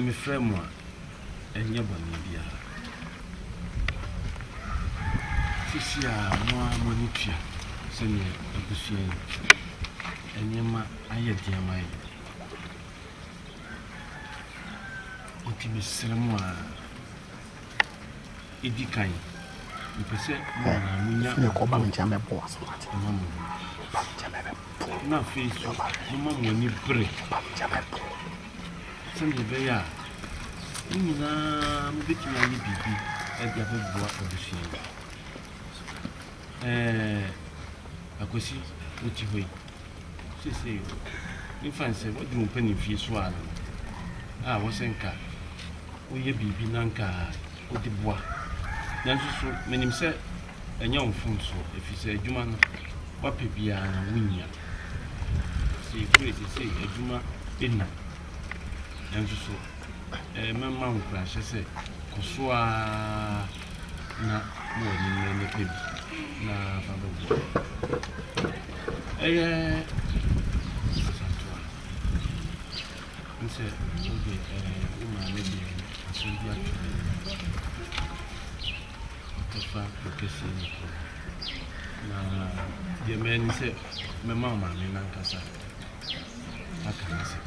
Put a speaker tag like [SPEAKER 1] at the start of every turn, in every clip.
[SPEAKER 1] me frame one, and your bonny dear. Sisia, more money, send me a bushing, and Yama, I had dear my intimate ceremony. Idi kan mi pese munya
[SPEAKER 2] ne ko ba me jame bo asama ba jame bo
[SPEAKER 1] na face mama moni bre
[SPEAKER 2] ba jame bo
[SPEAKER 1] sanje be ya ni na mi beti na ni bibi e dia be bo abushi akosi uti hoyi sese ni fanse wo di mo pani fie so ala wo senka wo ye bibi nanka wo di boa nanso menim se enya onfunso efise adwuma no wape bia na wunya se kwese se adwuma enna nanso mama nkra hye se kosoa na mo ni ne pebi na baba nse oge uma mebi asondia fa kokesi na de men se me mama me nankasa AKAN se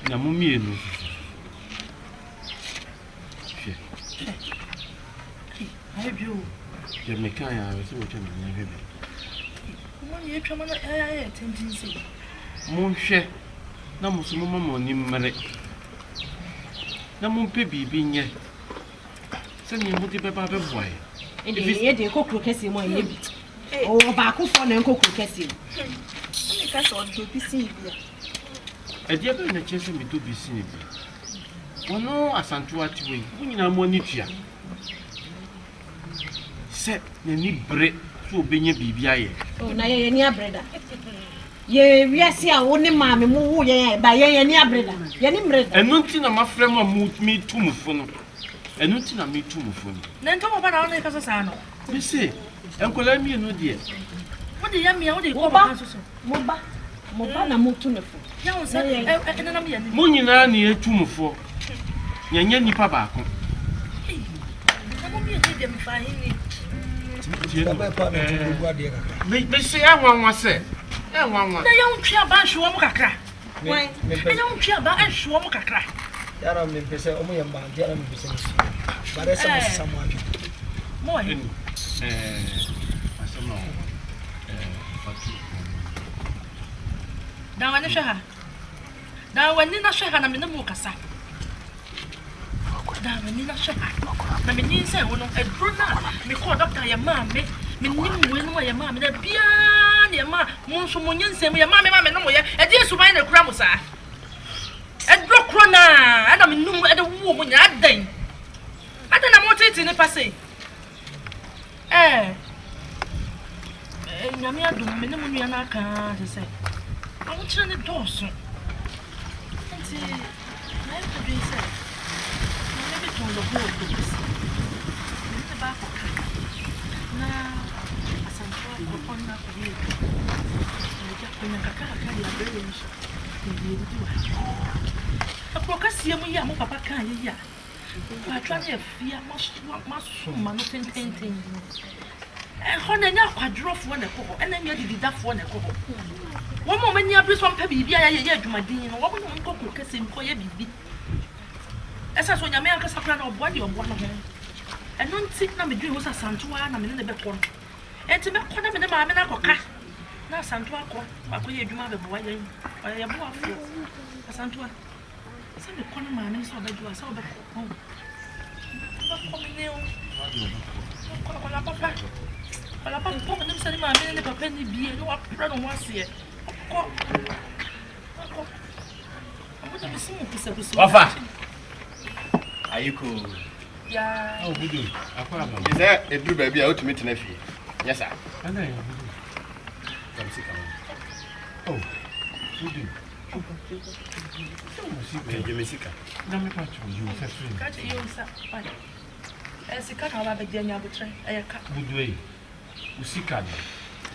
[SPEAKER 1] na mumie no she
[SPEAKER 3] ai bio
[SPEAKER 1] je me kan ya se wo twa me nya hebe
[SPEAKER 3] mo ye twa mana ai tentin se
[SPEAKER 1] mo hwe na musumo mama ni mmere na mo mpe bibi nye sani mo ti beba be boy
[SPEAKER 4] e de kokro kesi mo ye bi o ba ko fo na kokro kesi
[SPEAKER 3] ni ka so do bisi bi
[SPEAKER 1] e dia be na chese mi do bisi ni bi wono Asante ati we nyina mo ni tua se na ni bre so obenye bibia ye
[SPEAKER 4] o na ye ni abreda ye wiase a wo ne maame mo wo ye ba ye ni abreda ye ni mreda
[SPEAKER 1] enu nti na mafrem ma mi tumfo no enu nti na mi tumfo no
[SPEAKER 3] na nto mo ba na ona kasa sa no
[SPEAKER 1] mi se enkola mi enu de
[SPEAKER 3] mo de ya mi wo de ko ba so so
[SPEAKER 4] mo ba na mo tu ne fo
[SPEAKER 3] ya wo se ena na mi ya ni
[SPEAKER 1] mo nyina na ye tumfo nyanya nipa ba ko
[SPEAKER 3] na mo mi e de mi fa hini
[SPEAKER 1] me se anwanwa se anwanwa
[SPEAKER 3] na ya untwa ba hwo mo kakra wan na untwa ba hwo mo kakra
[SPEAKER 5] yara me pese omo yamba yara me pese bare sama sama aju
[SPEAKER 3] mo
[SPEAKER 1] asama fatu
[SPEAKER 3] da wani shaha da wani na shaha na me na mo kasa da wani na shaha na me ni se wono edro na me ko doctor ya ma me nim we no ya ma me na bia na ma mo nso mo nyensem ya ma me no mo ye e di suban na kura mo sa edro krona ada me num ede wo mo nya adan ada na mo tete ne pase nyame adum me ne mo nua na aka se I want to know doors. Auntie, I have to do so. Maybe to the whole place. The back of now, Asante upon that view. I just when I carry a very a procassia, my papa can't hear. I try to fear must painting. And honey, now I drove one a couple, and then you did that one a couple. One moment, you have this one baby, I do my dean, and one woman cook him for your baby. As I saw your American soprano of body of one of them. And don't sit now, me was a Santua, and I'm in the back one. And to make one of the mamma, I got now Santua, but we do have a boy, I am more of a Santua. Some of the corner man is so that you are so back home. Papa. Papa, papa, nem sali ma me ne papa ni bie no apra no wase e. Ko. Abuja bi simu kisa bi so.
[SPEAKER 6] Wafa. Ayiko.
[SPEAKER 3] Ya.
[SPEAKER 1] Oh, good. Akwa ba.
[SPEAKER 6] Is there a blue baby out to meet na fi? Yes sir.
[SPEAKER 1] Ana ya. Come see come. Oh. Good.
[SPEAKER 6] Okay, you misika.
[SPEAKER 1] Na me patch you first.
[SPEAKER 3] Catch you sa. Bye. Sika ka ba be dia nya botre. E ka.
[SPEAKER 1] Budwe. Usika.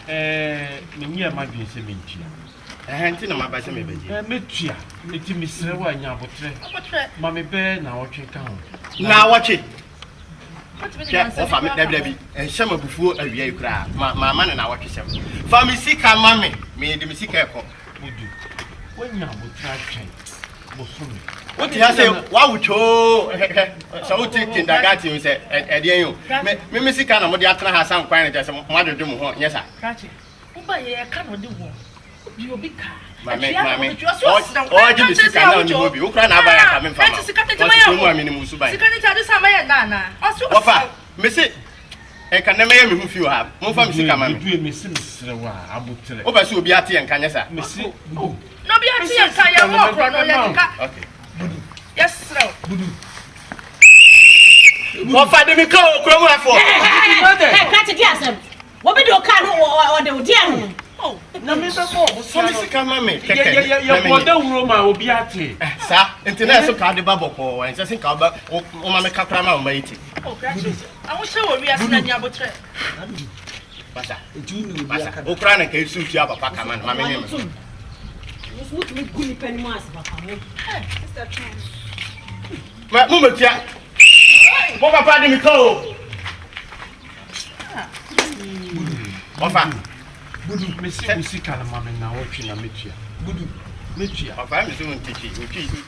[SPEAKER 1] Me nya ma dwen se mentia.
[SPEAKER 6] Enti na mabasa me beji.
[SPEAKER 1] Metua. Eti misre wa nya abotre. Ma me be na wotwe ka ho.
[SPEAKER 6] Na wache. Ofa me dabi. Enhyama bufuo awia ikura. Ma na wache hyam. Fa me sika ma me de me sika ekọ.
[SPEAKER 1] Budu. Wonya abotre atwen. Bosome.
[SPEAKER 6] What you say? Why would you? So we take kindergarten. You say, "Ediyo." Me sika na mo de atena ha san kwan na just mo adodum ho. Yes sir.
[SPEAKER 3] Kachi. Umba ye ka no de wo. You be ka.
[SPEAKER 6] Mame. Oh, give me sika na ni obi. Ukra na aba ya ka me fama.
[SPEAKER 3] Kachi sika te ma ya.
[SPEAKER 6] Mo amini mu suban.
[SPEAKER 3] Sika ni tade sama ya na.
[SPEAKER 6] Ofa, me say e ka na me ya me hu fi ha. Mo fa me sika ma me.
[SPEAKER 1] Du me se misre wa abotre.
[SPEAKER 6] Oba se obi ate en kan yes sir.
[SPEAKER 1] Me se
[SPEAKER 3] No be ate en kan ya mo kro no ya ka.
[SPEAKER 6] Okay.
[SPEAKER 3] Yes sir.
[SPEAKER 1] Budu.
[SPEAKER 6] Ofa de me ka okro mu afọ.
[SPEAKER 4] Catch the asem. What be do can or the dear?
[SPEAKER 3] Oh,
[SPEAKER 1] Na me be for.
[SPEAKER 6] So me sika ma me.
[SPEAKER 1] Ya boda wuro ma obi ate.
[SPEAKER 6] Sa, internet so ka de ba boko. En se ka ba o ma me ka kra ma o ma yiti.
[SPEAKER 3] oh, gracious. I want show we as na nya botre.
[SPEAKER 6] Basa.
[SPEAKER 5] Etu
[SPEAKER 6] Basa. Okra na ka isu tia papa ka ma ma me nyem.
[SPEAKER 4] What me guni penny mas papa.
[SPEAKER 3] Mr. Trans.
[SPEAKER 6] Ma mo tia. Mo papa de me ko. Ofa.
[SPEAKER 1] Budu me se musika na mame na wotwe na metua. Budu. Metua.
[SPEAKER 6] Ofa me se mo ntiki.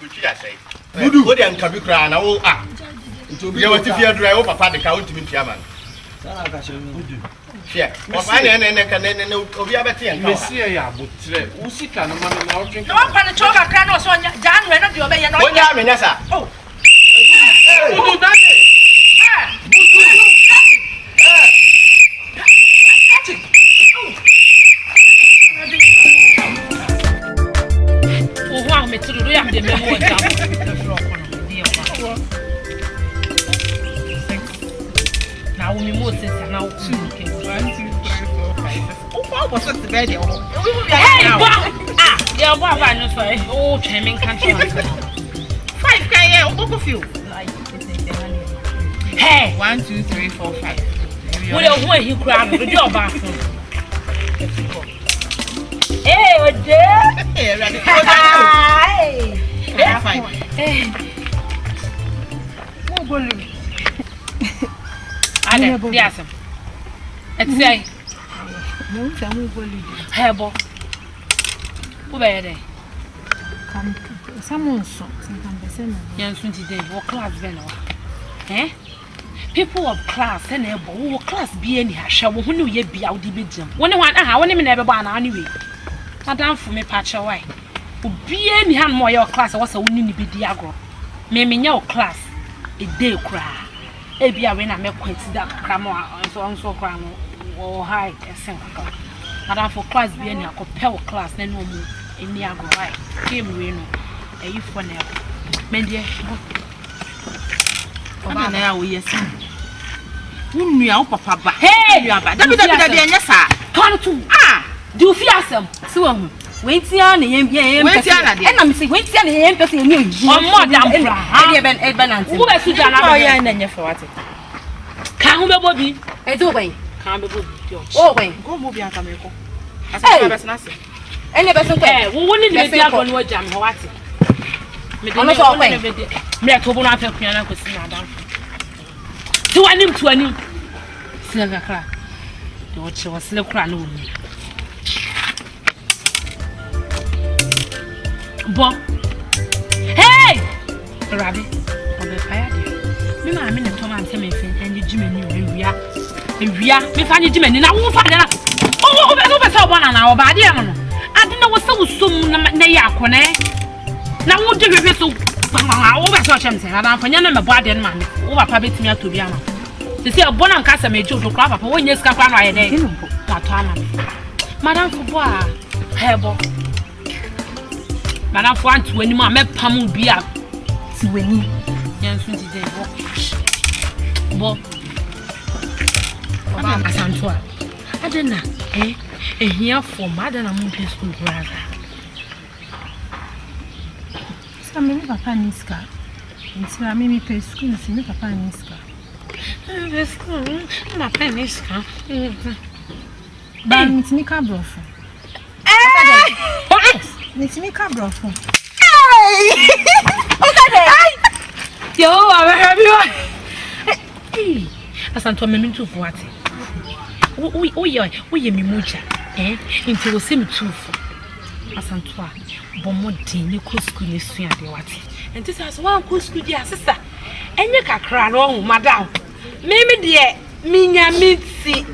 [SPEAKER 6] Uchi asai. Budu. O de anka bi kra na wo ah. Ye wati fi adura wo papa de ka wontimi ntia man.
[SPEAKER 5] Sana ka shemi.
[SPEAKER 1] Budu.
[SPEAKER 6] Fia. Ofa ne ka ne obi abeti en ka.
[SPEAKER 1] Me se ya abotre. Usika na mame na wotwe.
[SPEAKER 3] No one pan choka kra no so nya January na de obeya no.
[SPEAKER 6] Onya me nya sa.
[SPEAKER 3] Oh.
[SPEAKER 1] Budu dane.
[SPEAKER 3] Ah. Budu. Oh, wow, me too. We have the memo now we move this and now 2. 1, 2, 3, 4, 5. Oh, what's the bed? Hey, ah, yeah, what about you? Sorry. Oh, Chairman country. 5 can you? What of you? Hey, 1, 2, 3, 4, 5. What you grab with your bathroom? Hey, what there? Hey, ready? Hey, 5. Hey. What will you? Yes. Let's say. Hey, boy. Who be there?
[SPEAKER 7] Someone so.
[SPEAKER 3] Yes, 20 days. What class then? Eh? People of class and who class be any shall who knew ye be out the bidjum. When I want him never ban anyway. Madame for me patch away. Who be any hand more your class was a winning be diago. Mammy your class a day cry. Ebia when I make quite that cram on so cram or high a single. Madame for class be any compel class, then no more in the ago right. Game reno a youth for now. Mendia.
[SPEAKER 7] Oba na ya wo yesi. Wunua wo papa ba. Hey, nua ba. Dabi enya sa.
[SPEAKER 3] Come to. Ah, do you feel some? So hu. Wentia na yem
[SPEAKER 7] Wentia na de.
[SPEAKER 3] E na me say wentia na yem pese emi oji. O mo dam bra. E be nanti. Wo be su ja na
[SPEAKER 7] ba. O ya na nya fa wate.
[SPEAKER 3] Ka hu be bobi. E do wen. Ka be bobi.
[SPEAKER 7] O wen. Go mo bi aka me ko. Asa be na se.
[SPEAKER 3] Ene be so ko. Wo ni le bi ago no jam ho wate. Ono so kwen. Me to bo na fa kuan na ko si na dam. To anim. Sila kra. Do che wo sila kra na wo ni. Bo. Hey! Rabi. Obe fire there. Me ma me ne to ma ntem efi enji jimeni o ewia. Me fa ni jimeni na wo fa de na. Oh, be so bo na wo ba de no. Ade na wo se wo som na ya akone. Na wo de hwehwe so wo be so chem se na dan fanya na me bo ade no ma me. Wo papa betimi atobi ama. Se se bo na nka se me ju do kra papa wo nye sika kra no aye de. Na to ama me. Madam fubo a hebo. Madam for antu ani ma me pam bi a ti wani. Yan so ti dey bo. Oba Asante a. Adena ehia for madam am be school brother.
[SPEAKER 7] Me papa ni ska. Nti me pe school si me papa ni ska.
[SPEAKER 3] Me school na pe ni ska.
[SPEAKER 7] Ba nti ni ka brofo.
[SPEAKER 4] Nitimi ka brofo.
[SPEAKER 3] Okay. Yo, I'm happy. Asante me mintu fuati. Oye mi mucha. Nti wo se mtufo. Asante a bomodin ne ko school ne sua de wati. Nti sa so wan ko school di asesa. Enye kakra no hu madam. Me de minya miti.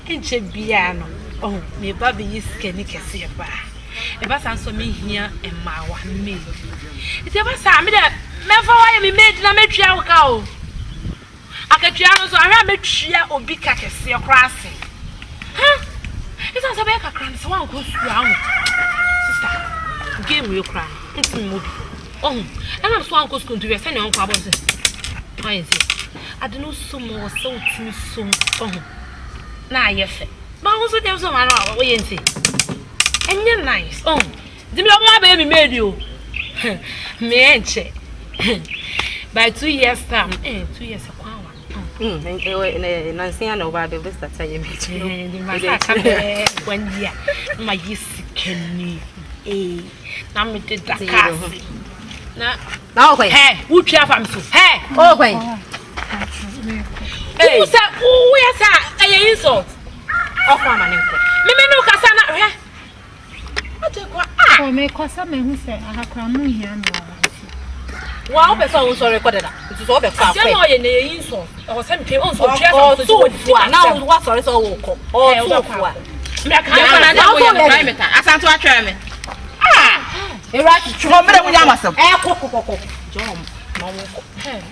[SPEAKER 3] Enche bia no. Oh, me ba be yiske ni kese ba. E ba san so me hia emawa me. Iti ba sa me de me fa wa me made na me twia wo ka o. Akatua no so ahwa me twia obi ka kese kra ase. Ha? Iti san so be kakra no so wan ko school ahu. Sister, game we cry. Nti mo bi. Oh, ana so wan ko school to we say na on kwa bonse. Why is it? I don't know so more so too soon. Oh. Na yefe. Ba wo so dem so ma no we yenti. Enye nice. Oh. Dimi omo ba me made you. Me enche. By 2 years time, 2 years kwa wa.
[SPEAKER 7] Nancy and over the best that I met.
[SPEAKER 3] One year. My yisikeni. Na me did that kasi.
[SPEAKER 7] Now okay.
[SPEAKER 3] Hey, who try fam so? Hey.
[SPEAKER 7] Okay.
[SPEAKER 3] Who say who yes a insult? Of mama nko. Me no kasa na he.
[SPEAKER 4] Oh, me kosa me hu say ahakra mu hia no.
[SPEAKER 3] Wa o be so so record that. It is all be fa. Say no ye na insult. O say me on so try fam so fu.
[SPEAKER 7] Now what sorry so wo ko. O so fu.
[SPEAKER 3] Me kan na na wo ye private.
[SPEAKER 7] Asante wa twa me. Erati chwo mere wo ya masem. Kokokoko. Jom. Momo ko.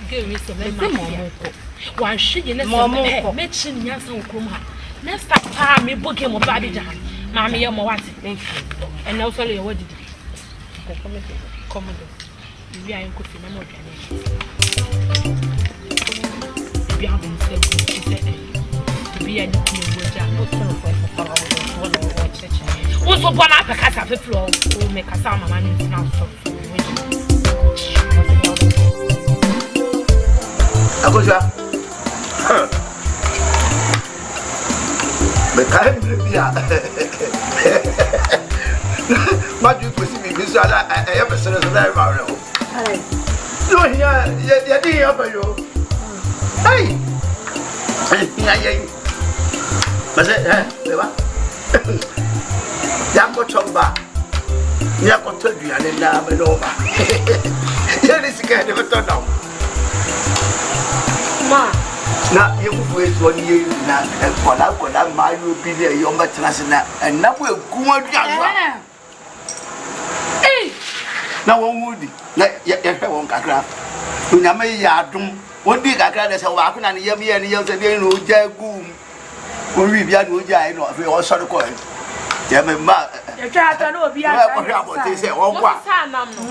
[SPEAKER 3] Give me some momo ko. Wan hweye na se me chi nyansa okrom ha. Next time me book him oba bija. Mama ye mo wate. And now so le wo didi. Come on. We are in coffee na mo dwane. Bi a been say bi a ni ku wo ja. No so for wo so bona apekasa feflo o me kasa mama ni na so.
[SPEAKER 2] Akoja. Me kai bia. Ma ju ko si mi so ala e ya pesere so dai ma re o. Ai. Yo ya di ya ba yo. Ai. Ya. Mas le ba. Ya ko chomba. Ya ko to duane na me no ba. Ya ni sika de to na.
[SPEAKER 3] Ma
[SPEAKER 2] na yefufu eso ni na kola ma yo bi de yo mba trans na na bo egu aduazo na won wudi na ya hwe won kakra onyama ya adum won di kakra de se wa ko na ne yam ye ne yo se de no jagu won wi bia no jai no fe o so ko je me ma
[SPEAKER 4] e twa ta no bia
[SPEAKER 2] ta ko hwa bo te se won kwa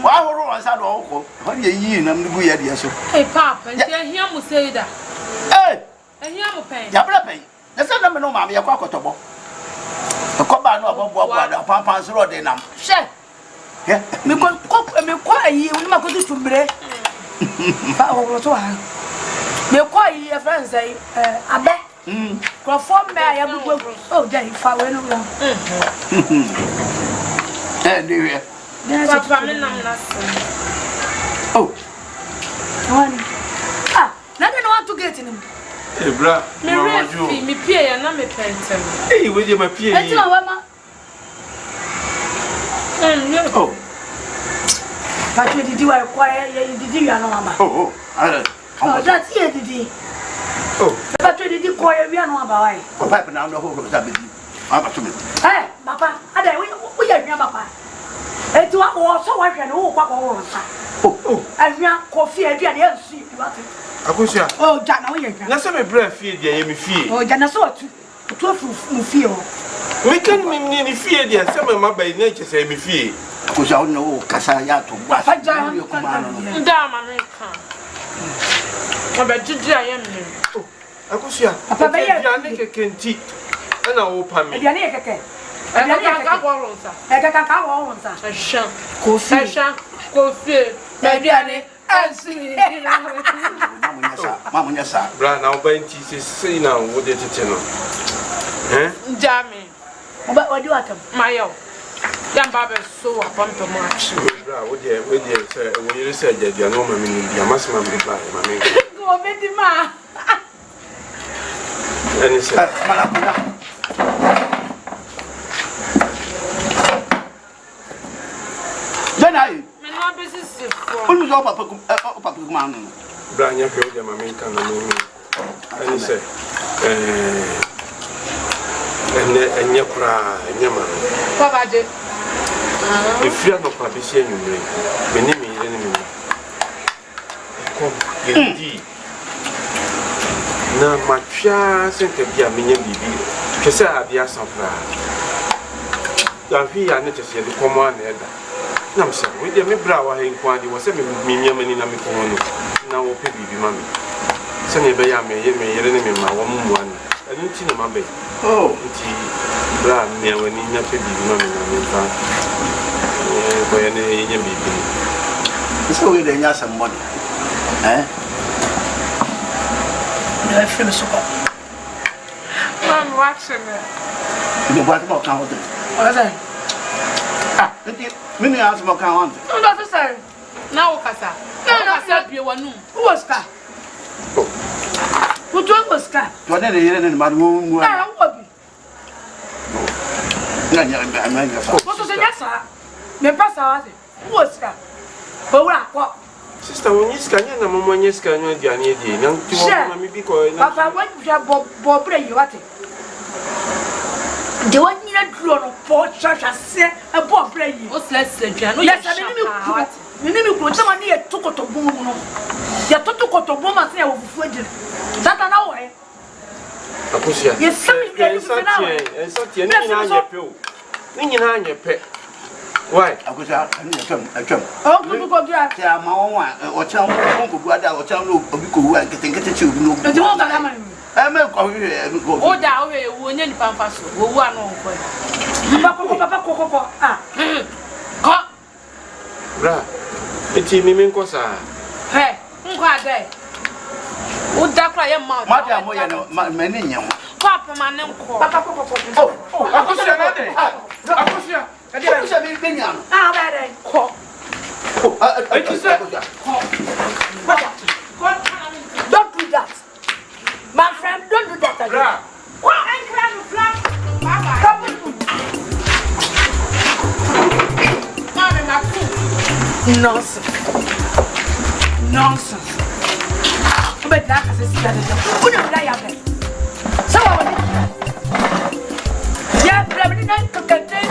[SPEAKER 2] wa horo won sa do ko ho ye yi nam nugu ye de so
[SPEAKER 3] hey papa nti ahia mu seida ahia mu pen
[SPEAKER 2] ya bra pen na se na me no ma me yakwa kotobo ko ba no obobo da papa so ro de nam
[SPEAKER 4] she me ko ayi woni ma ko tutumbre fa o to ha me ko ayi e friend say abe ko form me ya bubu o ja ifa we no
[SPEAKER 2] anyway
[SPEAKER 3] papa me nam na
[SPEAKER 2] oh
[SPEAKER 4] wani na de no want to get him
[SPEAKER 1] bra
[SPEAKER 3] me refi me pie ya na me pentem
[SPEAKER 1] we je ma pie
[SPEAKER 4] enti wa ma
[SPEAKER 2] oh
[SPEAKER 4] but we did wa kwa ya didi ya no mama
[SPEAKER 2] oh
[SPEAKER 4] that here didi
[SPEAKER 2] oh
[SPEAKER 4] but we did kwa ya no mama why
[SPEAKER 2] oh pipe na no ho za be aba to me
[SPEAKER 4] papa ada we ya nwa papa enti wa wo so wa hwe no wo kwa wo nsa oh anwa kofi adua na ensu iwate
[SPEAKER 1] akosia
[SPEAKER 4] oh jana wo ya
[SPEAKER 1] na se me bra fie de ye me fie
[SPEAKER 4] oh jana so atu afu mu fie o
[SPEAKER 1] we kan me ni fie de se me ma ba ni che se me fie
[SPEAKER 2] akosia wo no kasa ya to gwa
[SPEAKER 4] faja
[SPEAKER 2] ko ma no
[SPEAKER 3] nda ma me kan aba jiji aye me
[SPEAKER 1] akosia
[SPEAKER 4] papa be ya
[SPEAKER 1] ne kekenti ana wo pa me
[SPEAKER 4] dia ne keke
[SPEAKER 3] ka ko ronsa
[SPEAKER 4] ka wo ronsa
[SPEAKER 3] ehyan kofi
[SPEAKER 7] Na biane ansuri
[SPEAKER 2] Mama nyasa.
[SPEAKER 1] Bra na oba nti se na wo de tete no.
[SPEAKER 3] Njame.
[SPEAKER 4] Oba wadi watam.
[SPEAKER 3] Mayo.
[SPEAKER 7] Yamba so upon the march.
[SPEAKER 1] Would you say, when you said that you know, I must be by my
[SPEAKER 4] Go, Medima.
[SPEAKER 1] and he said,
[SPEAKER 2] Then I
[SPEAKER 7] Only
[SPEAKER 2] Papa man.
[SPEAKER 1] Brian, you feel your mamma can and he said, and your cry, and your man.
[SPEAKER 7] Papa did.
[SPEAKER 1] If you are not publishing, you may name me enemy. Indeed. Now, my child sent to be a minion baby. Because I have the answer. Don't be unnecessary to come on. Now, sir, with your brow, I inquired, was a minion in a microphone. Now, baby, mammy. Send a bay, I may enemy my one. I didn't see my baby. Oh, it's bra near when in a baby, mammy.
[SPEAKER 2] So we didn't have some money. Eh?
[SPEAKER 4] I feel so bad.
[SPEAKER 7] I'm watching it.
[SPEAKER 2] You want more count?
[SPEAKER 4] What is that?
[SPEAKER 2] Ah, many hours more count.
[SPEAKER 4] No, that's sorry.
[SPEAKER 7] Now, Cassa. No, you one.
[SPEAKER 4] Who was that? Who was that?
[SPEAKER 2] What are they in my room?
[SPEAKER 4] I will be.
[SPEAKER 2] What
[SPEAKER 4] was the answer? Me passa who was that? But what?
[SPEAKER 1] Sister, when you scan your number, when you scan your Diane, young to be going.
[SPEAKER 4] Papa, what you have Bob you at it? The one you had drawn of poor church as said a Bob Bray. What's less than Jan? Yes, I mean, you put someone near to go to Boom. You took to go to Boom and say, that an hour. Yes, something is something. Why? I was out and you come. Oh, you go get my own one or tell me or tell me who I can get to you. I'm a go down here, we need Pampas, who one on Papa. Ah, Bra, it's me, Cosa. Hey, what day? Would that cry a mouth? Madame, my name, Papa, my name, Papa. Oh, I didn't say anything. Ah, bad. Don't do that. My friend, don't do that again. What? I'm trying to flash. Nonsense. Nonsense. But that is a strategy. Who don't play up there? So, yeah, but I didn't contain.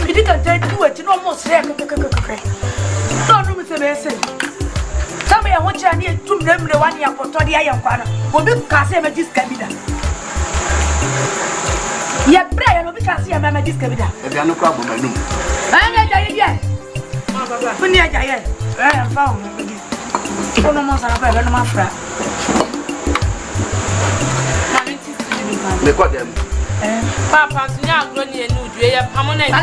[SPEAKER 4] We didn't do it, you almost there. No, no, Mr. Mason. Tell me, I want you to need to name the 1 year for 20 years. Will be Cassia Discabida. Yet, Brian will be Cassia Mamma Discabida. If you are no problem, I know. I when you are I am found. Oh, no more, I don't know my friend. They got them. Papa's young Ronnie and Nudria, permanent. I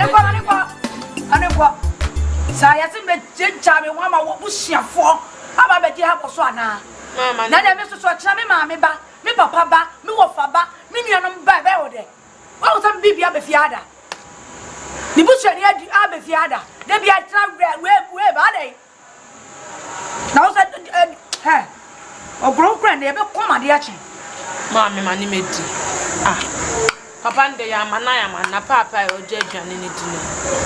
[SPEAKER 4] know what. Saya think Jen Charming Mama what was she for? How about you have a swana? Mamma, now I miss what Chammy Mammy ba, me papa, me wafaba, minion by there. What was some baby abefiada? The bush and yet abefiada. There be a trap where are they? Now said, hey, or broken, they ever come at the action. Mammy, my name is Papa, they are Manayam, and Papa or Judge and any dinner.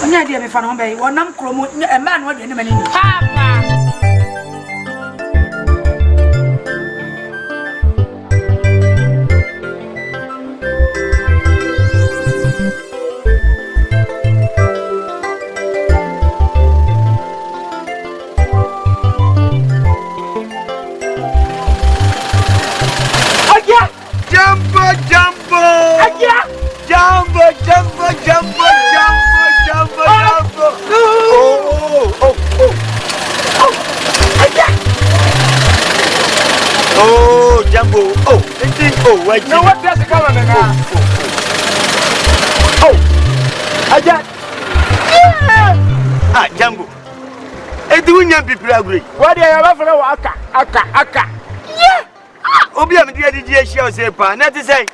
[SPEAKER 4] No idea if I'm home, one of them, a man would be many. Papa!
[SPEAKER 5] Wait, no, what does it come on now? Oh, I got yeah. Ah, Jambo. Doing young people agree. What do you have for Aka? Yeah. Obi am the DGA show say pa. Not to say,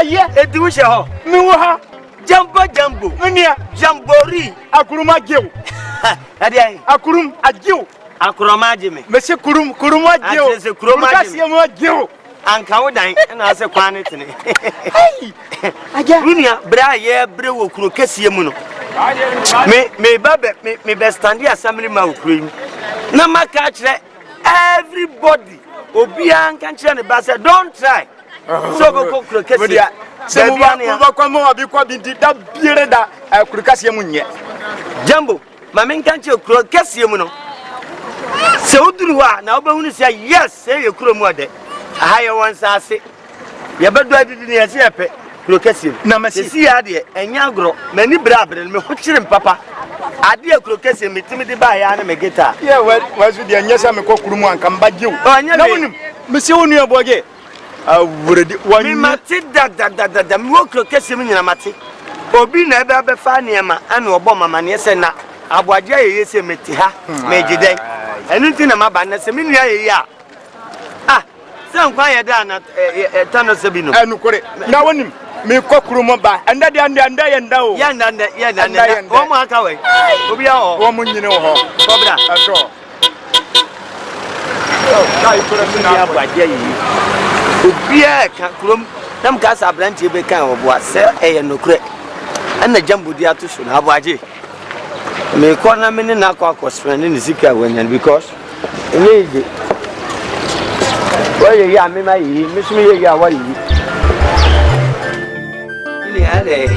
[SPEAKER 5] yeah, it do show. No,
[SPEAKER 7] Jambo.
[SPEAKER 5] Unia
[SPEAKER 7] Jambori.
[SPEAKER 5] akuruma jew.
[SPEAKER 7] Ade
[SPEAKER 5] Akurum ajew.
[SPEAKER 7] akuroma jeme.
[SPEAKER 5] Mese kuruma jew.
[SPEAKER 7] Ate se kuroma
[SPEAKER 5] Kasi mo jew.
[SPEAKER 7] Anka wodan na ase kwane tene.
[SPEAKER 5] Hey. Aja.
[SPEAKER 7] Unia bra ye bre wo kuro kese mu no. Me be standi assembly ma okuro. Na maka kire everybody obi an kan kire ne ba say don't try. So go kuro kese.
[SPEAKER 5] Se mo ba kwa mo abi kwa binti da biere da kuro kasi mu nye.
[SPEAKER 7] Jambo mama kan kire kuro kese mu no. Se oduru wa na obehunu say yes say ye kuro mu ode. Aha ye won sase. Ye bedo adidi ne ye se epe. Krokesi
[SPEAKER 5] na masi
[SPEAKER 7] si ade enya agro mani brabre me ho kyerem papa ade krokesi metimi de ba ya na me geta
[SPEAKER 5] ye wazu de anya sa me kokuru mu anka mba giu
[SPEAKER 7] na
[SPEAKER 5] wonim mesi wonu aboge awuredi wani
[SPEAKER 7] mi mati da mi wo krokesi mi nyina mati obi na ebe abefa niema ana obo mama ne se na aboaje ye yese meti ha me giden enu ti na maba na se mi nua ye ya se nkwa ye da na tano se bi no
[SPEAKER 5] enu kore na wonim me kokuru mo ba anda de anda ye nda o
[SPEAKER 7] ya nda o mo aka we obi a o
[SPEAKER 5] mo nyine wo ho
[SPEAKER 7] kobra
[SPEAKER 5] ato kai kore na
[SPEAKER 7] aboaje yi obi a ka kurom nam ka sa branche be kan oboa se eye nokure ana jambo di ato so na aboaje me ko na me ni na akọ spend ni sika wanyan because enye oye ya me ma yi me sumi ye ya wa yi ni ale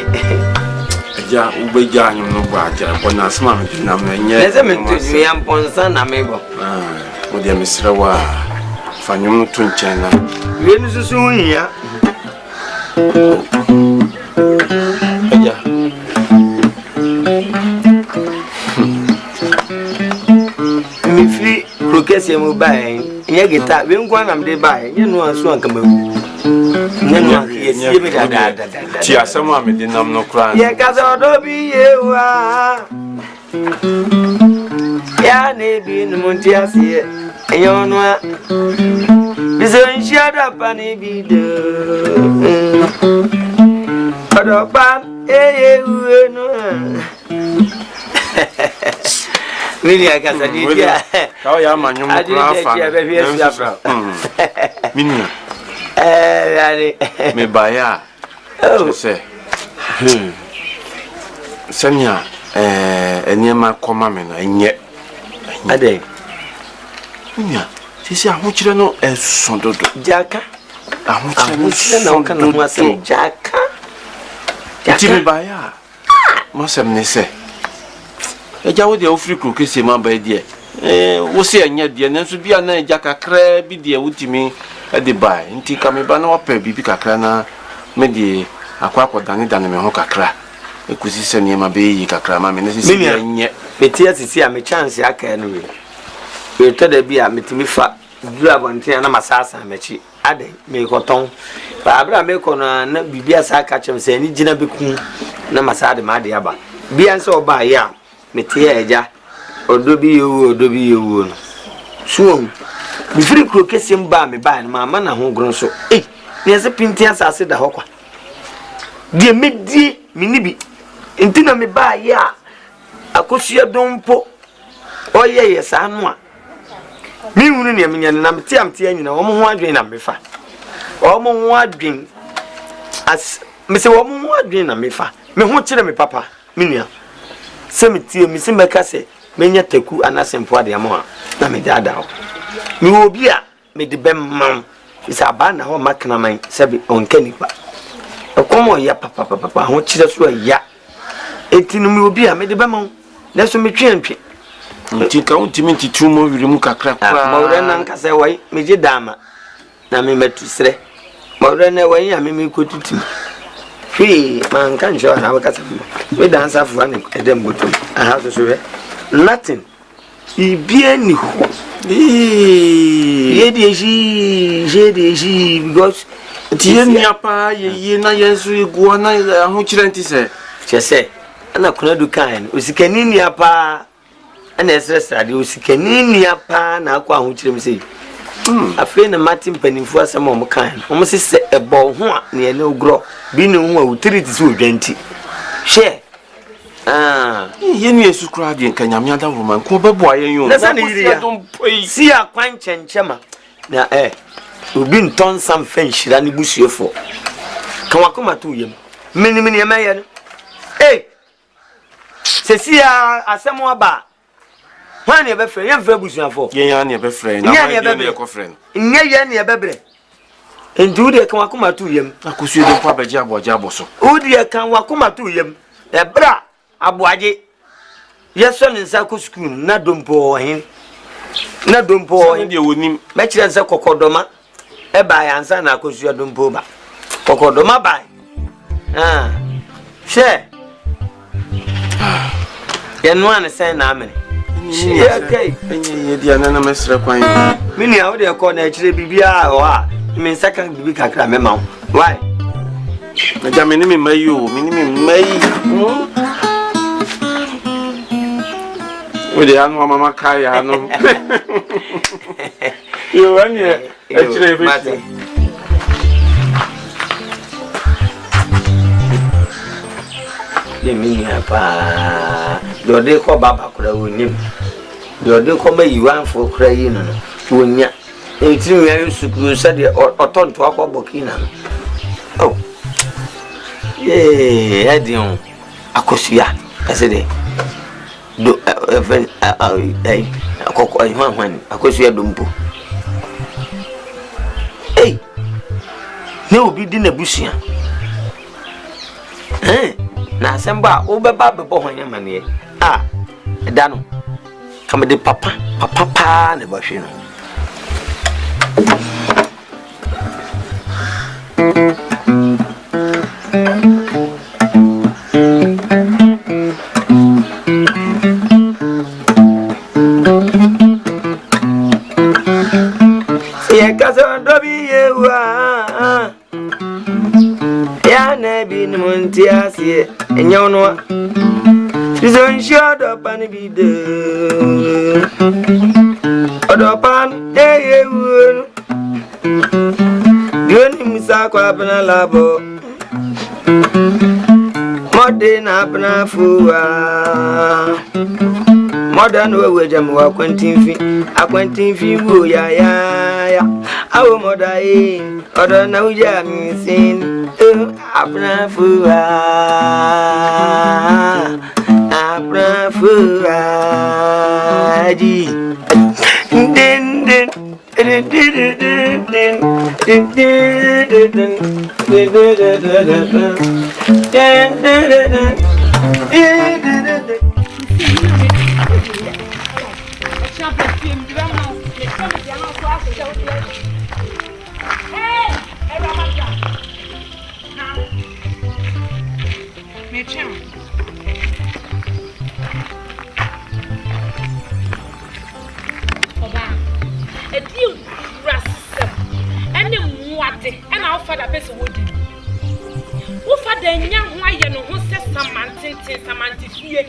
[SPEAKER 1] ja ubeja anyum no ba ja ko na asma me na me nye
[SPEAKER 7] leze me tu me am ponsa na me bo
[SPEAKER 1] mo dia misra wa fanyum no to nchen na
[SPEAKER 7] we ni susu hunya
[SPEAKER 1] ja
[SPEAKER 7] mi fi krokesi mo ba nye gita we ngwa na mde ba nye no aso anka ma nye no ye bi da
[SPEAKER 1] ti asem a me de nam no kra
[SPEAKER 7] ye ka so do bi ye wa ya ne bi no monti asie enyo no a biso nshia da pa ne bi do odo pa ye we no Mini akasa di dia.
[SPEAKER 1] Ka ya manyum no kra fa. Mini.
[SPEAKER 7] Yani.
[SPEAKER 1] Me baya. Se. Sanya eniema koma me na enye.
[SPEAKER 7] Ade.
[SPEAKER 1] Mini. Sisi ahokyere no esondodo.
[SPEAKER 7] Jaka.
[SPEAKER 1] Ahokyere
[SPEAKER 7] no kan no asem jaka.
[SPEAKER 1] Ti me baya. Mo sem ne se. Eja wo de ofri krokese ma ba die wo se anya die nanso bia na eja kakra bi de wutimi de ba nti ka me ba na opa bibi kakra na me de akwa dane me ho kakra ekusi se ne ma be yi kakra ma me ne se anya
[SPEAKER 7] beti asisi a me chance aka no we to da bia metimi fa dura bonte na masasa mechi ade me koton ba abra me kono na bibia sa aka chem se ni gina beku na masade ma de aba bia nso oba ya metia eja odobi yewu no suom bifiri krokese mba me ba na mama na ho gron so ne se pinti asase da hokwa die medie minibi ntina me ba ya akosua dompo oye yesa no a mi hunu ne menya na mtia nyina wo ho adwen na mefa wo ho adwen as me se wo ho adwen na mefa me ho kire me papa minia semitio mi simeka se menya taku anasempo ade amo na me dada mi obi a me de bemam isa ba na ho makna man sebi onkanipa ekomo ya papa ho kire so ya etinu mi obi a me de bemam na so me twentwe
[SPEAKER 1] nti ka untimi ntitu mo wiri mu kakra kwa
[SPEAKER 7] mawre na nkase wai me je dama na me metusre mawre na wai ya me kotutim man can show how we dance for an edem bottom. I have to show nothing. He be any who. Because
[SPEAKER 1] Tiapa ye na yesu go na ho kirenti se.
[SPEAKER 7] Che se ana kuna du kan usikani ni apa ana esresa de usikani ni apa na akwa ho kirem se. Afi na Martin penifo asem o kan. O mo se ebo ho a na ele ogro bi ne ho a utiriti se odwanti. Share.
[SPEAKER 1] Yen yesu kura de nka nyame ada roman ko bebo ayen yo.
[SPEAKER 7] Na sana yiri ya. Si akwan chenchema. Na obi nton sam fan hira ne busuefo. Kan wakoma to yem. Mini emaye no. Sesi asemo aba. Wan ye be frɛ ye mfrɛ busuafo.
[SPEAKER 1] Yen ya ne be frɛ na ma ye ne ko frɛ.
[SPEAKER 7] Nye ye ne be bre. Endu de kan wakoma to yem.
[SPEAKER 1] Akosu de kwa beji aboje aboso.
[SPEAKER 7] Odi e kan wakoma to yem. Ebra aboaje. Yeso ne nsa ko school na dompo hin. Na dompo hin
[SPEAKER 1] de wonim.
[SPEAKER 7] Me kire nsa kokodoma. E ba ya nsa na akosu dompo ba. Kokodoma ba. She. Yenu an say na amene. Okay.
[SPEAKER 1] Enye dia na mesre kwan.
[SPEAKER 7] Mini a wo de ko na kire bibia o a. Me nsa kan bibi kakra me ma. Why?
[SPEAKER 1] Na ja me ni me mayo, me ni me mai. Ode anu mama kai anu. Yo anye kire bi.
[SPEAKER 7] Mini apa dode ko baba kura wonim dode ko mayiwan fo kura yi no wonya enti mi ayo sukuru sade otonto akwa bokina oh edion akosua asede do even akoko hwan akosua dompo ne obi di na busia na asemba obeba bebo honya mane eda no kamede papa ne bahwe no ye kaso dobi yewa ya nebi muntiasie enyono bizon shodo pan bide odopan eyewu yoni musakwa bana labo mode na bana fuwa modern we jam wa akwantin fi wo ya awo modai odo na uja mi sin abna fuwa di din
[SPEAKER 3] Samante fie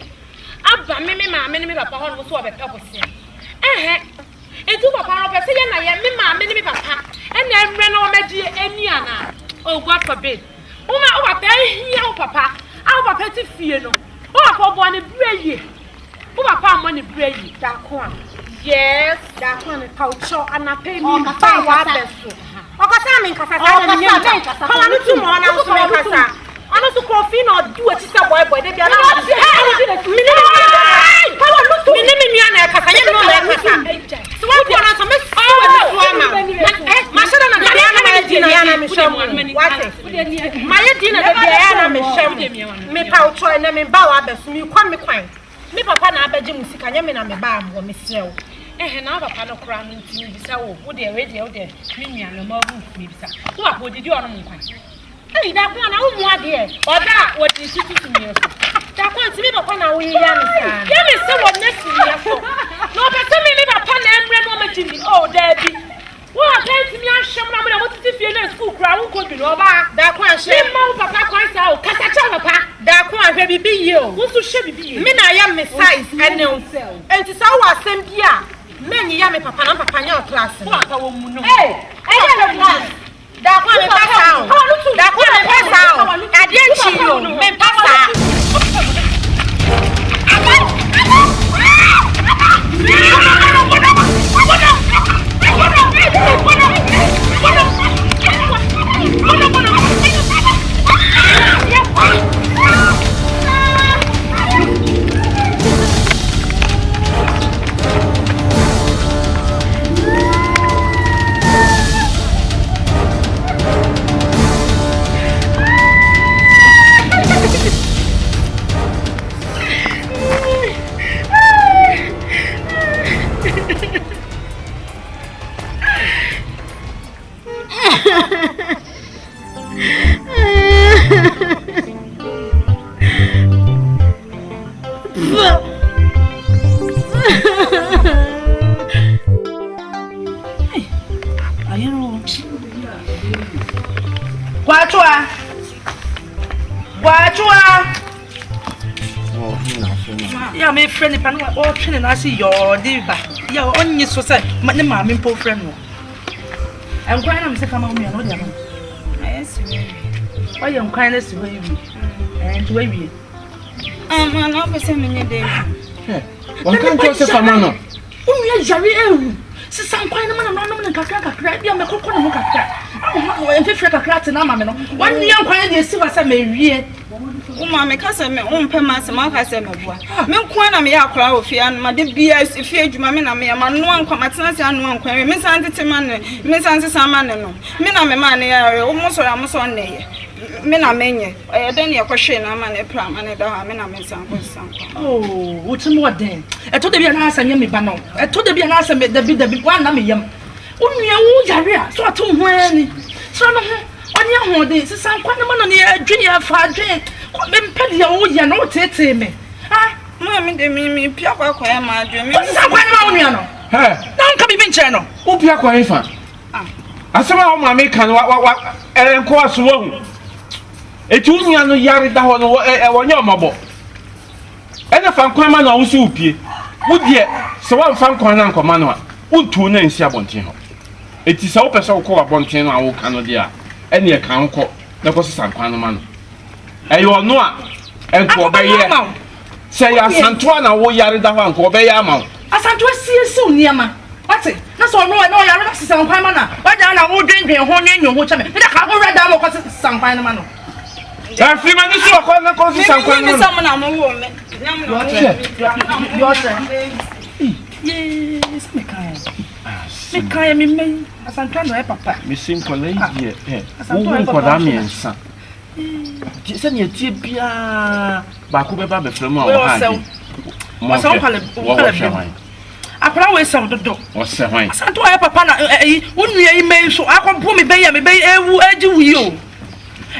[SPEAKER 3] aba me maame ne me papa ho no so obepe kwose etu papa ro pese ye na ye me maame ne me papa ena emre na o magi eni ana oh God forbid o papa hia o papa papa ti fie no o papa bo ne breye o papa mo ne breye da ko a yes da ko ne culture anape mi ba wa beso okasa me nkasa sa na nya ka na tu mo na so me nkasa ano so coffee no do a sister boy dey bia na me na kasa ye no na kasa so what you na so me so ma shara na bia na ma di na me sham what ma ye di na bia na me sham me pa o try na me ba wa besu me kwa me kwan me papa na abaje musika nya me na me ba am wo me sew na papa no kra no ntimi bisa wo de ready wo de me nua no ma bu me bisa wo papa didi ono mo kwan da kwa na umu ade oda wodi situ tumi so da kwa ntimi papa na wo ya ni sa ya me se wo na si ya so no papa me papa na emre no ma jini oh da bi wo papa ntimi ahwem na mo titi fie na school kra wo ko bi no ba da kwa hye me ma papa kwa sa o kasa cha papa da kwa hwe bibi ye o wo so hye bibi ye me na ya me size ene o enti sa wo asem bi a menyi ya me papa na papa nya class wo papa wo mu no ya class da kwa me pasa o da kwa me pasa o ade nchi yo me pasa Pachua.
[SPEAKER 1] Oh,
[SPEAKER 3] yeah, my friend, if I know all training, I see your diva. You're only so sad, but the mammy poor friend. I'm crying, I'm sick of my own. Yes, why you kindness to baby and to baby.
[SPEAKER 8] I'm not the same in your day.
[SPEAKER 1] What can't you say for Mano?
[SPEAKER 3] We are Jerry. Some kind of man and crack, you are my cocoa and crack. And 50 cracks and I'm 1 young quiet, you see what I may read.
[SPEAKER 8] Mamma, cousin, my own permas, my cousin, Milk one of me are crowd, and my DBS, if you, my men, and one commatants and one query, Miss Auntie Man, Miss Auntie Samano, Mina, my money are almost on day. Mina many, then your question, I'm a pram, and I don't miss Uncle.
[SPEAKER 3] Oh, what's more then? I told you an answer, Yummy Bano. I told you an answer, the big one, I'm a yum. Only a wood area, so I told when. So, on your holiday, some kind of money, a junior far drink. Then petty old, you know, tete me. Ah, Mammy, they mean me, Piapa, my dream. What's that one, Yano? Hey, don't come in, channel.
[SPEAKER 1] Who Piapa infant? I saw my make and course wrong. A junior no yard down on your mobile. And if I'm coming on soup, would yet, so I'm from Conan Commander, would two names Sabontino. It is so person call Bontino or Canodia, any account call, that was some kind of man. And you are not, and Corbay, say Asante, or yard down Corbay amount.
[SPEAKER 3] Asante, see so near ma. What's it? That's all. No, you're not some kind of man. Why don't I drink your whole name? Which I mean, I can't read down because some kind of man. I'm feeling this one. I'm going to someone. I'm a woman. Your yes, me kind. Me as I'm trying to help papa.
[SPEAKER 1] Me simple lady, who for that means, son. Send your tibia, Bakuba Befremo. What's all? I put away some of the dog. What's the wine? I do have papa. Wouldn't you email so I can put me bay and me bay edge you.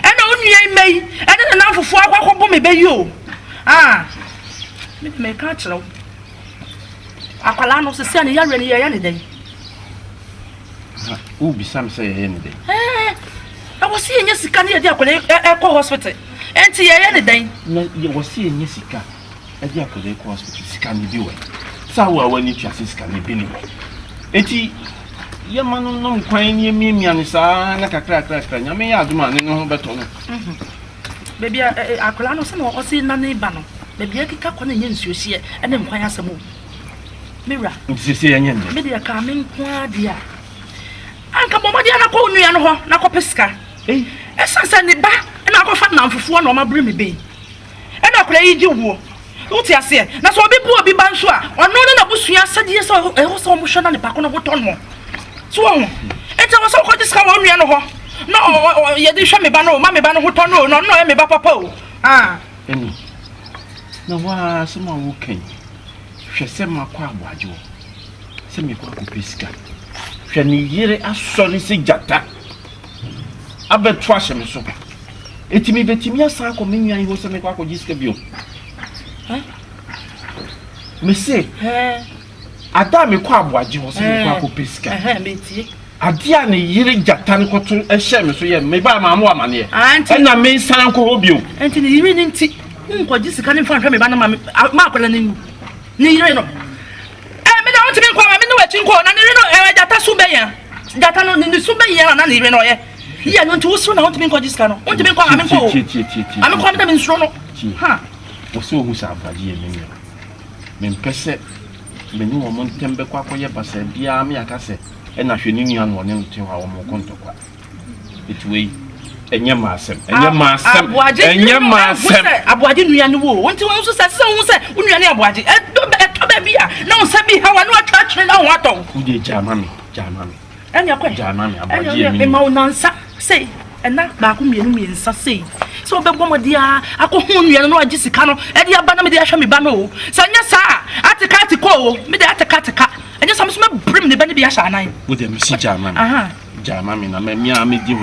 [SPEAKER 1] And only I may, and then enough for 4 o'clock me bay you. Ah, me catch no. Apalano says, Sunny, you're ready any day. Who be some say any day?
[SPEAKER 3] I was seeing Jessica near the Echo Hospital. And see any day.
[SPEAKER 1] You was seeing Jessica at the Echo Hospital. Can you do it? So when you just can be anyway. Eti, your man no quine ye me and like a crack. You may have man no better.
[SPEAKER 3] Baby, I could not say or see Nanny Banno. Baby, I can cut on the yen you see and then quite some more. Mirror, maybe a coming quad, dear. Uncle Madiana called me and her, Nacopisca. Eh, as I send it back, and I go fat now for 1 on my brimmy bay. And I play you. What you say? That's why people be bansua. Or no, no, bush, you said yes, or also motion on the back on a button. So, it's also quite discover on me and her. No, you didn't show me Bano, Mammy Bano, who don't know, no, me papa. Ah,
[SPEAKER 1] any. No, why, someone who came. She said, my quack, you. Send me quack pisca. She need a sorry jata. I bet trash him so. It may be Timia Sanko Minia, who was a quack of this view. Me say, Adam Quab, what you was a pisca. A dear yearing Jatan cotton a shame, so yeah, maybe I'm a man here. And I may sound Corobio. And in the evening, what this coming from me, Marco and Nireno. I don't think I'm in the wetting corner, and Data Subaya. Data in the Subaya and Nireno. Yeah, not too soon. I want to be called this canoe. Want to be called I'm a condemned in Strono. Ha! So who's our body? Men Pesset, Menu Montembe Quacoya Passe, Diami Acase, and I should union one to our more contour. It's way. And your master, and your master, and your master. I didn't know you want to also say, someone said, when you're near Wadi, and don't be no, Sabi, how I know a touch and I want to. Who did Jamami? And your question, Jamami, I'm say, and not back me and say. So the woman, dear, I go home, you know, Jessica, and the Abanami, the Ashami Bano. So, yes, sir, at the Cattico, made at the Cattica, and just some brim the Benny Ashana. With them, see Jamami. Aha, Jamami, I mean, I made you.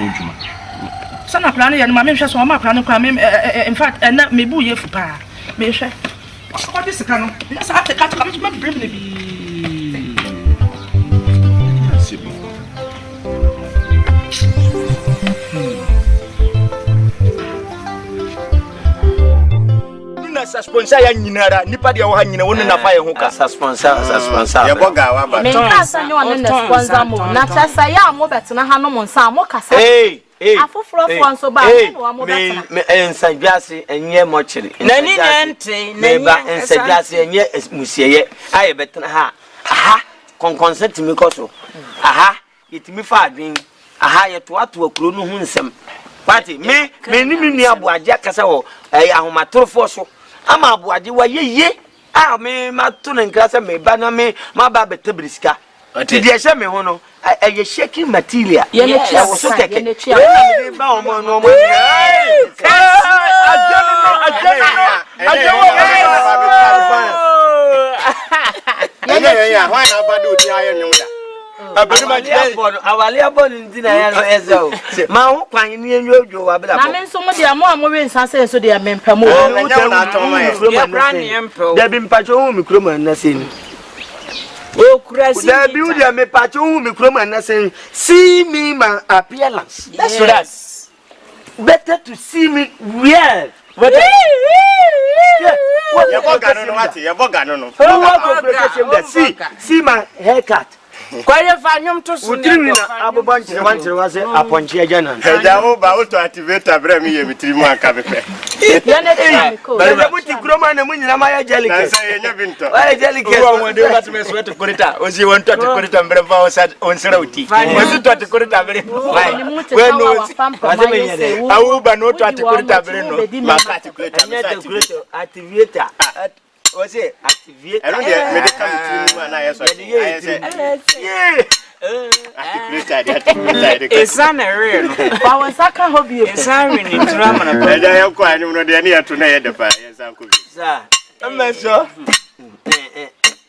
[SPEAKER 1] Son of Planny and my mention, so I'm a plan come in fact, and that may be you for pa. May share. What is the canon? Yes, I have to cut to come to my brim.
[SPEAKER 5] asa sponsor ya nyinara nipa de wo ha nyina wonu na fa ye ho ka
[SPEAKER 7] asa sponsor
[SPEAKER 6] ye boga wa ba
[SPEAKER 4] me kasa nyo ne sponsor mo na chasa ya mo betena ha no mo nsa mo kasa afoforo fo nso ba no mo betena
[SPEAKER 7] me ensadwase enye mo chiri
[SPEAKER 8] nani nante
[SPEAKER 7] neba ensadwase enye musieye aye betena ha aha consent mi koso aha yetimi fa adwen aha yeto ato akuro no hu nsem party me ni mi abuaje akasa wo ahomatorofo so ama abuaje wa yeye me mato ne nkrasa me ba na me ma ba betabrisika ti de hye me ho no ye shaking material
[SPEAKER 4] ye ne chia
[SPEAKER 7] wo so teke
[SPEAKER 4] ye ne chia
[SPEAKER 7] ba o mo no mo awale abonu ndina ya no ezo ma ho kwan ni enyojo wa bela
[SPEAKER 4] na me nso mo de amo amowe nsanse nso de mempamo
[SPEAKER 7] da bi mpacho hu mikromo na seni
[SPEAKER 8] o kurasi
[SPEAKER 7] da bi u de me pacho hu mikromo na seni see me my appearance that's right better to see me well
[SPEAKER 6] ye boga no what ye boga no
[SPEAKER 7] see my haircut
[SPEAKER 8] kware fa nyom to so
[SPEAKER 7] ne abobonche wanche wase aponche agana
[SPEAKER 6] eja wo ba auto activator bra mi ye mitirimu aka bepe
[SPEAKER 4] ya ne tia ko
[SPEAKER 7] bele buti kroma na munyina ma ya jelike
[SPEAKER 6] na say ye binto
[SPEAKER 7] wa jelike
[SPEAKER 5] wo won de wat me sweat korita o si won to korita mbere fa o sa on serawti o si to korita mbere
[SPEAKER 7] we no wase me yede
[SPEAKER 5] awu ba no to korita mbere no
[SPEAKER 6] ma
[SPEAKER 7] activator o se activator
[SPEAKER 6] ero de medical mitirimu na yeso aye say activator
[SPEAKER 8] esan real
[SPEAKER 4] ba won saka hobby
[SPEAKER 8] esan ni drama na
[SPEAKER 6] eja ye kwa anyu no de na ye to na ye de pa ye san ko bi
[SPEAKER 7] sa ameso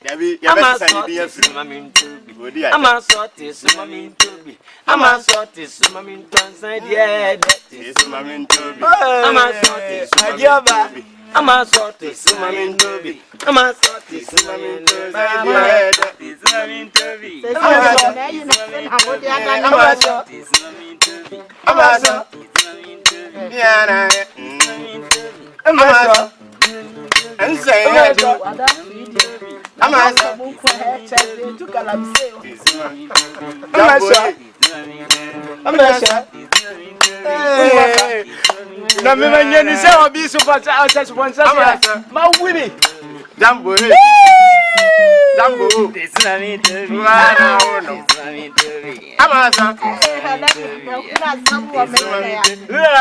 [SPEAKER 6] yabi ya be san bi ya fi
[SPEAKER 7] ama so tis mami tobi ama so tis mami tonsan de
[SPEAKER 6] tis mami tobi
[SPEAKER 7] ama so tis adiaba ama so tis mami tobi ama so tis mami tobi
[SPEAKER 5] na me manyani se obi so pata outside sponsor ma wini
[SPEAKER 6] jambo jambo amasa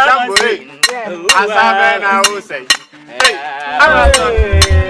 [SPEAKER 6] jambo asabe na o say amasa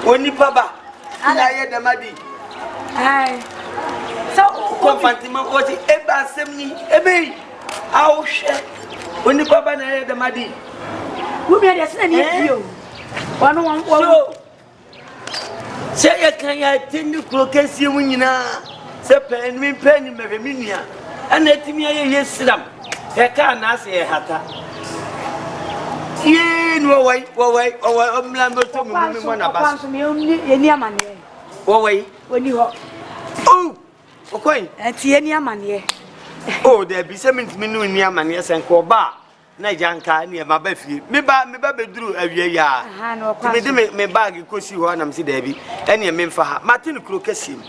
[SPEAKER 7] Oni baba na ye demadi
[SPEAKER 4] so
[SPEAKER 7] konfantima oti eba semni ebe awhwe oni baba na ye demadi
[SPEAKER 4] wo me dey se na ni bio wanu wo
[SPEAKER 7] se ye kan ya tindi krokesi mu nyina se pen mi mehwemia ana timi ye yesiram he ka na se ye hata ye no wai omlambo to mu na bas
[SPEAKER 4] kwanso me ye ni amane
[SPEAKER 7] wai
[SPEAKER 4] woni ho
[SPEAKER 7] oh okoi
[SPEAKER 4] tie ni amane
[SPEAKER 7] oh there be some me no ni amane sen ko ba na janka ne ma ba fie me ba beduru awie ya me de me bag kosi ho na me si da bi ene me mfa ha matin kuro kasim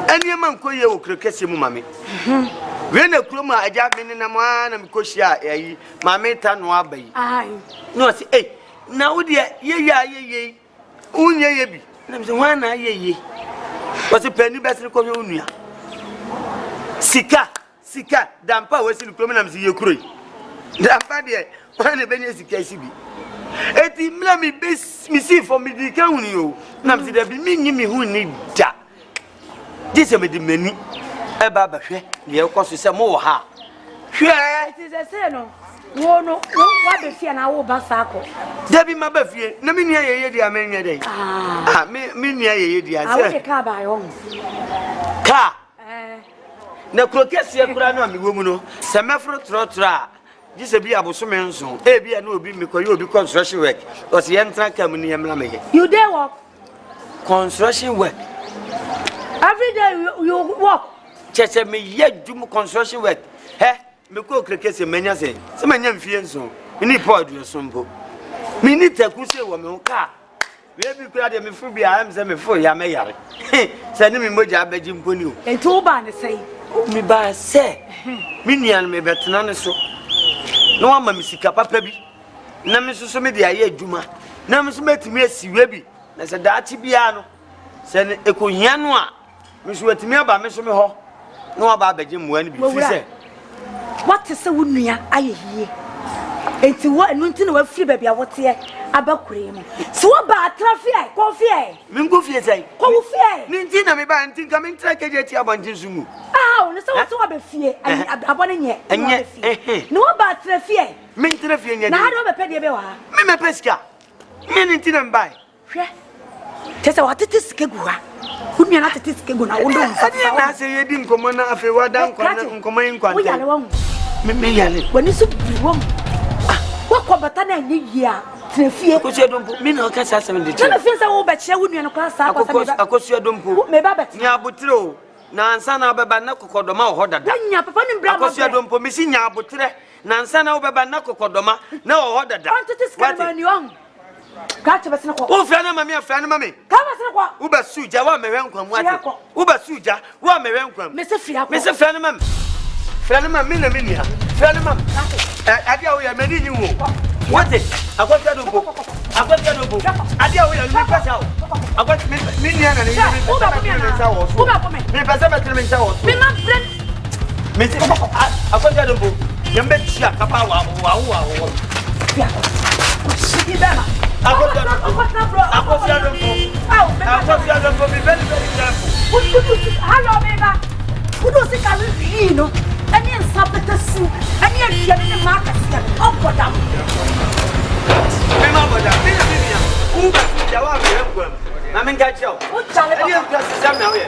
[SPEAKER 7] ene man ko ye wo kuro kasim mame we na kuro ma aja me na mo na me kosi a yi mame ta no abai no si na wo de ye unye ye bi na me se wa na ye wo se pani besri ko ye onua sika dampa we si kuro na me si ye kuro dampa de wana be ne sika si bi eti mla mi be mi si for mi di kan huni o na me si da bi mi nyi mi hu ni da dise me di mani e ba ba hwe de e ko so se mo wo ha hwe
[SPEAKER 4] ti se no wo no wa be fie na wo ba sa ko
[SPEAKER 7] da bi ma ba fie na mi nua ye di amenye dai mi nua ye di ase
[SPEAKER 4] a wo ka ba yo
[SPEAKER 7] ka na krokesi kura na mi wo mu no se mefro trotra jise bi abosome nso bi na obi mi koyo obi construction work o se yentra kam ni yemla me
[SPEAKER 4] you dey work
[SPEAKER 7] construction work
[SPEAKER 4] every day you work
[SPEAKER 7] cheche me ye dum construction work me ko krokesi menya se menya mfie nso ni pod so mpo me ni taku se wo me ho ka we bi kura de me fu bi am se me fu ya me yare se ni me moja abaji mpo ni o
[SPEAKER 4] enti wo ba ne sei
[SPEAKER 7] mi ba se mi nian me betena ne so no ama mi sika papa bi na me so me de aye adwuma na me so metimi asiwe bi na se daati bia no se ne ekohia no a me so atimi aba me so me ho no aba abaje mmoa ne bi fi se
[SPEAKER 4] what is wo nua aye hie enti wo enu nti na wa firi ba bia wote abakure mu so wo ba trafia ko fie
[SPEAKER 7] me ko fie sai
[SPEAKER 4] ko wo fie
[SPEAKER 7] ni nti na me ba nti ka me ntra keje ti abontin sumu
[SPEAKER 4] ne so what wo ba fie abone nye no wo ba trafia
[SPEAKER 7] me ntra fie nye
[SPEAKER 4] na ha do be pe de be wa
[SPEAKER 7] me me peska me ni nti na mbai
[SPEAKER 4] hwe tese wa tete sikegu ha kunua na tete sikegu na wo ndo mfa
[SPEAKER 7] na se ye di nkomo na afi wa dan kwa na nkomo yin kwante
[SPEAKER 4] wo yale wo
[SPEAKER 7] me yale
[SPEAKER 4] wani so bi wo wa ko bata na nye yia trafie
[SPEAKER 7] ko se dompo me na o ka sa 70
[SPEAKER 4] na fie sa wo be che wo nua no kwa sa kwa sa
[SPEAKER 7] akosu dompo
[SPEAKER 4] me ba beti
[SPEAKER 7] nya abotire na ansa na obeba na kokodoma ho dada
[SPEAKER 4] nya papa ni bra ma
[SPEAKER 7] akosu dompo me si nya abotire na ansa na obeba na kokodoma na ho dada
[SPEAKER 4] antete skama ni on ka che besena ko
[SPEAKER 7] o fia na mami afia na mami
[SPEAKER 4] ka besena ko
[SPEAKER 7] wo ba suja wa mewe nkwam ate wo ba suja wa mewe nkwam
[SPEAKER 4] me se fia ko
[SPEAKER 7] me se fia na mami fia na mami na minia fia na mami ade awo ya mani ni wo wote akosu dompo ade awo ya ni pesa o akosu minia na ni
[SPEAKER 4] wo ba ko me na wo ba ko me
[SPEAKER 7] me pesa me tire me nsa wo
[SPEAKER 4] me ma friend
[SPEAKER 7] me se akosu dompo yembe tia kapa wa
[SPEAKER 4] fia shiki bema
[SPEAKER 7] akosu dompo be very very careful
[SPEAKER 4] hello beba kudo se ka wi no ani nsapeta su ani afia ne market se oboda
[SPEAKER 7] me ma boda me na me nia u ba su ja wa me nkwam na me nka chao
[SPEAKER 4] o chale
[SPEAKER 7] ani nka se sam na we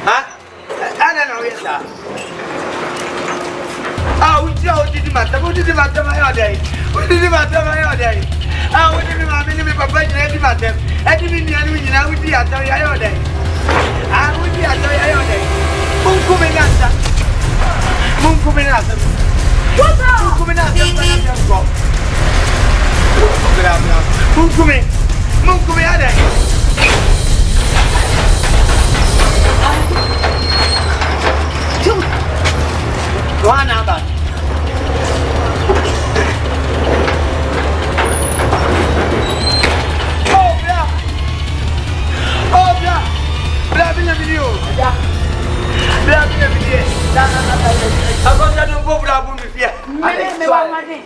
[SPEAKER 7] ha ana na we sa u ja o didi mata ma yo dai o didi mata ma yo dai o didi ma me ni me papa ni didi mata e didi ni anu nyina u di ata ya yo dai u di ata ya yo dai mungu me nasa mungu me nasa go mungu me ada Wana ba bla bla video bla video akosia do bo bla bu mi fia
[SPEAKER 4] me wa made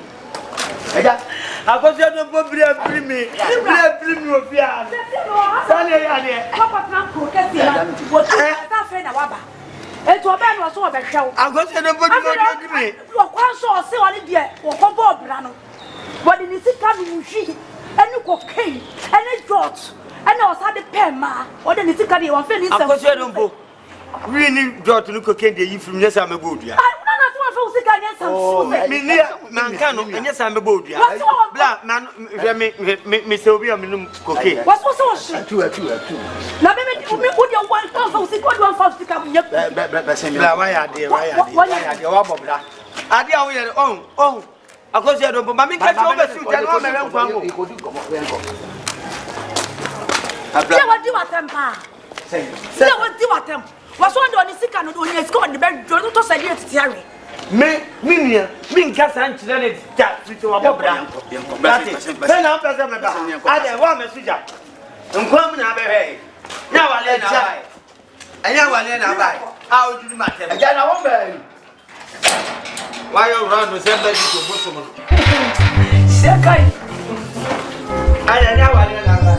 [SPEAKER 7] akosia do bo bla mi o fia sani ya de
[SPEAKER 4] papa na ko kesi na wo ta fe na waba eto obe no so obe hwew
[SPEAKER 7] akosia do bo mi
[SPEAKER 4] wo kwa so o se wale de wo ko bo bra no wo de ni sika no hwi eni ko kai eni jot eni o sa de pema o de ni sika de won fe ni sam
[SPEAKER 7] akosia do bo we ni jot no ko kende yi frum nyesa mebo odua me ni manka no nyesa mebo odua bla man me se obi am no koke
[SPEAKER 4] was so atu na me odi one thousand sika odi 150 ka nya
[SPEAKER 7] bla wa ya de wa bobla ade a wo ye on akosi do bo mami ka so be su je no me ren kwan go
[SPEAKER 2] ikodi komo ren ko
[SPEAKER 4] se wadi watempa se wadi watem waso ndo ni sika no do ni sika on the bed do to say it tiare
[SPEAKER 7] me minia min ka san chira ne ja fito wa bobra be na pese me ba ade wa me suja nkwa mu na be he ya wale na bai anya wale na bai a ojudu matem
[SPEAKER 2] aja na won be
[SPEAKER 7] why you run no say be to boso mo
[SPEAKER 4] se kai
[SPEAKER 7] anya wale na bai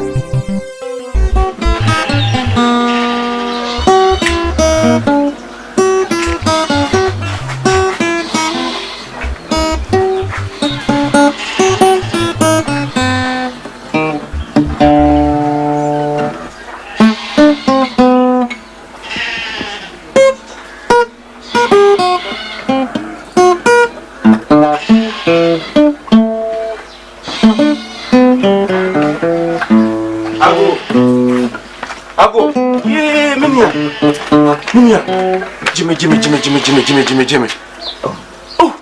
[SPEAKER 1] Ago, yeah, Minia, Jimmy. Oh,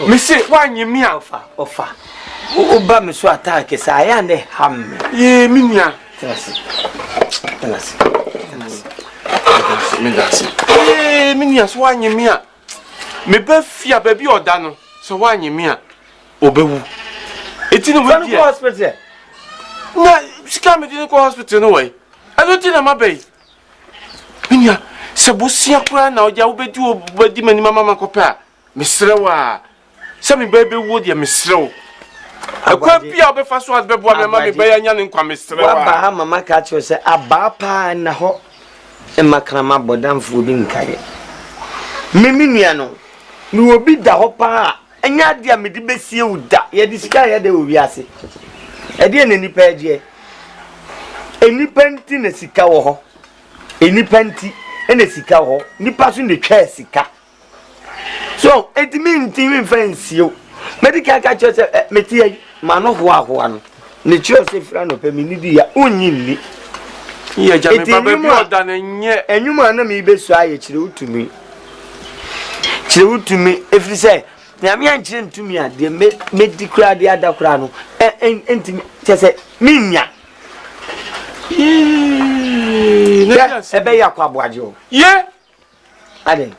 [SPEAKER 1] me say, why you me alpha?
[SPEAKER 7] Oba me so attack sa ya ne ham.
[SPEAKER 1] Yeah, Minia.
[SPEAKER 7] Tell us.
[SPEAKER 1] Yeah, Minia, so why you me? Me be fear baby or dano, so why you me? Obewu. It's in the
[SPEAKER 7] hospital.
[SPEAKER 1] Na, she can't be in the hospital no way. I don't think I'm a bay. Minya, Sabusia Kran now, Yabedu, Badi Mama Copa, Miss Rewa. Some baby wood, ya Miss Row. I can't be out before I was born, Mammy Bayan and come, Mr.
[SPEAKER 7] Rewa. Mamma catch you say, a bapa and a hot and macrama bodam food in Kaya. Miminiano, you will be the hopper, and yet, dear, me the best you that, yet this guy, they will be assy. I didn't any page. Any panty na sika wo ho any panty na sika ho nipa so ne twa sika so etimi ntimi fancy o medical ka cho se metie ma no ho ahoa no ne cho se fra no pe mi ni di ya onyi ni
[SPEAKER 1] ye ja me baba bi oda na nye
[SPEAKER 7] enwuma na me besu aye kire utumi efri se na me ankire ntumi a de medical de adakura no entimi se minya ebe ya kwa abwaje o
[SPEAKER 1] ye
[SPEAKER 7] ade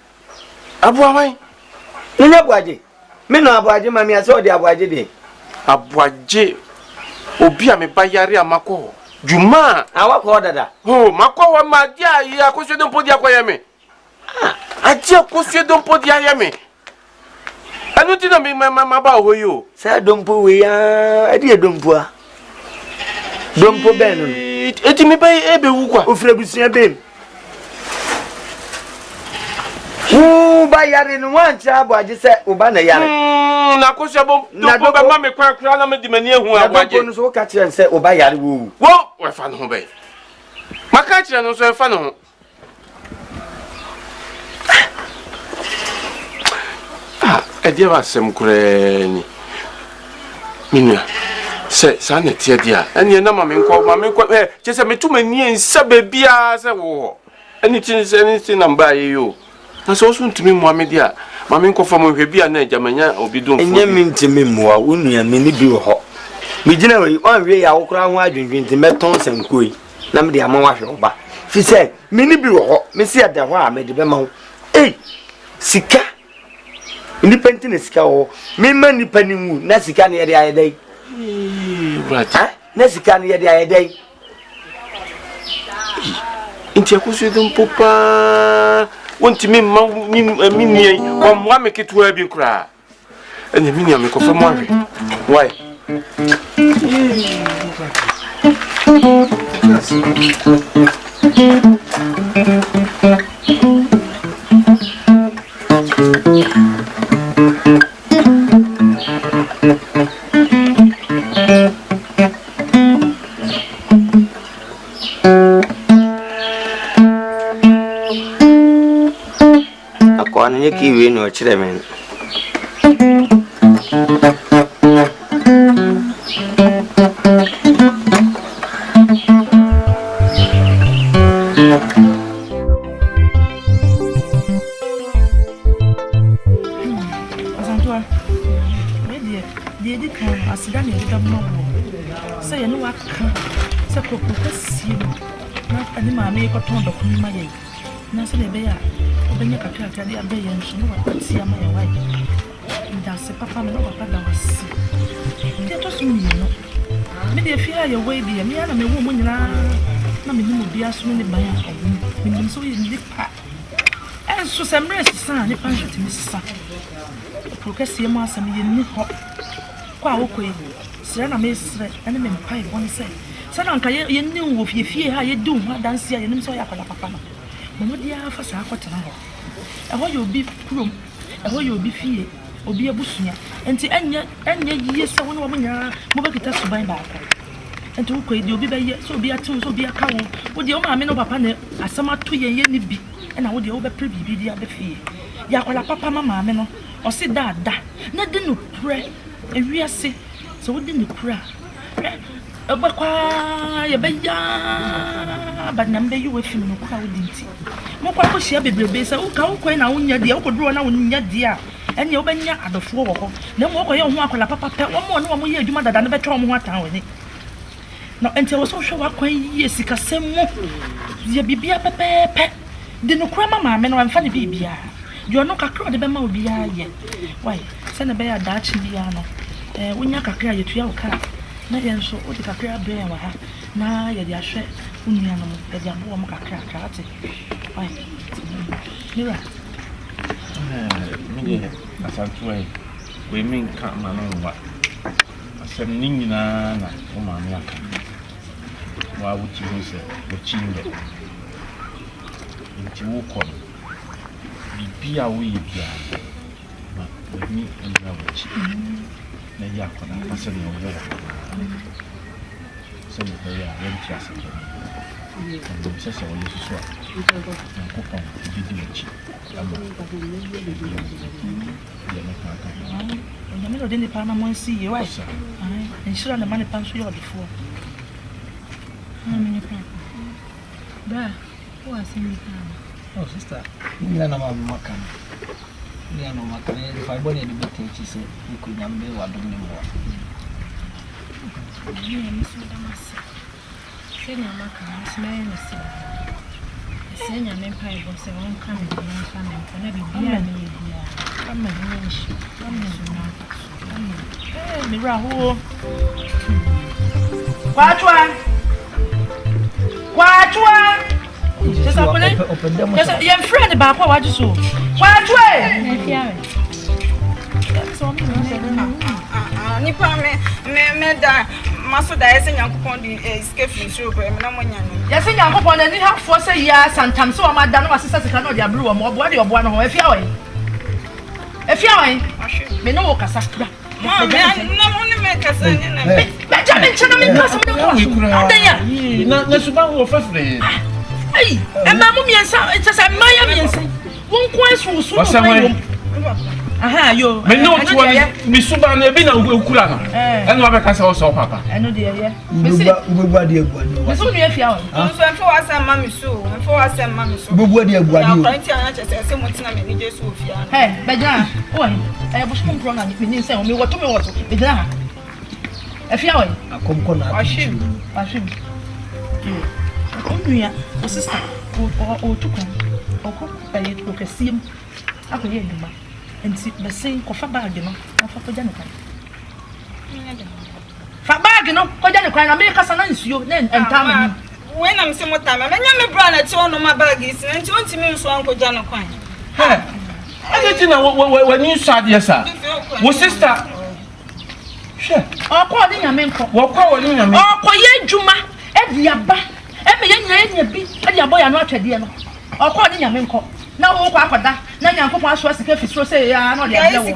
[SPEAKER 1] abwawan
[SPEAKER 7] ni abwaje me no abwaje mami ase o de abwaje de
[SPEAKER 1] abwaje obi a me bayare amako juma
[SPEAKER 7] awako dada
[SPEAKER 1] oh mako wa madia ya ko swedo podi akoye me atia ko swedo podi aye me anu ti na me mama ba ho yo
[SPEAKER 7] sa dompo we ya ade dompo a dompo ben no
[SPEAKER 1] eti me bay ebe wu kwa
[SPEAKER 7] ofre busia ben ba yare no wancha abwaje se oba na yare
[SPEAKER 1] na ko se bom do ba ma me kwa kra na me di mani ehu abwaje
[SPEAKER 7] na no so ka kire se oba yare wo
[SPEAKER 1] we fa no ho bay maka kire no so e fa no ho edi ba sem kure ni minia se sa na tie dia eni na mama nko che se metuma ni ensa bebia se wo eni tin na mba ye yo na so so ntumi mu amedia mama nko fa mo hwebia na jamanya obi do
[SPEAKER 7] enye mi ntimi muwa unua me ni bi wo ho me gina we on we ya wo kra ho adwendwen ti meton sankoi na me de ama wa hwe oba fi se me ni bi wo ho me se ada ho a me de be ma ho sika ni penti na sika ho me ma ni panimu na sika na ye de ayedai na sika na ye de ayedai
[SPEAKER 1] inti akosuedo mpopa wonti me ma mi nie wa mo me ketua bi kura ene mi nia me ko fa mo ahwe why
[SPEAKER 7] akwa nye ki we no chire men
[SPEAKER 3] Asante asida na yɛda ma wo sɛ yɛ ne waka sɛ kɔkɔ kɛsie no na ane maame yɛkɔtɔn dɔkono ma yɛ na sɛ na ɛbɛyɛ a wobɛnyɛ kakrakra de abɛyɛ nso na wakɔtia ma yɛ wae ndase papa me na papa da wasi deɛ ɛtɔ so mmienu mede afie a yɛwɔ yi deɛ meyɛ na mewɔ mu nyinaa na menim obia so ne ban a ɔwom menim sɛ woyɛ nnipa ɛnso sɛ mmerɛ sisa a nipa nso tumi sisa kuro kɛseɛ mu asɛm yɛnni hɔ kɔ a wokɔ yi serɛ na mesrɛ ɛne me mpae bɔne sɛ sɛ na nka yɛnni wɔ fiefie ha yɛdi wo ho adanse a yɛnim sɛ ɔyɛ akɔda papa no mɔmɔde a fa saa kɔtena hɔ ɛhɔ yɛ obi kurom ɛhɔ yɛ obi fie obi abusua enti ɛnyɛ yie sɛ wo ne wɔ mo nyinaa mobɛkita suban baako enti wokɔ yi deɛ obi bɛyɛ sɛ obi atew sɛ obi aka wo wo deɛ wo maame ne wo papa ne asɛm ato yɛn yɛni bi ɛna wo deɛ wobɛpere biribi de abɛfie yɛ akɔda papa ma maame no ɔse daada na de no korɛ ewiase sɛ wode ne korɛ a ɛbɛkwaa yɛbɛya abanyam bɛyi wɔ fim no kɔ a wode nti mokɔ akɔhyia bebrebe sɛ woka wokɔi na wonya deɛ wokɔdurɔ na wonya deɛ a ɛneɛ wobɛnya adɔfoɔ wɔ hɔ na mmom wokɔyɛ wo ho akɔla papa pɛ wɔmɔ ne wɔmo yɛ adwuma dada no bɛtwa wo ho ataa w'ani na ɛnti ɛwɔ sɛ wohwɛ w'akwan yie sikasɛm mu yɛ biribia pɛpɛɛpɛ de no kora ma maame no ɛmfa ne biribiaa deɛ ɔno kakra ɔde bɛma obiara yɛ wae sɛ ne bɛyɛ adaakye biara no wonya kakra yɛtua wo kaa na yɛn nso wode kakra abrɛ yɛn wɔ ha na yɛde ahwɛ wo nuanom yɛde aboɔ mo kakra ate wae mira
[SPEAKER 1] mede Asante wei wei menka ma no nwa asɛm ne nyinaa na wo maame aka wa woti ho sɛ wɔkyi ndɛ nti wokɔ no biribi a woyɛ biara ma w'ani anyina wɔkyi na yɛ akɔda pa sɛ ne ɔyɛ wɔ sɛ ne bɛyɛ a yɛnti asɛm sɛ sɛ wɔyɛ susu a nyankopɔn bɛdi wɔkyi ama yɛ ne kaaka
[SPEAKER 3] onyame na ɔde nipa na mɔnsi yie wae nhyira ne ma nipa nso yɛ ɔdefoɔ
[SPEAKER 9] Bra, who has seen me?
[SPEAKER 10] Oh, sister, you know my macan. You know my career. If I bought any bit, she said, you could not be what do you want.
[SPEAKER 9] You are Miss Damas. Send your macan, smell the sun. Send your empire was a one coming to my family, and every beer me here. Come and finish. Come and
[SPEAKER 3] Miraho. Kwatwa Just your friend about what you saw. Kwatwa
[SPEAKER 8] nipa me da maso da yesi nyankopon di escape from show ko me na monya no
[SPEAKER 3] yesi nyankopon na ni hafo say ya santam so o ma da no asesa sika no de abru wo mo obo de obo no ho efia wen me no wo kasa da
[SPEAKER 8] na mo ni me kasa ni na
[SPEAKER 3] be ja me nchana me kasa me ko adanya
[SPEAKER 1] na suba wo fafre
[SPEAKER 3] ai e ma mo miensa e tsa maya miensa won ko asu so no aha yo
[SPEAKER 1] me no to mi suba na bi na okura no eno wa be kasa wo so papa
[SPEAKER 3] eno de ye
[SPEAKER 10] ubegwa de aguani
[SPEAKER 3] me so nu afia wo
[SPEAKER 8] so en fo wasa ma mi so
[SPEAKER 10] ubegwa de aguani
[SPEAKER 8] ya kwanti anya chese se mutina me ni Jesu ofia
[SPEAKER 3] be ja o e bo so mpro na me ni se o me woto be ja ha afia wo
[SPEAKER 10] akomko na
[SPEAKER 3] washim onua o sister o tukun o ko e to kasiem akoye nduma enti be sei ko fa bag no fa ko jane kwan fa bag no ko jane kwan na me kasa na nsuo na entama ni
[SPEAKER 8] we na mse motama menya me bra na ti ono ma bag isi enti onti me nso anko jane kwan
[SPEAKER 1] he ati na wa ni swade yesa wo sister she
[SPEAKER 3] o ko de nyame nko
[SPEAKER 1] wo ko wo ni nyame
[SPEAKER 3] o ko ye djuma e di aba e me ye nya bi e di aboya no atwede no o ko de nyame nko na wo kwa akoda na nyankopon aso asika fisro say ya na de ablewo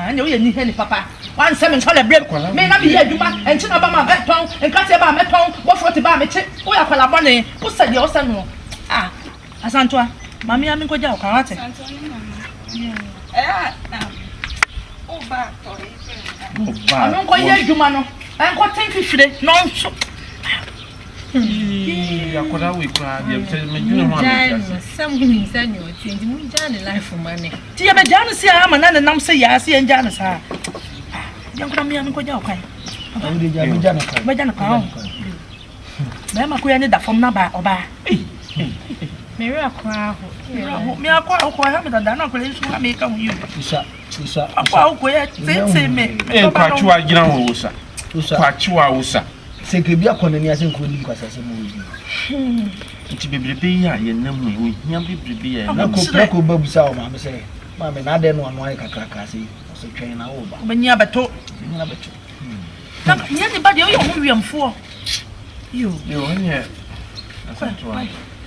[SPEAKER 3] ene wo ye ni he ni papa wan se me ntole brem me na me ye adwuma enchi na ba ma beton enkase ba meton wo froti ba me che wo ya kwala bone wo sa de wo sa no Asante mami ami ko ja o kan ate
[SPEAKER 8] o ba to
[SPEAKER 3] anu ko ye adwuma no en ko tin fifire no nso
[SPEAKER 1] akoda we kwa de me jino ma me
[SPEAKER 9] some women say no change mu jane life money
[SPEAKER 3] ti ya be jane si ama na nam se ya si en jane sa yankura mi anu ko ja okai
[SPEAKER 10] awudi ja mi ja na kwa
[SPEAKER 3] ba ja na kwa ba ma ko ya ni da fom na ba oba
[SPEAKER 9] me ra kwa ho
[SPEAKER 3] me akwa ko ha me da na ko le su me ka hu yu
[SPEAKER 10] isa
[SPEAKER 3] akwa ko ya tete me
[SPEAKER 1] kwa chua gina ho usa kwa chua usa
[SPEAKER 10] seke bia kona ni asen ko ni kwa sase mo yi
[SPEAKER 1] nti bebrebe ya ye nam we hia bebrebe ya
[SPEAKER 10] na ko babusa o ma me se ma me na de no ano ai kakaka se so twen na wo ba
[SPEAKER 3] banya beto na nya de ba de yo ho wiamfo yo
[SPEAKER 1] nye Asante wa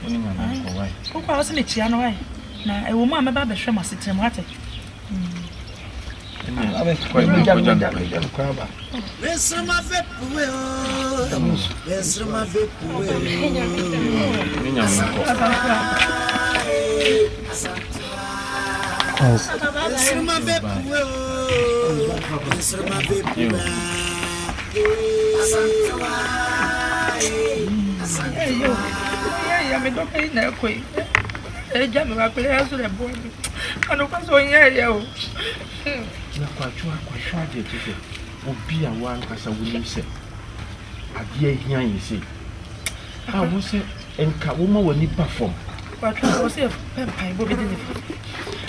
[SPEAKER 1] oni nyama ko wai
[SPEAKER 3] ko kwa wase ne chia no wai na e wo ma me ba be hwe masetem ate
[SPEAKER 10] abe ko mi ja kwa ba
[SPEAKER 2] Besrama bepuwe besrama bepuwe
[SPEAKER 1] ni nyama ko
[SPEAKER 2] besrama bepuwe besrama bepuwe
[SPEAKER 3] Asante yo ya me do kai na koi ja me ba pele aso le bo mi ano kwa so ya o
[SPEAKER 1] na kwa chua je tete obi a wa nkasa woni se ade ahia yin se a wo se enka wo ma woni perform
[SPEAKER 3] kwa chua wo se pai bo bi de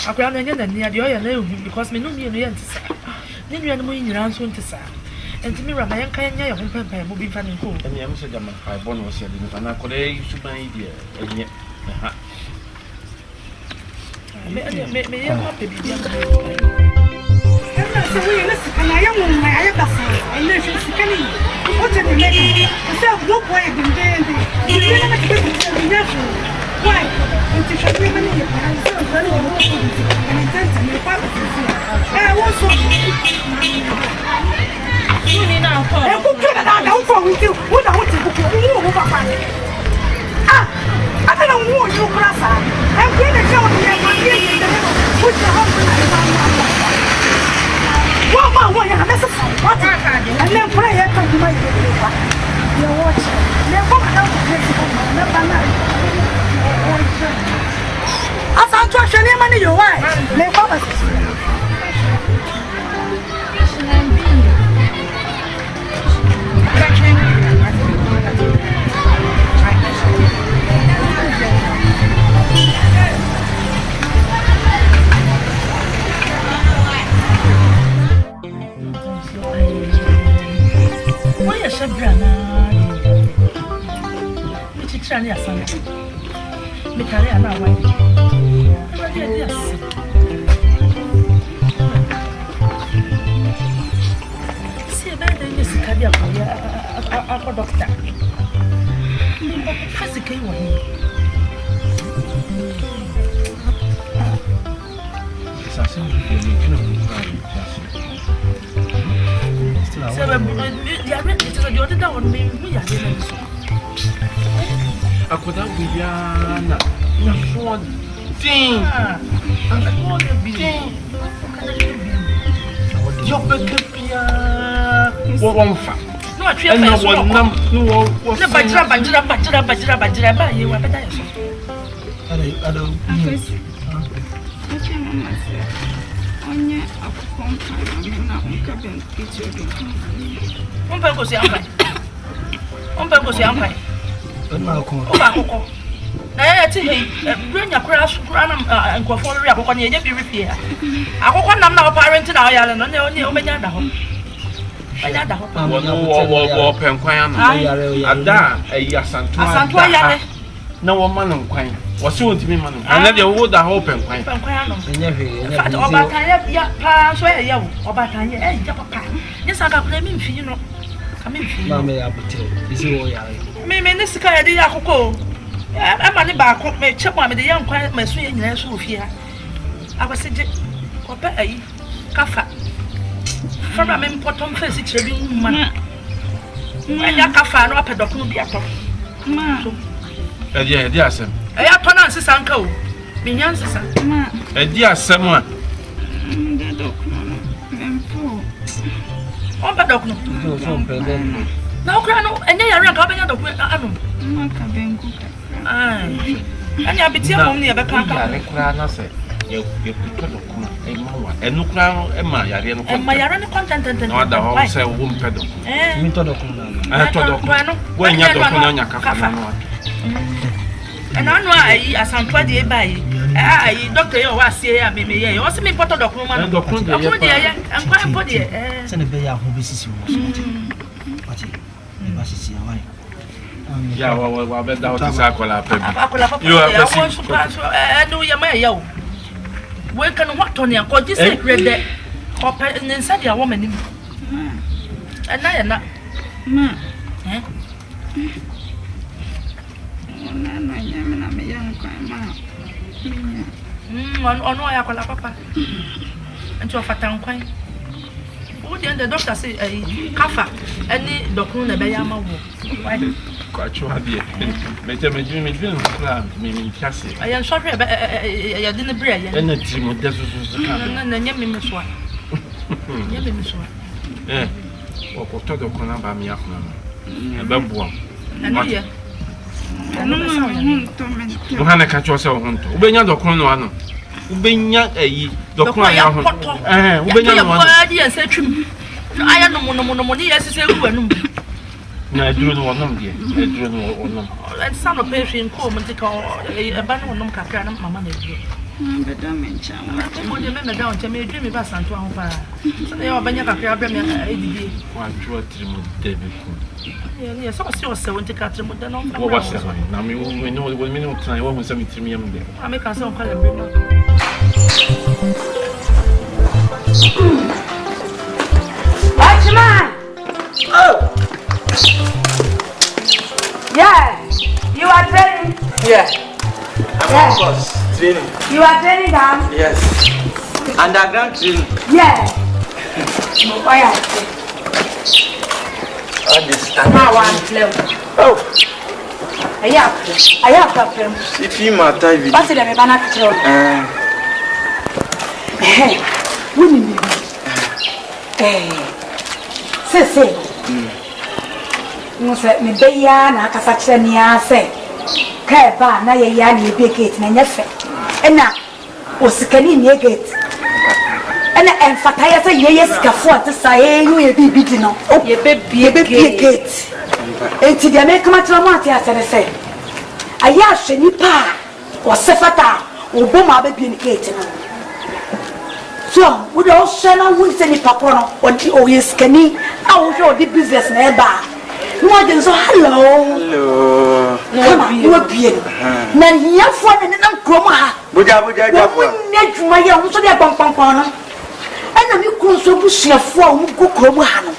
[SPEAKER 3] akwa na nya na ni ade o ya na ehu because me no mi no ya ntisa ni nua no mo nyira nso ntisa enti mi rama yan kan nya ya ho pai bo bi fa ne ko
[SPEAKER 1] eni am se jama pai bo no se de na ko de suban ide enye ha
[SPEAKER 3] me ya ma pe bi ya
[SPEAKER 11] so we let's can I am on my ayabasa and then she's coming what did they make so no boy been there you never make it never why until she be many and so very well and intent to me papa eh what so
[SPEAKER 3] you ni na ko
[SPEAKER 11] e ku kira da ko with you what I want to go wo papa ah I don't know you krasa and when the show me my ear the put your home what you have this what and then pray at you might you watch never Asante shani mani you why le baba
[SPEAKER 3] Ni Asante me kare ana wa si ba de ni sikabi akoya akọ doctor ni ba fasike wo ni
[SPEAKER 1] sase ni kina ko
[SPEAKER 3] se ba ya re ti so yo de da won me ya de na so
[SPEAKER 1] akoda wiana na so tin akoda bin yo bekapia wo wonfa
[SPEAKER 3] no atwe fa so
[SPEAKER 1] nam no wo
[SPEAKER 3] na bajira ba ye wa beta yeso
[SPEAKER 10] ada
[SPEAKER 8] onye akwụkwọ nka na nkabe nke
[SPEAKER 3] Umpe ko si ampa
[SPEAKER 10] na ko
[SPEAKER 3] akụkọ na ya ti he brenya kura na nkofo ri akụkọ na ye bi rifie ha akụkọ nam na parent na ya le no ne omenya da ho anya da ho
[SPEAKER 1] wo penkwan ano ada ayi Asante
[SPEAKER 3] ya
[SPEAKER 1] na wo ma no nkwan wo se wontimi ma no ana de wo da ho penkwan
[SPEAKER 3] ano
[SPEAKER 10] enya hwe
[SPEAKER 3] fa oba kan ya pa so ya wo oba kan ya ja papa ni saka kura mi mfi no kame mfi
[SPEAKER 10] mama ya bote isi wo ya
[SPEAKER 3] me ne sika ya de akụkọ ama ne ba ko me chepo me de ya nkwan masu ya nyina so ofie ha akwasije opa ayi kafa fara me potom face kire bi mu ma anya kafa no apedokun bi ato
[SPEAKER 8] ma
[SPEAKER 1] edi asem
[SPEAKER 3] ya to na nsesa nka o me nya nsesa
[SPEAKER 8] ma
[SPEAKER 1] edi asem a
[SPEAKER 8] de dokun empo
[SPEAKER 3] on pedokun
[SPEAKER 10] so so pede
[SPEAKER 3] na okra no enya yare nka obenya dokun anu
[SPEAKER 8] ma ka bengu ka
[SPEAKER 3] ai anya bitia mom ne be kan ka
[SPEAKER 1] yare kura na se you put the corner, a more, and no crown, and my Yarian.
[SPEAKER 3] And my Yarana content and
[SPEAKER 1] the whole say womb pedal.
[SPEAKER 10] Me to the corner.
[SPEAKER 1] I told you when you're the corner, your cafe.
[SPEAKER 3] And I know I Asante by Doctor, you was here, maybe you also me put a document. I'm quite body.
[SPEAKER 10] Send a bear who visits you.
[SPEAKER 1] Yeah, well, I bet that was a
[SPEAKER 3] you are know your mayor. Where can what on your court is sacred there? And inside your woman. And I am not. On why I call a papa. And to a fatan quine. Who then the doctor say a kafa, any doctor by Yama. Why?
[SPEAKER 1] Quite sure, dear. Better me dream plan, meaning Cassie. I am sorry, but I didn't bring any team of desert and then Yammy Miss One. Yammy Miss One. Eh, or Porto Conamba me up now. A bamboo. And Johanna catch yourself on to Ubenya the Crono. Ubenya a Docroya. Ubenya, and said to me, I am no money as I say. No, I drew one of them, dear. I drew one of them. And some of patient comment to call a bundle of Cacan, my money. The damage. I remember down to me, dream about Santo. So they are Banyaka Crabby. Why, David? Yes, I was still 70 catching with the number. What was that? Now we know it was minimum time. What was 70 million there? I make us all call a bring up.
[SPEAKER 4] Oh! Yeah, you are training.
[SPEAKER 7] Yeah, I'm of course training.
[SPEAKER 4] You are training down.
[SPEAKER 7] Yes, underground training.
[SPEAKER 4] Yeah. Why are
[SPEAKER 7] all this
[SPEAKER 4] now one
[SPEAKER 7] oh,
[SPEAKER 4] I have a film.
[SPEAKER 7] if you matter,
[SPEAKER 4] What's it? I'm banana control. Hey, women. Hey, say. Mose me be ya na akasa kire ni ase ka ba na ye ya ni be gate na nyefe ena osikani ni gate ena enfata ya se ye sikafo ate sa enu ye bibi di no ye be gate enti dia me kama tira mo ate ase ne se aya hwe ni pa o sefata o bo ma be bi ni gate no so we do share na won se ni papa no o ye sikani a wo hwe o di business na e ba no I so hello. No be na here for the nam krom ha. Buja. Na dwuma ye wo so de pon no. Ana mi kun so busuafo wo go krom ha no.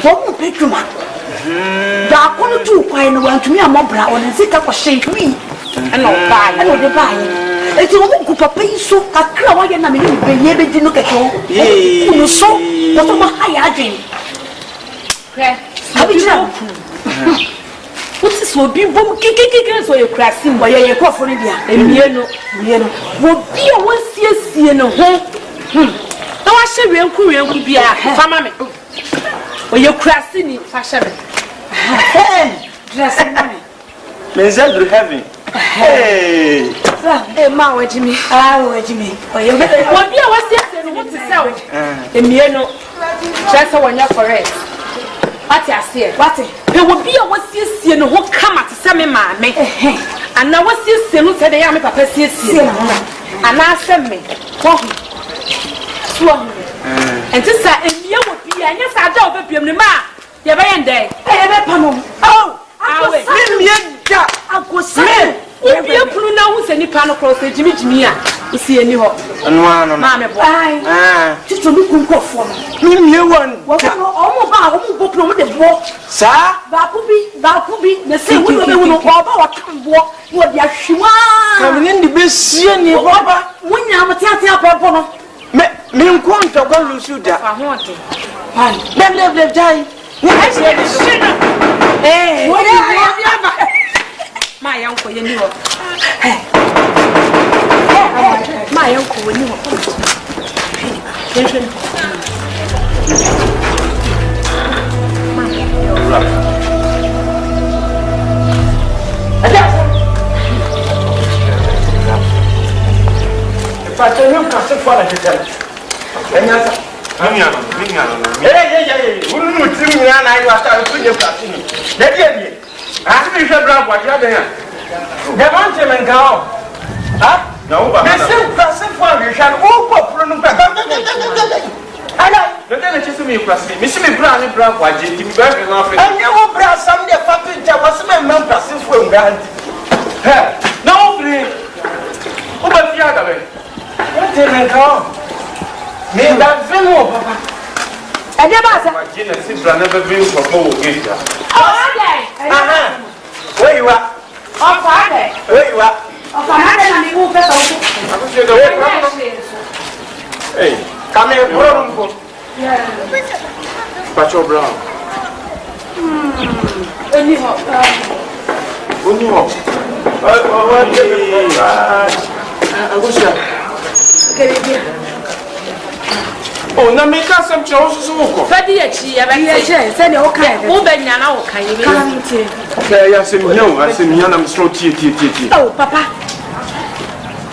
[SPEAKER 4] Wo mu pedwuma. Da kono tu kwai no wantumi amobra won sika ko hye wi. Ana o ba de ba ye. Eti wo ku papa yi so akra wa ye na me ni be ye be di no keto. Ku so wo so ma ha ya adwen. Abijira. What is what be bomb kiki so you crashing boy ye crofo ni dia emieno wo bi o won no ho na wa hye wenku bia fama me o ye crashing ni fa hye me dressing money
[SPEAKER 7] menzel through heaven hey
[SPEAKER 4] ma wajimi o ye wo bi o won no what is say emieno dress wonya correct what you say? What? There will be a what's you no who come at some mammy. And now what's you say? Who said they are my papa? And I send me. And this year would be, and yes, I don't be a man. You're very day. Oh, I was saying, if you put now who's any pan across the Jimmy, you see any hot.
[SPEAKER 7] And one,
[SPEAKER 4] mamma, just to look for
[SPEAKER 7] me. You one.
[SPEAKER 4] What? Oh, go from the walk, sir. That could be the same way we will walk. What you are coming in the best seeing you, Baba. When you have a theatre, me quant to go lose you that I want it. Then live die. Hey, whatever. My uncle, you know. My uncle, you know. But
[SPEAKER 6] for the hotel. Hey, who knew Timmy and I was to your casino? That year, I think you have what you're there. The mountain and go. Huh? No, but I still pressing for you shall all pop from the I know. The just me pressing. Miss me brown and brown, why did you back in office? I never brought some of the fucking was my man pressing for grand. No, please. Who but the other way? What did I go? Me that film, Papa.
[SPEAKER 4] I never
[SPEAKER 1] My genus is never been for whole Asia.
[SPEAKER 6] Where you are?
[SPEAKER 4] Oh, Friday.
[SPEAKER 6] Where you are?
[SPEAKER 4] Oh, Friday, and you will get
[SPEAKER 1] Hey,
[SPEAKER 6] come here, Brown.
[SPEAKER 1] Pacho Brown.
[SPEAKER 4] Only hope.
[SPEAKER 1] Only hope. I wish I. Oh, na me ka some chose so ko.
[SPEAKER 3] Fadi ya chi ya ba
[SPEAKER 4] che, se ne o kai.
[SPEAKER 3] Wo be nya na o kai be.
[SPEAKER 1] Okay, ya se mi na me stro tie.
[SPEAKER 4] Oh, papa.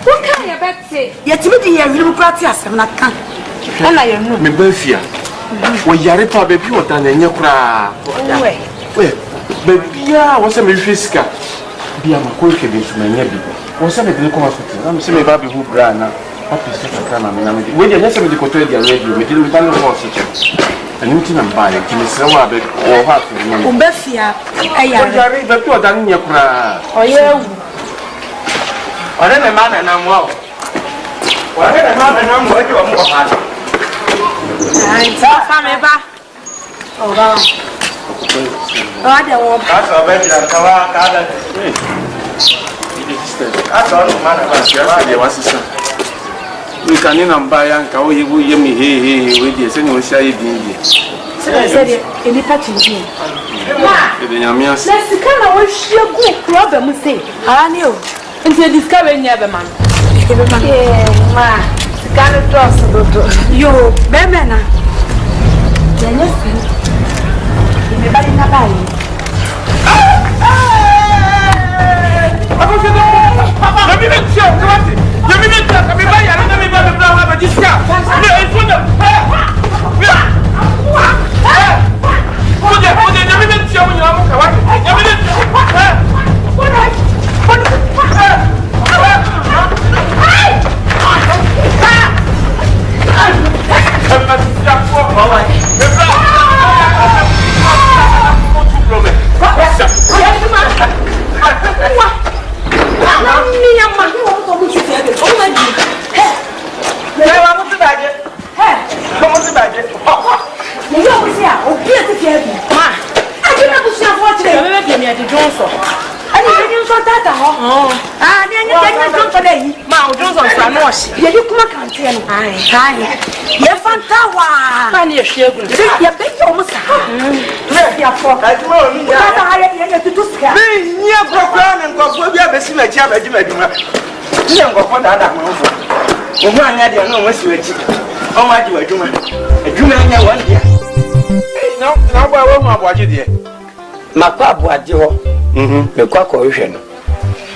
[SPEAKER 4] Wo kai ya betse. Ya timi di ya wiru prati asem na kan. Na ya nu.
[SPEAKER 1] Me ba fia. Wo yare pa be bi o da na nya kura. We bia wo se me fiska. Bia ma ko ke bi so ma nya bi. Wo se me de ko hospital. Na me se me ba be hu bra na. Papa is such a crime, I mean, when you're some of the hotel, they're ready, we didn't ban the horse. And you can buy it, you miss a wabbit or half of the
[SPEAKER 4] Umbefia, I
[SPEAKER 1] read the two done in your cry.
[SPEAKER 4] Oh, yeah.
[SPEAKER 6] Or then a man and I'm well. Or then a man and I'm working on more hard.
[SPEAKER 4] I'm so family back. Oh, wow. I don't want
[SPEAKER 6] that's a better than Kawa. That's all man about your idea was the
[SPEAKER 1] we can in buy and cow you me hey with you send you say it.
[SPEAKER 4] Said it in the patching here.
[SPEAKER 3] Let's come and wish you good problem say. I knew until discover never man. Ma, can't trust you, Bemena.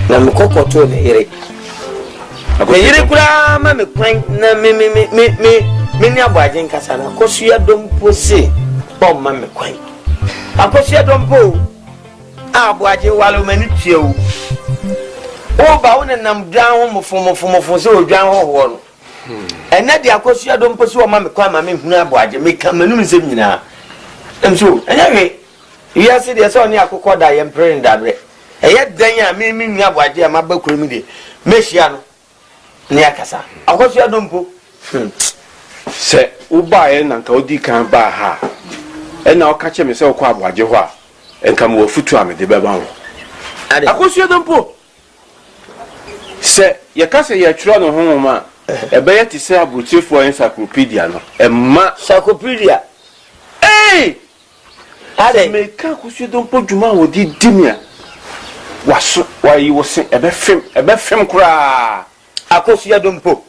[SPEAKER 7] na mkokoto ne yire me yire kura ma me kwan na me ni abwaje nkasa na kosua dompo se bom ma me kwan akosua dompo abwaje walo mani tiewu o ba wona nam dwan ho mofo se odwan ho ho no ena de akosua dompo se o ma me kwan ma me hunu abwaje me kan manum nsem nyina emso enya hwe iya se de se oni akokɔ da yem print da bre eye dan ya me nua abwaje ma ba kuro mi de mehia no ne akasa akosua dompo
[SPEAKER 1] se uba e na nka odi kan ba ha e na okache me se okɔ abwaje ho a enka mo futu amede beba ho akosua dompo se ye kase ye twro no ho ma ebe ye ti se abutifo encyclopedia no emma
[SPEAKER 7] encyclopedia
[SPEAKER 1] ade me ka akosua dompo djuma wo di dimia waso wayi wo se ebe fem kura
[SPEAKER 7] akosua dompo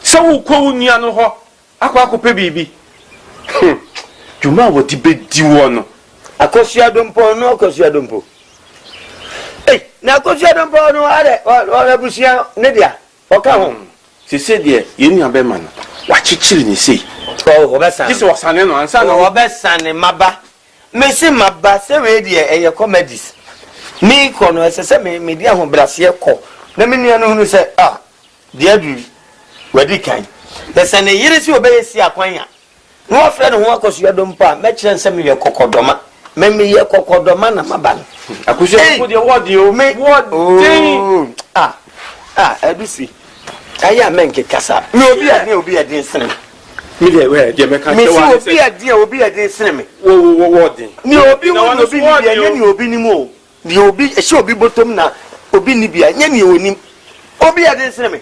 [SPEAKER 1] se wo ko unia no ho akwakope bibi djuma wo di be di wo no
[SPEAKER 7] akosua dompo no akosua dompo na akosua dompo no ade o busia ne dia o ka ho
[SPEAKER 1] te say there ye nua be man wa chichiri ni sei
[SPEAKER 7] oh obesan
[SPEAKER 1] this was an no ansa no
[SPEAKER 7] obesan maba me si maba se we there eye comedies ni ko no se me dia ho brase ko na me nua no hunu se dia du wadi kan the san yire si obeye si akwanya no afre no ho akosu adom pa me kire nse me ye kokodoma me ye kokodoma na maba no
[SPEAKER 1] akosu ko de word o me word
[SPEAKER 7] edusi aya menke kasa me obi adin sene
[SPEAKER 1] me de we de me kan se wa
[SPEAKER 7] obi adin sene me
[SPEAKER 1] wo word
[SPEAKER 7] ni obi ni bia ni obi ni mo ni obi e se obi botom na obi ni bia nya ni onim obi adin sene me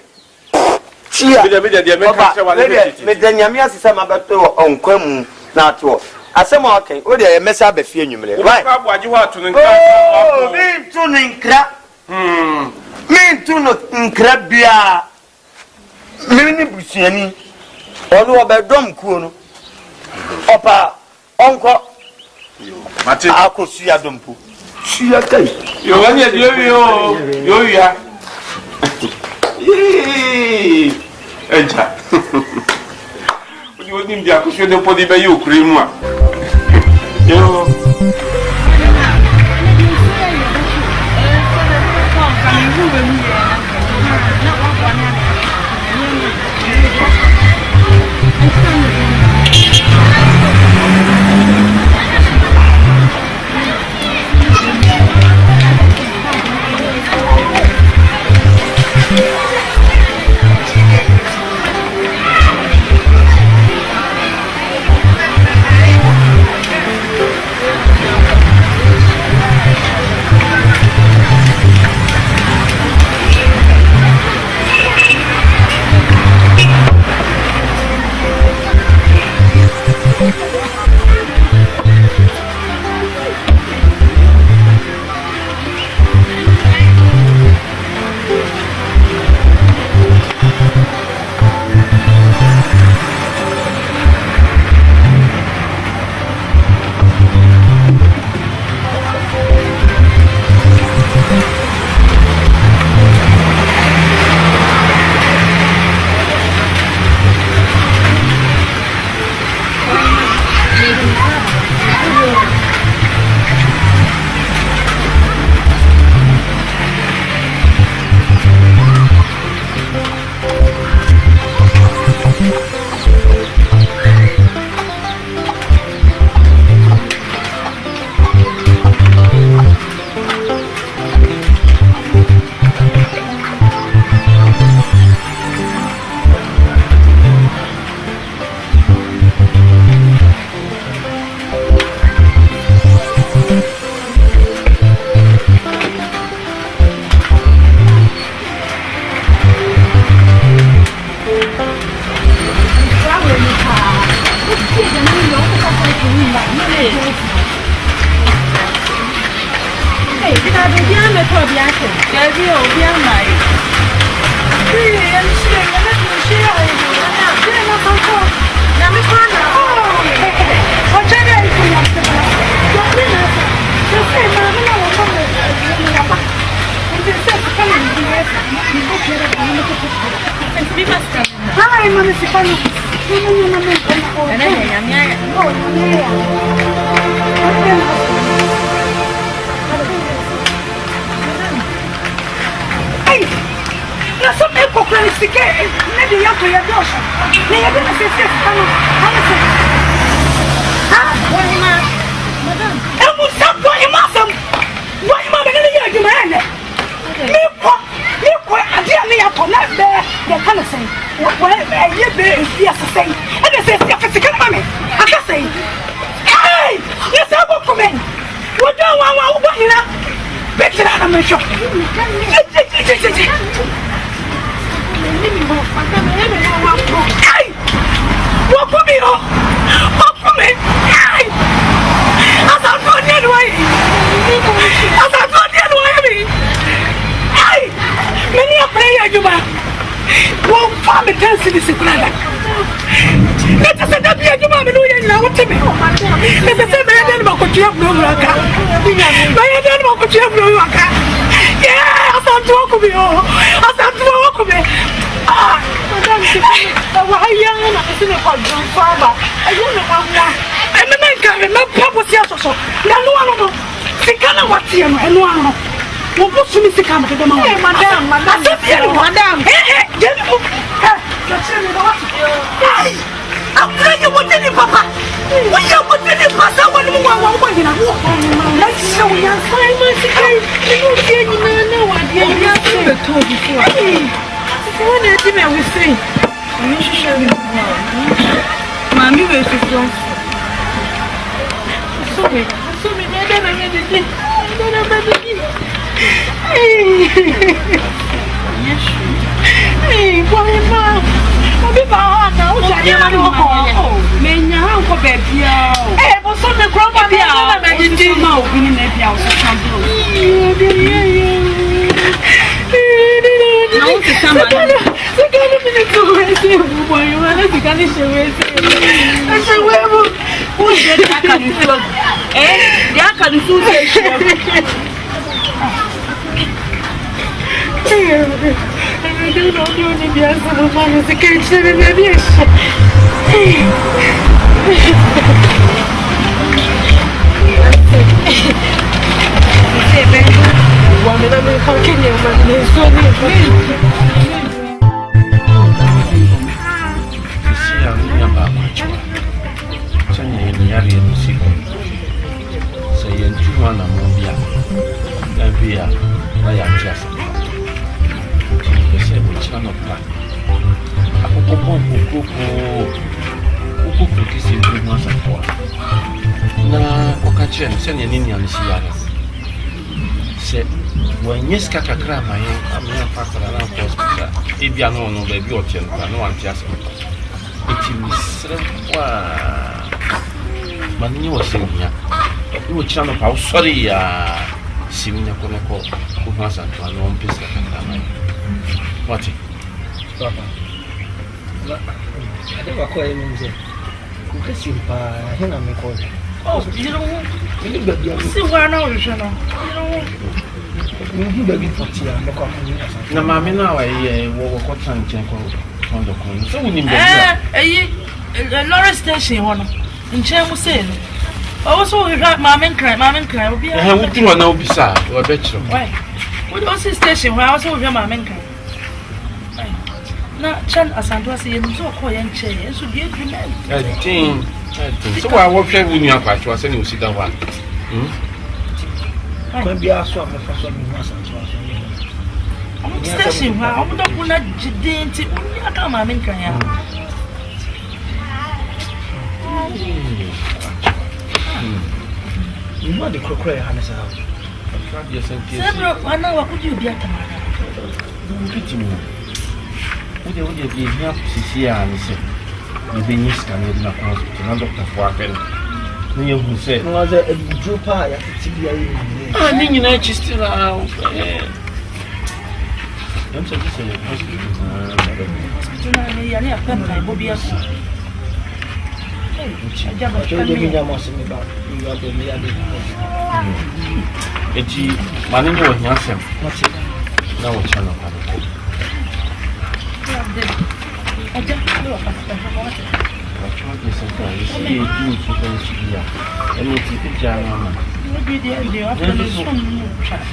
[SPEAKER 7] chia
[SPEAKER 1] me de me kan se wa
[SPEAKER 7] me de nyame asesa mabeto onkwam na ato asema okay o de mesa ba fie nwumre
[SPEAKER 1] right ka boaje wa to nkra
[SPEAKER 7] mi to nkra mi to nkra bia mi ni busiani onu obedom kuo no opa onko
[SPEAKER 1] mate
[SPEAKER 7] akosu ya dompo suya kai
[SPEAKER 1] yo wani yo ya eja odi ndia akosu de podi be yo kure mu a yo
[SPEAKER 11] Why young? I see the father. I don't know what. I mean, my papa says so. No one. They can't watch him and one. What was to Mr. Campbell? Madame. I'm glad you want any papa. When you put any pasta, when you want to walk, let's show you a fine months again. You don't know what you have told before. What did you say? You should show me. Mammy, where's the phone? Sorry, I don't hey, why, Mom? I'll be back now. Uncle baby. Eh, but some the grandma be out. I didn't know in the house of some when yes, Kakra, my pastor, if you know, no baby or ten, no one just it is but you were saying here, you were channel how sorry, Simina Conaco, who has a one piece of what?
[SPEAKER 10] Papa, I never call him. Who can see him? Oh, you know, see one hour, you know. You baby for tea and look up.
[SPEAKER 1] No, mammy, now I walk on the corner. So we need a Laura station one in Chemo saying. Also, we got Mamma and cry. I would do no bizarre or better. Why? What was his station where I also hear Mamma and cry? Now, Chan Asante say, and so quiet and chair, so be a I think. So I will play with you about you, and you see that one.
[SPEAKER 10] Can be a swap for some
[SPEAKER 3] station where I would not put that Didnt. I can't mammy cry.
[SPEAKER 10] You know the crocodile has a house.
[SPEAKER 3] I know what could you be at the
[SPEAKER 1] pity me. Would you be here to see and say, the Venice can live in a hospital, and Dr. Fuaken. You who said, was a Drew pie at the I think you know, she's still out. I'm so to say, hospital. I can't buy Bobby. I don't know about you are the Maningo was Yansem. What's it? Now, what channel? I just know I tried this and I see you to go here. And you keep it down. Maybe the idea of the some chat.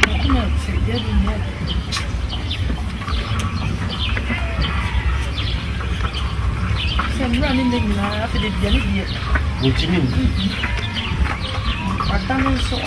[SPEAKER 1] I cannot say, I'm running the after the jelly. What do you mean? I've done so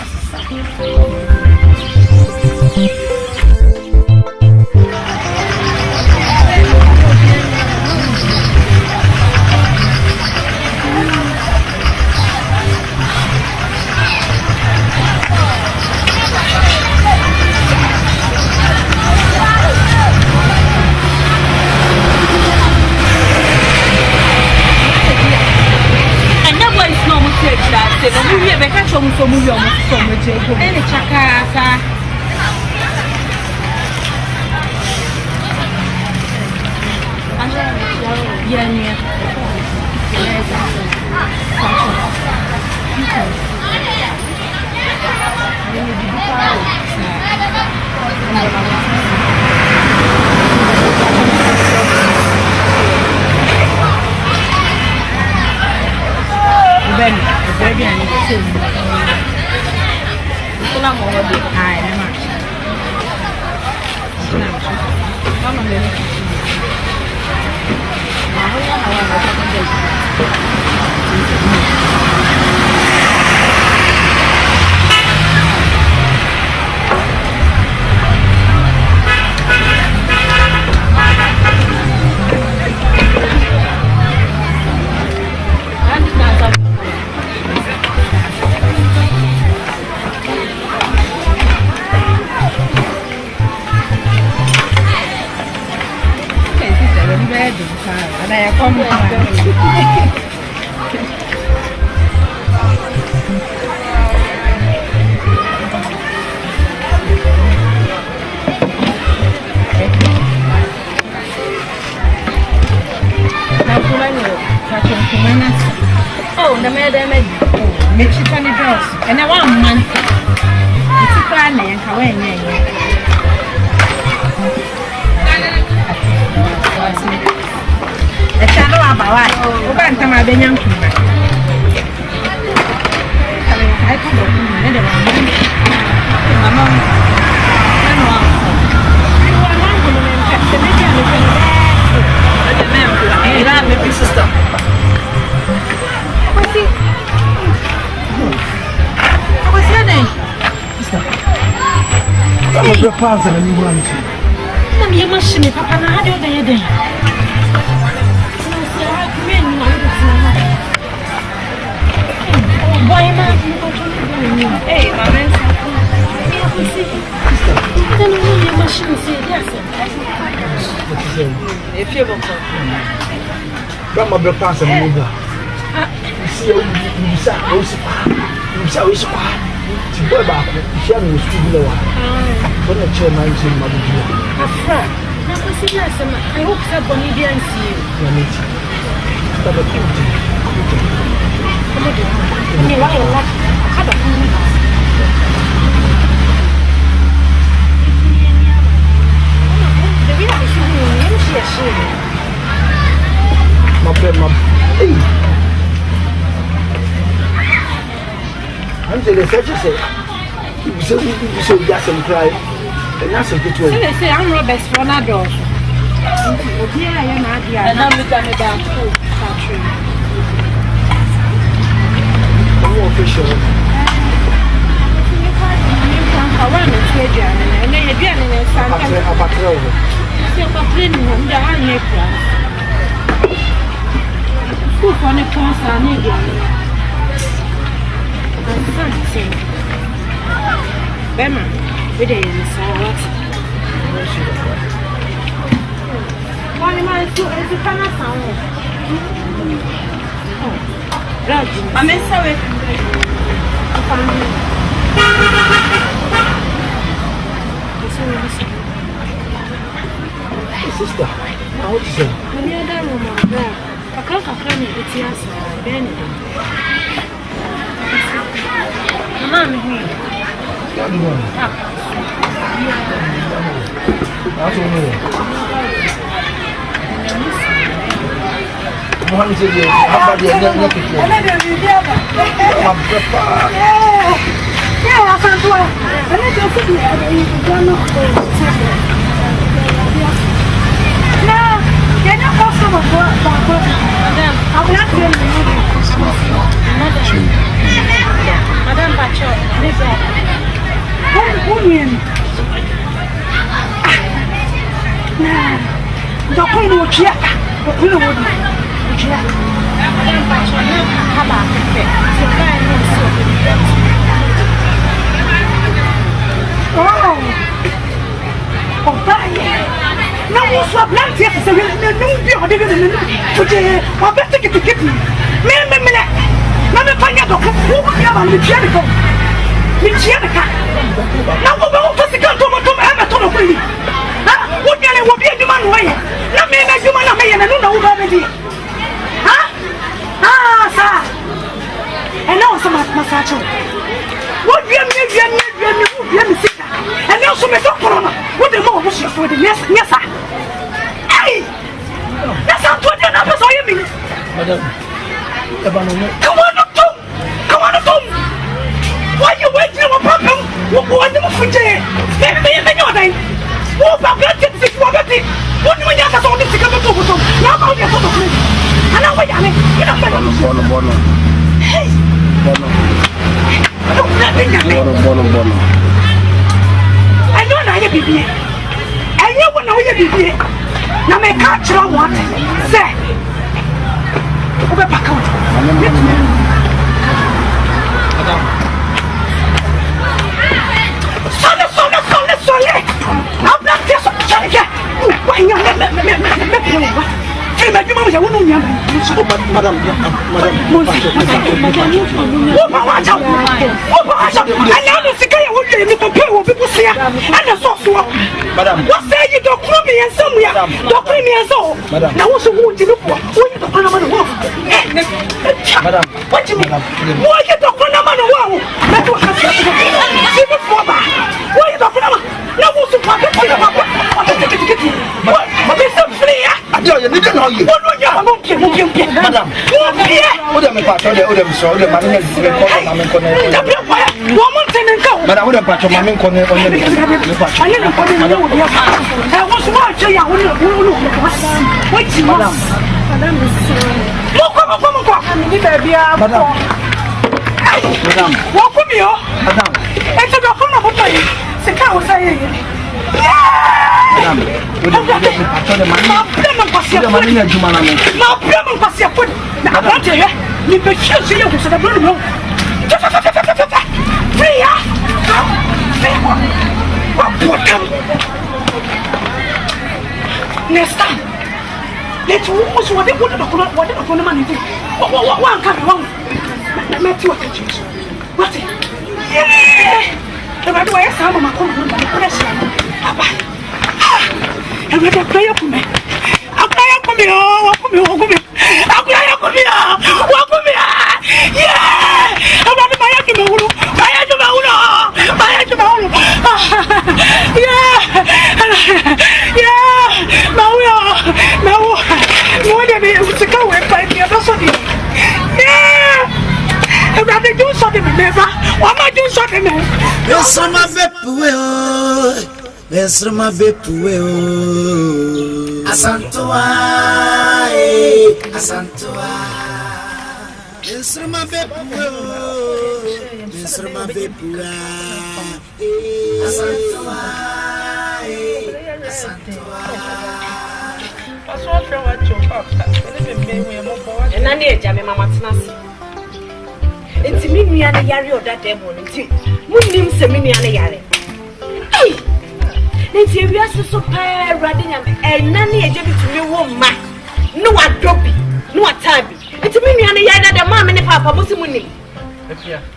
[SPEAKER 9] baby and it's so I'm over the high and much. Come on, baby. And I come oh, the madam makes you funny dress. And I want month. It's a plan and how the channel about who can't come out young people. I come up sister. What's your name?
[SPEAKER 11] I'm a pants and a new one.
[SPEAKER 9] You must see me, Papa. How do you do? Why am I? Hey, my man. I don't know your machine said yes. If you want to.
[SPEAKER 11] Grandma pants and a new one. You say, to go back, sharing the school. When I chair my son, my dear.
[SPEAKER 9] I hope somebody didn't see you.
[SPEAKER 11] I'm saying, you say, yes, and cry. And that's a good way.
[SPEAKER 9] They say I'm Robert's for an adult. And I'm becoming down to country.
[SPEAKER 11] I'm official.
[SPEAKER 9] I want to trade you, and then you're doing it. I'm a patrol. You're complaining on the high class. Who for the class I need you? Asante. Bema, we did this. Why am I so? It's a kind of sound. Oh, Raj, I'm sorry.
[SPEAKER 11] Sister, how would you say?
[SPEAKER 9] When you're done, I can't come in the tears. Mamma mia.
[SPEAKER 11] That's one thing you have to
[SPEAKER 9] Madame Pacho,
[SPEAKER 11] Now you swap land here to say, no, I didn't know. I better get me. Mama Panya, who will be able to Jericho? Michianica. Now we'll go to the country to Amaton of Willie. What can I be a human way? Not me, a human way, and I don't know who already. Sir. And now some of Masacho. What do you mean? And now some of Corona. What the more was for the yes, sir. Hey! That's how 20 numbers are you mean? Madam. Come on,
[SPEAKER 10] bono.
[SPEAKER 11] I know na ye bibie. Enye wo na wo ye bibie. Na me ka kira what? Say. Obe paka wo.
[SPEAKER 10] Madam.
[SPEAKER 11] Sole. Na black face so chanje. Wa nya me. Hey, my mama, you won't know.
[SPEAKER 10] Madam.
[SPEAKER 11] I know the Sikaya will be compared with people here. And the sauce. Madam, what say you don't call me and somewhere? Don't call me and so. Madam, now also won't you look for? What you don't call a man of war? Madam, what you mean? Why you don't call a man of war? That's what I'm saying. Why you don't call a man? Now what's the problem? What is the flea?
[SPEAKER 10] I don't know you. Madam, what am I part of the other show? The man is the Madam, what about your mammy corner on the
[SPEAKER 11] I was watching you. What you Madam. Welcome you. Madam. It's a phone of the cow saying. Madam, next time, let's watch what they put on the money. One coming wrong. Let's see what it is. What's it? Yeah! I saw my corner. I'm going to play up for me. I'll play up for me. Welcome me. I'll play up for me. Welcome me. Yeah! I'm going to buy a Jumauno. Yeah! No. More than it was to go and find me. Yeah! I'm going to do something, never. Why am I doing something?
[SPEAKER 12] Yes, I'm a bit. Nsoroma Puei Asantoa Nsoroma Puei Asantoa
[SPEAKER 13] and I need Jammy Mamma Tanasi. It's me and a yari or that devil. Munim Semini Yari. It's a real super riding and nanny a jabby to me woman. No, I drop it, no, tabby. It's me and a yard that mamma and papa was winning.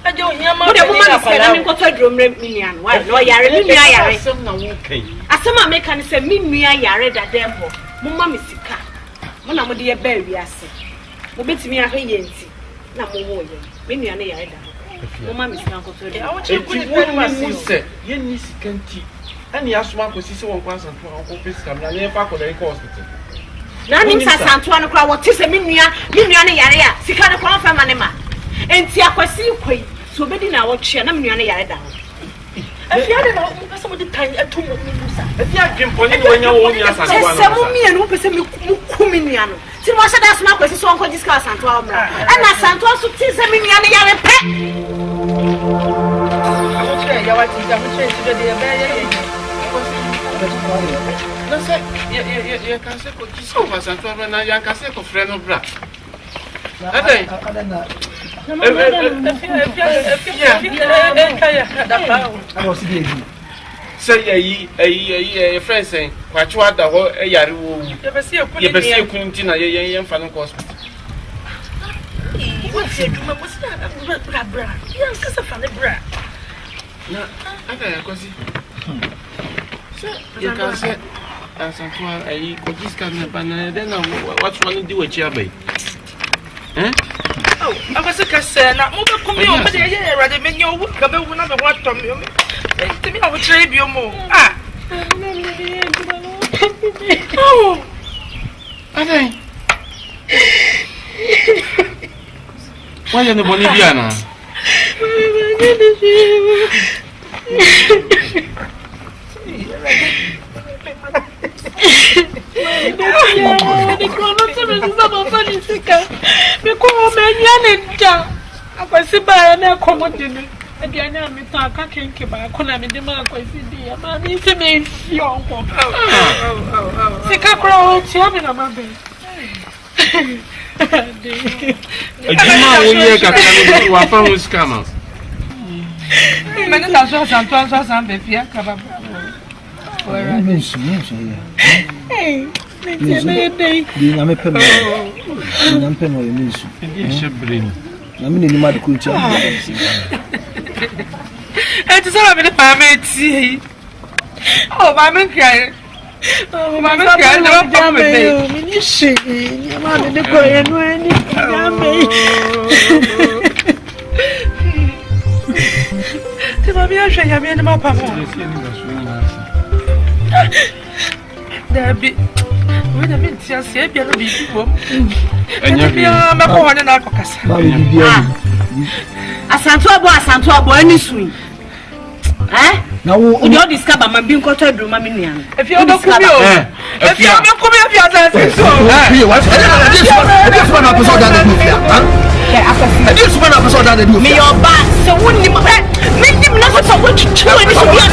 [SPEAKER 13] I don't hear my woman got a drum million. Why, no, Yari, as some American say, me, Yari, that devil. Mamma is sick. Mona mo de be wiase mo betimi ahyenti na mo wo ye me nua ne yare da mo ma misika nkoto de awo che kuni pe ma se
[SPEAKER 1] ye ni sikanti ani asoma akosi se won kwansa to akọ physical na ye fa akọ hospital
[SPEAKER 13] na nim sa santo an kra wo ti se me nua ne yare a sika ne kwa fa ma ne ma enti akwasi kwai so bedi na wo twa na me nua ne yare da afia de na mo pese mo de tan atum mo musa
[SPEAKER 1] afia dwemponi ne wanya wo nya santo an
[SPEAKER 13] se mo mie no pese me kumi nua no ti mo sha da sma kwasi so onko diska santo a omra na santo so ti se me nua ne yare pe
[SPEAKER 3] awo che ya wa ti ja mo che ti de be ye
[SPEAKER 1] no se ye kan se ko diska santo a na ya kan se ko frɛ no bra adai say a friend saying, what you had the whole yard will you be see Quintin, a young fan of hospital.
[SPEAKER 3] What's it? What's that? Bra, yes, a funny bra.
[SPEAKER 1] No, I can't you can say, as I'm trying, I could just come up and then what's one to do with Jabby? Eh?
[SPEAKER 3] Oh, I was a cassette. Now, come over there, rather than your work. I will not want to me. To me, I will trade you more. Ah, oh,
[SPEAKER 1] I think. Why are the Boliviana?
[SPEAKER 3] The chronometer is about funny sicker. The call me Yaninja. I was a bar and a commodity. Adiana me talk can keep back when I'm in the market. Mammy, to me, young. Sick a crow, chairman of my bed.
[SPEAKER 1] A year you are found with scammers.
[SPEAKER 3] Many thousand and 12,000 baby. Where are you? Hey,
[SPEAKER 10] I'm a pen. I'm pen or you miss. I'm in the mad culture.
[SPEAKER 3] And to some of the family. Oh, my crying. Oh, my God, don't come with me. You're not in the coin when you my papa. There be. Wait a minute, I say, you'll be home. And you'll be a man and alcocas.
[SPEAKER 13] Asante boy, any swing. Eh? Now, you don't discover my being cut through my minion. If you don't come here, if you don't come here, you are this one episode that the movie. This one episode that the movie. Me your back, so wouldn't you make him not so much to any so much.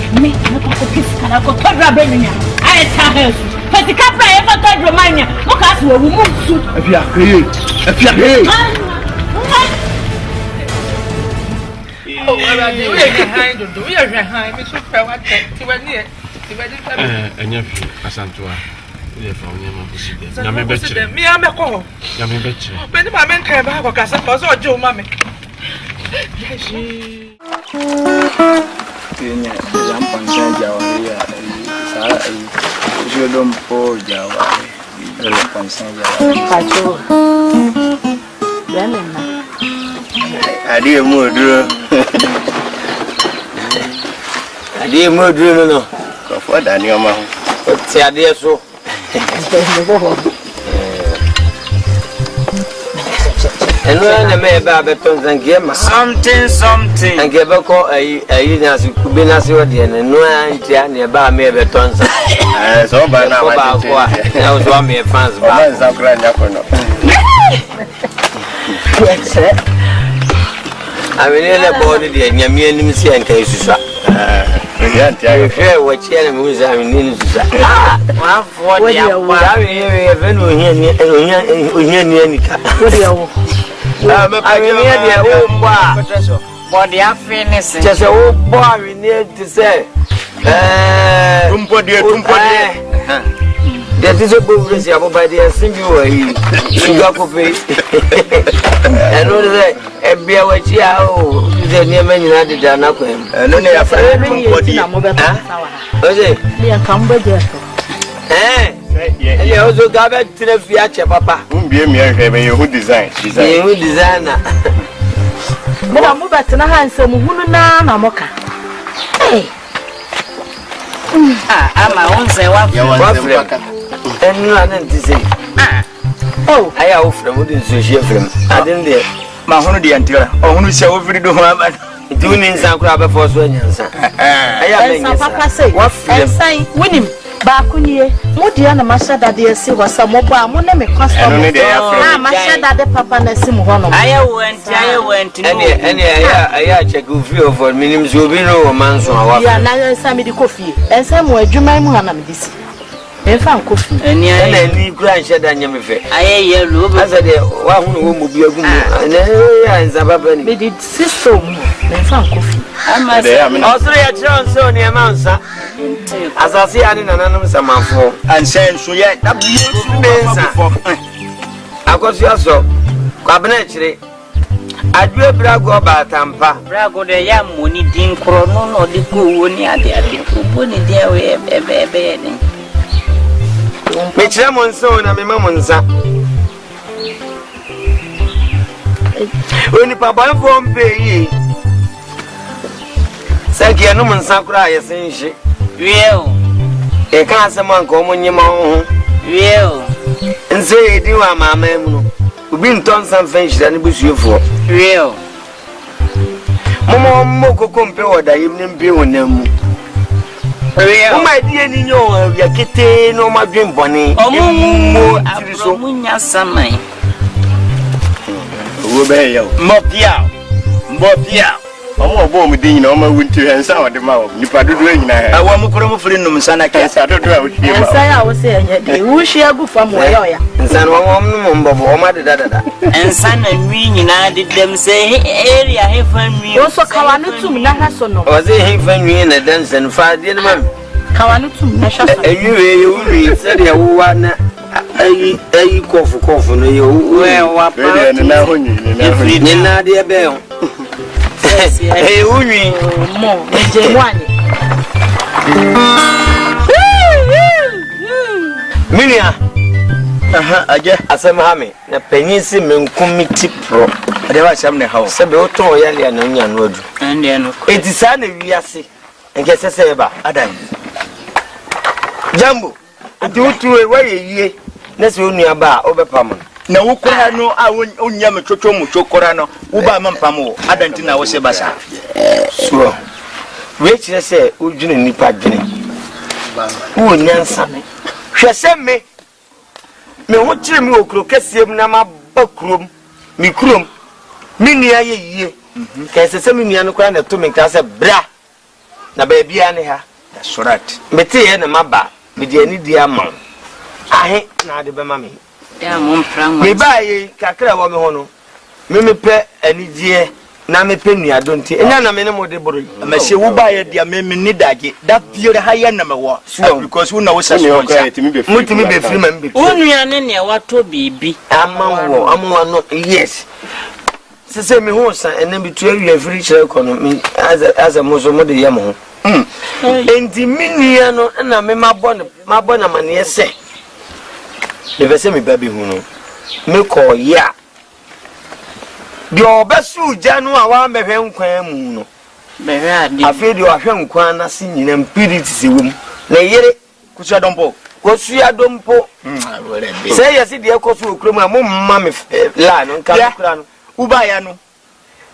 [SPEAKER 13] Me, I'm not a piece and I got to Rabenia. I tell her, but the capra ever told Romania. Look at where we move to. If you are here, if you are here. Oh, where are you? We are behind. We should pay what to when near.
[SPEAKER 1] And you, Asante, we are from your Yammy Betcher.
[SPEAKER 3] Me, I'm a call.
[SPEAKER 1] Yammy Betcher.
[SPEAKER 3] When my men came back, I suppose, or Joe, mammy.
[SPEAKER 7] No.
[SPEAKER 6] For Daniel,
[SPEAKER 7] what's the idea so? And when the mayor Babatons and give something and give a call a Kubinasi and no idea about me Betons.
[SPEAKER 6] So by now,
[SPEAKER 7] I was one mere fans. I mean, in the body, the Yamian and cases. What you was I mean, what they are finished. Just a old boy we need to say. That is a book by the single sugar coffee. And all that, a beer which you are the near many had it done up with him. And only a friend. You also got back to the future, Papa. Who design? Who designer? But I'm moving to the handsome Hunana Moka. Hey, I'm my own say what you want and none to say. Oh, I offer wouldn't say from. I didn't dare. My honey until only say over the woman doing some crab for Swanians. I am Papa say what say winning. Bakunye, Modiana Mashada, dear, see what some mobile money cost. Mashada, the papa, and Sim Hono. I went, and I check with you for minimums will be no man's one. You are now some coffee, and somewhere Jumai Muhammad this. And found coffee, and any grandchild and Yamife. I hear you, as I did one who will be a good and Zababan. We did sister, and found coffee. I'm also a chance on your mountain. As I see, I didn't announce a man for and saying, so yet, that I got you so. Cabinetry. I do a brago about Tampa. Brago de yam money din chrono or the cool near the pony there way a baby. Which Ramon son and my mammonsa. When the papa from Puei. Thank you, no man sacra, saying she. Real. A cancer come on your mouth. Real. And say, do I, my man? We've been done some things that we should for. Real. Momo moko kompe oda yimnim bi wonamu my dear Nino, ya kete no my dream bonny. Oh, so munya samai.
[SPEAKER 6] Mopia. Omo bom din no ma wunti hensa wode ma wo nipa dodo nyina ha. Awo mukro mu firi num sana ka sa dodo a wo hie ma.
[SPEAKER 4] Ensa ya wo se enya de wo hie gu fam wo ya ya.
[SPEAKER 7] Ensa no wo mu mbobo o ma de dada.
[SPEAKER 14] Ensa na nwi nyina de dem se area he fa nwi.
[SPEAKER 4] Wo so kawa no tum na ha so no.
[SPEAKER 7] O ze he fa nwi na dan sen fa de no ma.
[SPEAKER 4] Kawa no tum na sha so.
[SPEAKER 7] Enwi we yo wi se de wo wa na ayi kofu no yo we wa pa.
[SPEAKER 6] Na ho nyi
[SPEAKER 7] ni na de be yo. Hey, Uni,
[SPEAKER 4] mo, Jemwani.
[SPEAKER 7] Minia, aje asemhame na penyisi menkumiti pro.
[SPEAKER 6] Ade wa shamne hawo.
[SPEAKER 7] Sebe oto yale ya nya no adu.
[SPEAKER 14] Ande no.
[SPEAKER 7] Etisa na wiase. Nke sese ba.
[SPEAKER 6] Adan.
[SPEAKER 7] Jambo. Ati utuwe waye yie. Na se onu aba obepam.
[SPEAKER 6] Na wukura no a wonya metwotwo mu chokora no wo ba mampam wo adanti na wo se basa.
[SPEAKER 7] So. We chire se ujune nipa dwene. Wo nyansa. Hwese me ho chire me okro kasiem na maba krom mi krom mi nua ye yie ka sese mi nua no kwa na to me ka se bra na ba bia ne ha
[SPEAKER 6] surat
[SPEAKER 7] mete ye na maba me di ani di ama ahe na de be ma me
[SPEAKER 14] ya mo mpran
[SPEAKER 7] me ba ye kakra wo me ho no me pe ani die na me pe nua donti enya na me ne mo de boro
[SPEAKER 6] ma se wo ba ye dia me ni daje da biere ha ye na me wo because wo na wo sase
[SPEAKER 7] mutimi be free ma mbe
[SPEAKER 14] wo nua ne ne wato bibi
[SPEAKER 7] amwa no yes sese me ho san ene bi tu awia free chere kono me as a mozo mo de ye mo enti minia no na me mabɔ na mane ese le vese me baby hu no me ko ya di obesu janu a wa mehwe nkwan mu no
[SPEAKER 14] behwe ade
[SPEAKER 7] afi di ohwe nkwan na se nyina spirit siwum na yere
[SPEAKER 6] kusua dompo
[SPEAKER 7] say yes di ekosu okrom a mo mma me la no nka kura no
[SPEAKER 6] uba ya no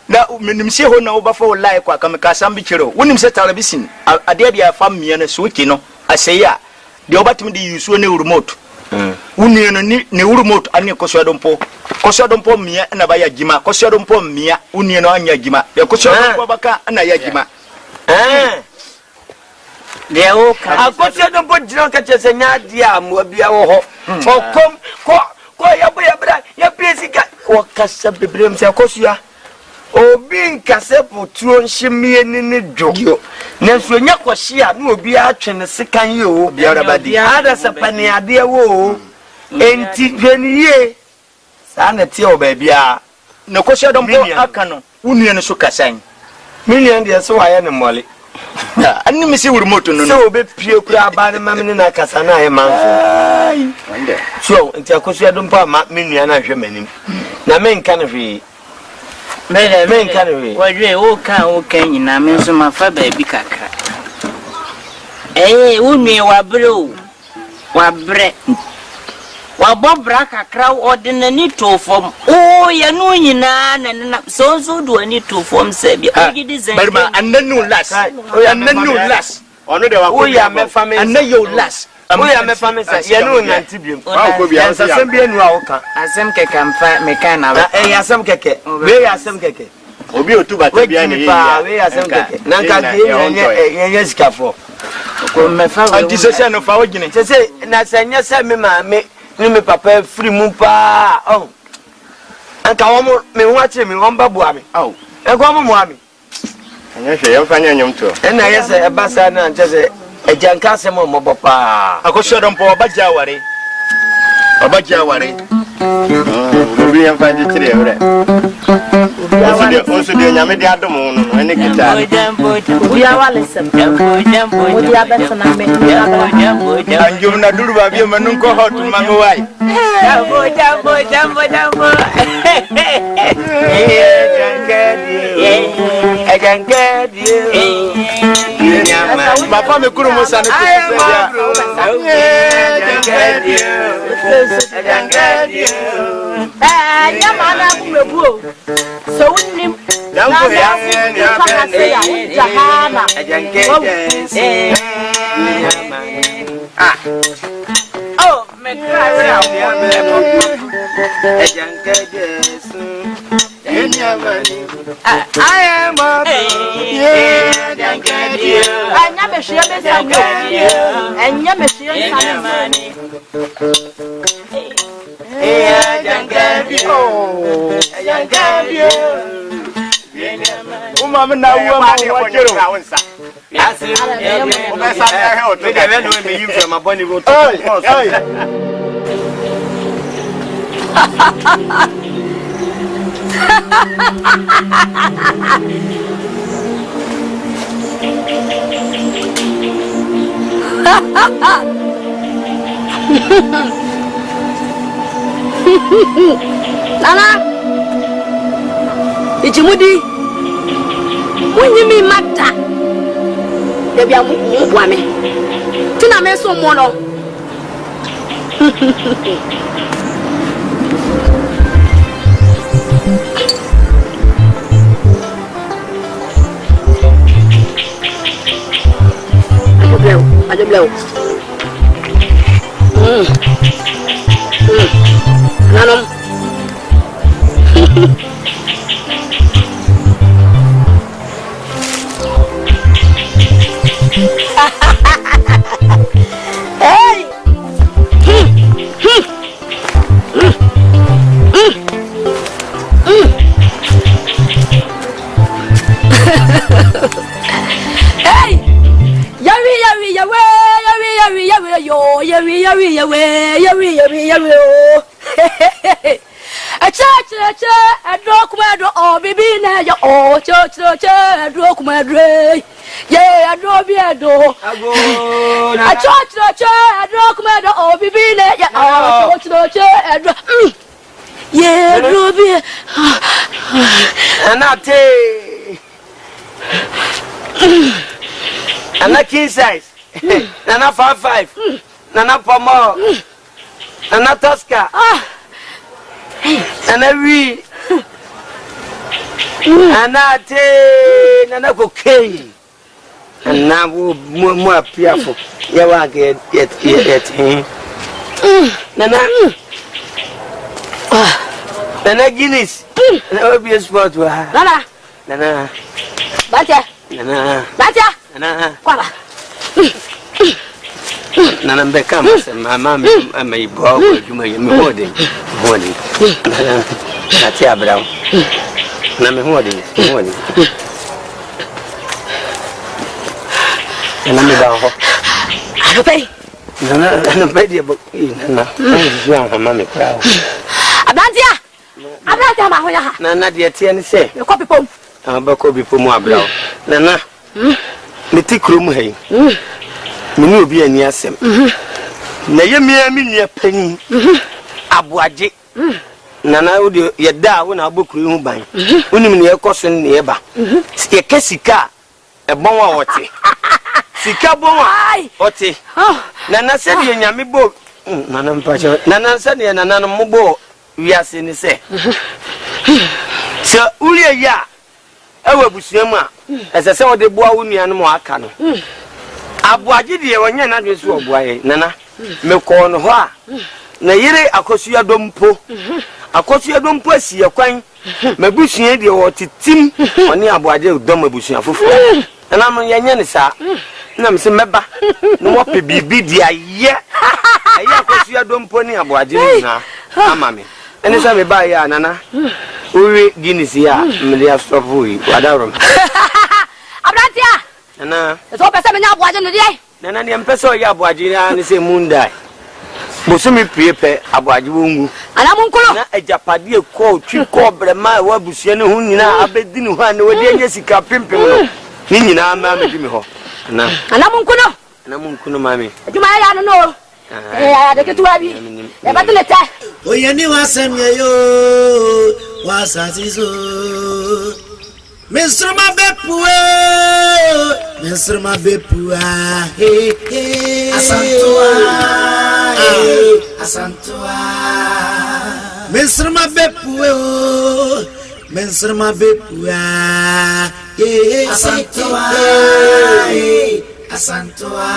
[SPEAKER 6] na menim se ho na wo ba fa wo like kwa kameka sambi kiro wonim se television ade dia fa mmia na so ki no aseya de obatim de yusu ne remote wuni no ni ne remote ane kusua dompo mmia na ba ya gima kusua dompo mmia wuni no anya gima ya kusua dompo baka na ya gima
[SPEAKER 14] de o ka
[SPEAKER 7] akusua dompo jiro ka chese nya dia mo bia wo ho okom ko ya bra ya pesika o kasa bebrem se kusua obi nkase potuo nhimie ni dwo na so nya kwhia na obi atwene sekan ye o
[SPEAKER 6] biara badi
[SPEAKER 7] ada sapane ade wo enti hweniye sa na tie o ba bia
[SPEAKER 6] na kwhia dompo aka no wunue no so kasan
[SPEAKER 7] million de so waye ne mole
[SPEAKER 6] anni mi si remote no
[SPEAKER 7] so obe pie kura ba ne mamne na kasa na ye manfo so enti akwhia dompo ma menua na hwe manim na menka ne hwe men kanwe
[SPEAKER 14] wajwe o kan nyina men so mafa ba bi kakra unwe wabre wabobra kakra ordinary to form ya no nyina na so do ani to form se bi ogidi zen
[SPEAKER 6] barma annanu las ono de wa ko
[SPEAKER 7] ya me family
[SPEAKER 6] annayo las
[SPEAKER 7] oya me family say ye no nanti biem
[SPEAKER 6] ko bia
[SPEAKER 7] so asem bi enu a wo kan
[SPEAKER 14] asem keke amfa me kan na
[SPEAKER 7] asem keke we asem keke
[SPEAKER 6] obi otuba te bia ni
[SPEAKER 7] ya we asem keke nanka de ye sikafo
[SPEAKER 14] ko me fa
[SPEAKER 6] anti sese no fa wo gine
[SPEAKER 7] sese na senya se me ma me ni me papa free mu pa anka wo me ho ache me wo mba bua me e ko mo ami
[SPEAKER 6] anya hwe ye fa nya nyom to
[SPEAKER 7] na ye se e basa na nche se e janka se mo bo pa
[SPEAKER 6] akosho dompo obaja ware obi yan fa ji kire ore osu de nyame de adom no ene kita
[SPEAKER 4] ya wale sem o dia besa na me
[SPEAKER 6] anjum na duru ba bi manun ko hot mango wai
[SPEAKER 14] jambo
[SPEAKER 7] Agangadi
[SPEAKER 6] papa me kuru mo sane
[SPEAKER 4] nyama na bumebu so unnim
[SPEAKER 6] yango ya
[SPEAKER 4] Jahana.
[SPEAKER 7] Oh, me cry out. I am a
[SPEAKER 4] Nana, it's Moody. When you mean matter, there be a woman. Tina me so mono. I don't blow. Nanom. Hey. Hey. Yari a church, a document or baby, oh, church, a document, yeah, a drovey a door. A church, a document or baby, oh, church, yeah, drovey.
[SPEAKER 7] And Nana king size, Nana 5'5", Nana Pomo, Nana Tosca, Nana we, Nana cocaine, and now more fearful. You want to get Nana Guinness, Nana be a sport to her. Nana,
[SPEAKER 4] Batia,
[SPEAKER 7] Nana,
[SPEAKER 4] Quala.
[SPEAKER 7] Nana become my mamma and my boy, you may hoarding. That's a brown. Nana hoarding. And I'm about I pay. Nana, baby, but Nana, mammy proud.
[SPEAKER 4] Abantia,
[SPEAKER 7] Nana, dear, Tian say,
[SPEAKER 4] your copy pump.
[SPEAKER 7] I'm a copy for more brown. Nana. Me take room hey. Me no be any asem. Na ye me nia pani. Aboaje. Nana wo de ye da wo na abokuru hu ban. Unim ne ekoso ne eba. Ye kesika e bon wa wote. Sika bon wa wote. Nana se de nyame bo. Nana mpacho. Nana se de nana no mo bo wiase ni se. Se uri ya ewe busuamu a ese se wo de boa wo nua no mo aka no aboaje de wonye na dwe so oboaye nana me ko no ho a na yire akosua dompo asie kwan mabusua de wo titim oni aboaje dom mabusua fofo na mo yenye ne sa na me se meba no mo pe bibi di aye akosua dompo ni aboaje na ama me ene sa me ba ya nana Puei Guinness ya media stop we wadarom
[SPEAKER 4] Abrantia
[SPEAKER 7] nana
[SPEAKER 4] so pese me nya aboaje no de
[SPEAKER 7] nana ne mpese o ya aboaje na ne se mundai bosumi prepare aboaje wongu
[SPEAKER 4] ana munkulo
[SPEAKER 7] na ajapade ko twi ko brema wa busua ne hu nyina abedi ne hu an wodi anya sika pimpim no ni nyina ma me di me ho na
[SPEAKER 4] ana munkuno
[SPEAKER 7] mami
[SPEAKER 4] aduma ya no de ketuwa bi e batleta
[SPEAKER 12] oyeni wasem yo wasasizo Nsoroma bepua he asantoa Nsoroma bepua Nsoroma bepua Asantoa Asantoa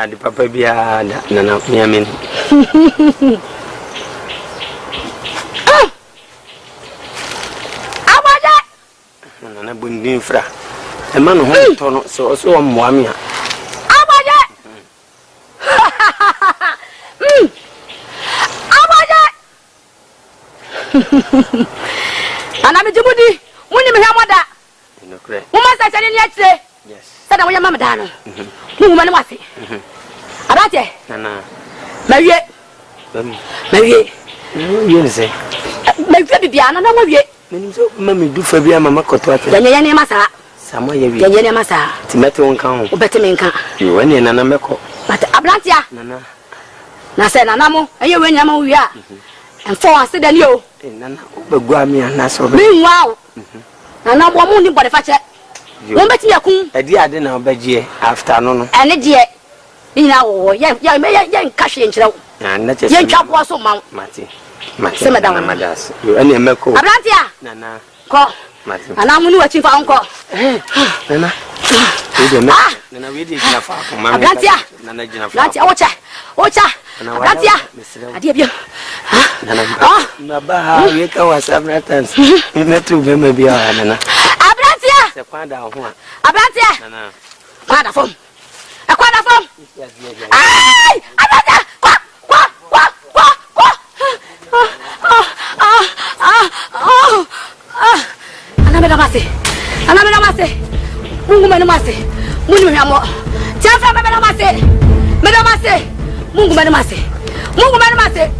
[SPEAKER 7] di papa biya na miamin
[SPEAKER 13] abaja
[SPEAKER 7] na bundin fra e man ho to no so mo amia
[SPEAKER 13] abaja
[SPEAKER 4] Ana me jimudi, muni me hamoda.
[SPEAKER 7] No cre.
[SPEAKER 4] Mama sa chani ni achire.
[SPEAKER 7] Yes.
[SPEAKER 4] Sada wo mama da no. Mu ma ne wase. Abate.
[SPEAKER 7] Nana.
[SPEAKER 4] Mawie. Mawie.
[SPEAKER 7] You say.
[SPEAKER 4] Mawie bibia na na mawie.
[SPEAKER 7] Menim so mama du fa bia mama koto ate.
[SPEAKER 4] Yanye ne masa.
[SPEAKER 7] Samo ye wi.
[SPEAKER 4] Yanye ne masa.
[SPEAKER 7] Timete won kan ho.
[SPEAKER 4] Obete me nka.
[SPEAKER 7] Yo wane nana meko.
[SPEAKER 4] But abrantia.
[SPEAKER 7] Nana.
[SPEAKER 4] Na se nana mo, enye we nyama wi a. Enfo ase da ni o.
[SPEAKER 7] Nana obegu ami ana so.
[SPEAKER 4] Meanwhile. Nana bo mu ni bode fa che. Won beti yakun.
[SPEAKER 7] Edi ade na obagie after no no.
[SPEAKER 4] Ene de ni na wo ya nka hwe nkyerɛ wo.
[SPEAKER 7] Na che.
[SPEAKER 4] Ye ntwa po so ma.
[SPEAKER 7] Mati. Se madam madas. Yo ene meko.
[SPEAKER 4] Abrantia.
[SPEAKER 7] Nana.
[SPEAKER 4] Ko.
[SPEAKER 7] Mati.
[SPEAKER 4] Nana mu ni wa chifa onko.
[SPEAKER 7] Nana. Nana we dey gina fa ko mama.
[SPEAKER 4] Abrantia.
[SPEAKER 7] Nana gina fa.
[SPEAKER 4] Abrantia ocha. Abrantia. Ade bia.
[SPEAKER 7] Nana. Na ba we ka WhatsApp ratans. Me tu be me bia nana.
[SPEAKER 4] Abrantia.
[SPEAKER 7] Se kwanda ho a.
[SPEAKER 4] Abrantia.
[SPEAKER 7] Nana.
[SPEAKER 4] Kwanda fom. Kwanda fom. Ai! Abrantia. Kwa. Ana mase. Mungu menamase. Muni mehamo. Tiafa menamase. Menamase. Mungu menamase. Mungu menamase.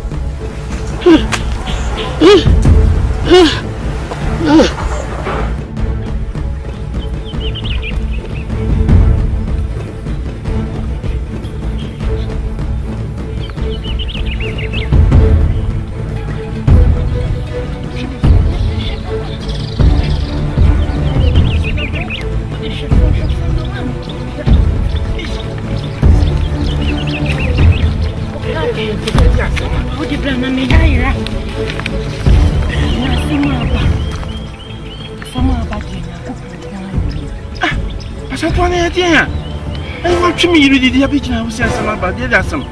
[SPEAKER 6] Asante dia. Ai wa twimi yiri di abi gina wo se asama ba dia da sam.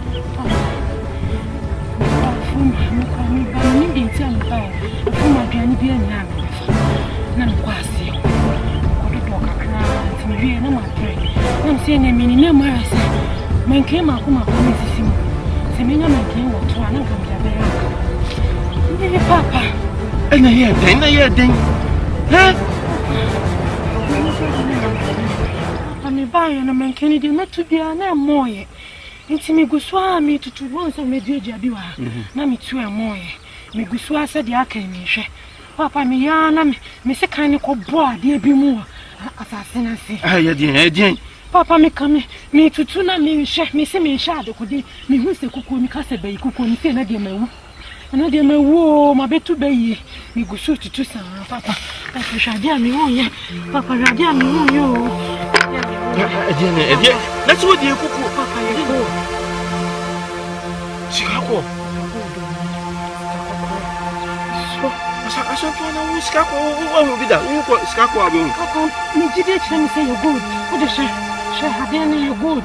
[SPEAKER 3] Papa.
[SPEAKER 6] Na ye den. Eh?
[SPEAKER 3] Ami baye na menkeni de metu bia na moye. Nti me guswa me tutu won so me dieja bi wa. Na me tu moye. Me guswa se de aka mi hwe. Papa me ya na me se kan ne ko bo ade bi mu asase na se.
[SPEAKER 6] Ah ye den.
[SPEAKER 3] Papa me kame me tutu na me hwe me se me hwe ade ko de me hu se kuku mi ka se bayi kuku mi se na de mawu. Ana de mawu ma betu bayi. Me gusu tutu sa papa. Papa shadia mi won ye. Papa shadia mi won yo.
[SPEAKER 6] Edie. Let's go die kuku.
[SPEAKER 3] Papa ye go.
[SPEAKER 6] Sikako. So, Asante na wo sikako wo bi da. Wo ko sikako abi.
[SPEAKER 3] Papa, me jide tell me say you good. Wo de she hade na you good.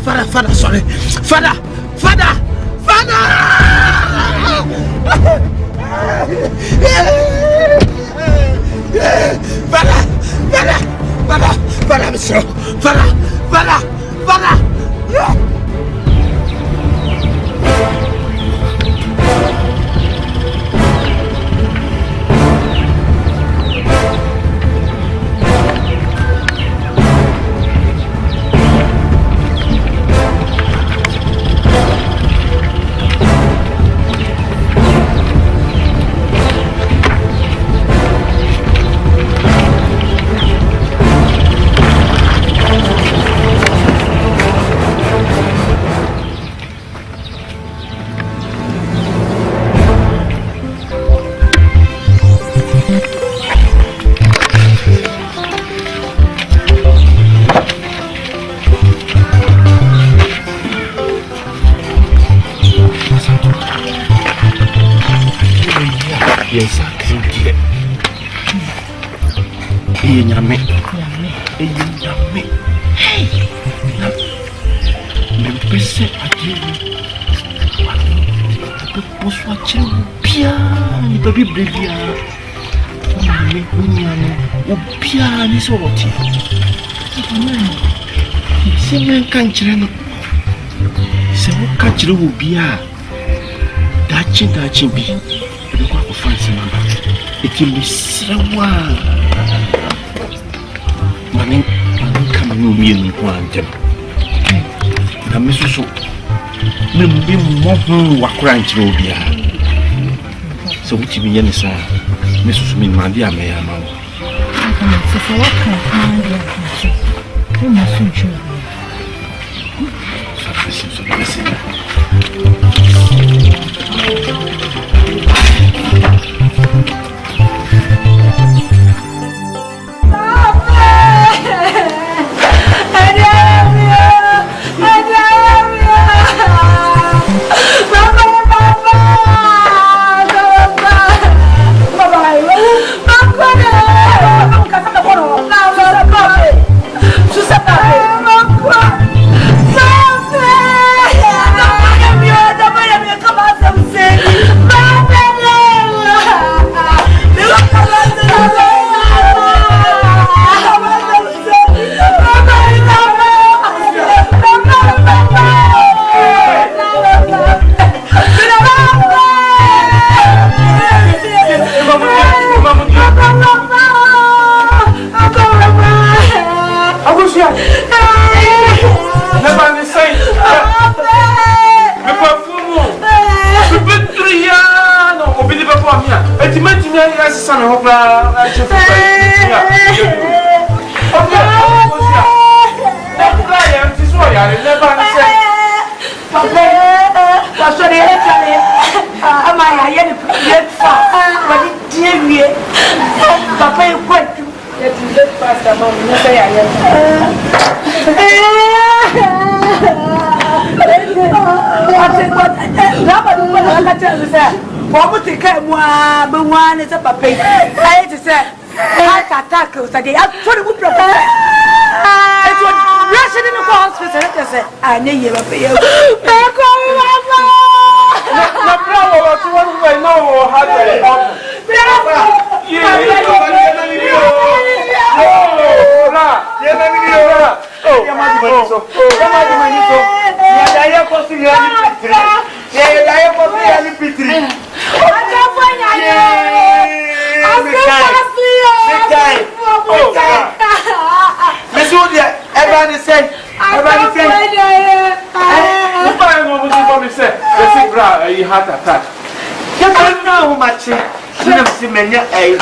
[SPEAKER 2] Father, sorry. Father.
[SPEAKER 1] Yes, Asante. Nyame. Hey. Me pese adieu. Pe poswa chiro bia, ni baby brebia. Me kunyane, obia ni so woti. Se men kan chire no. Se wo ka chire obia. Dachi bi. Kwa kufansi mama eti misrawa mami kama ni umienu kwa ntem na misusu mbi mo wakura nchiro bia so wuti bi yene sa misusu mi mandi ameya mawo
[SPEAKER 9] kama sasa waka mandi akachi kama suncho
[SPEAKER 1] so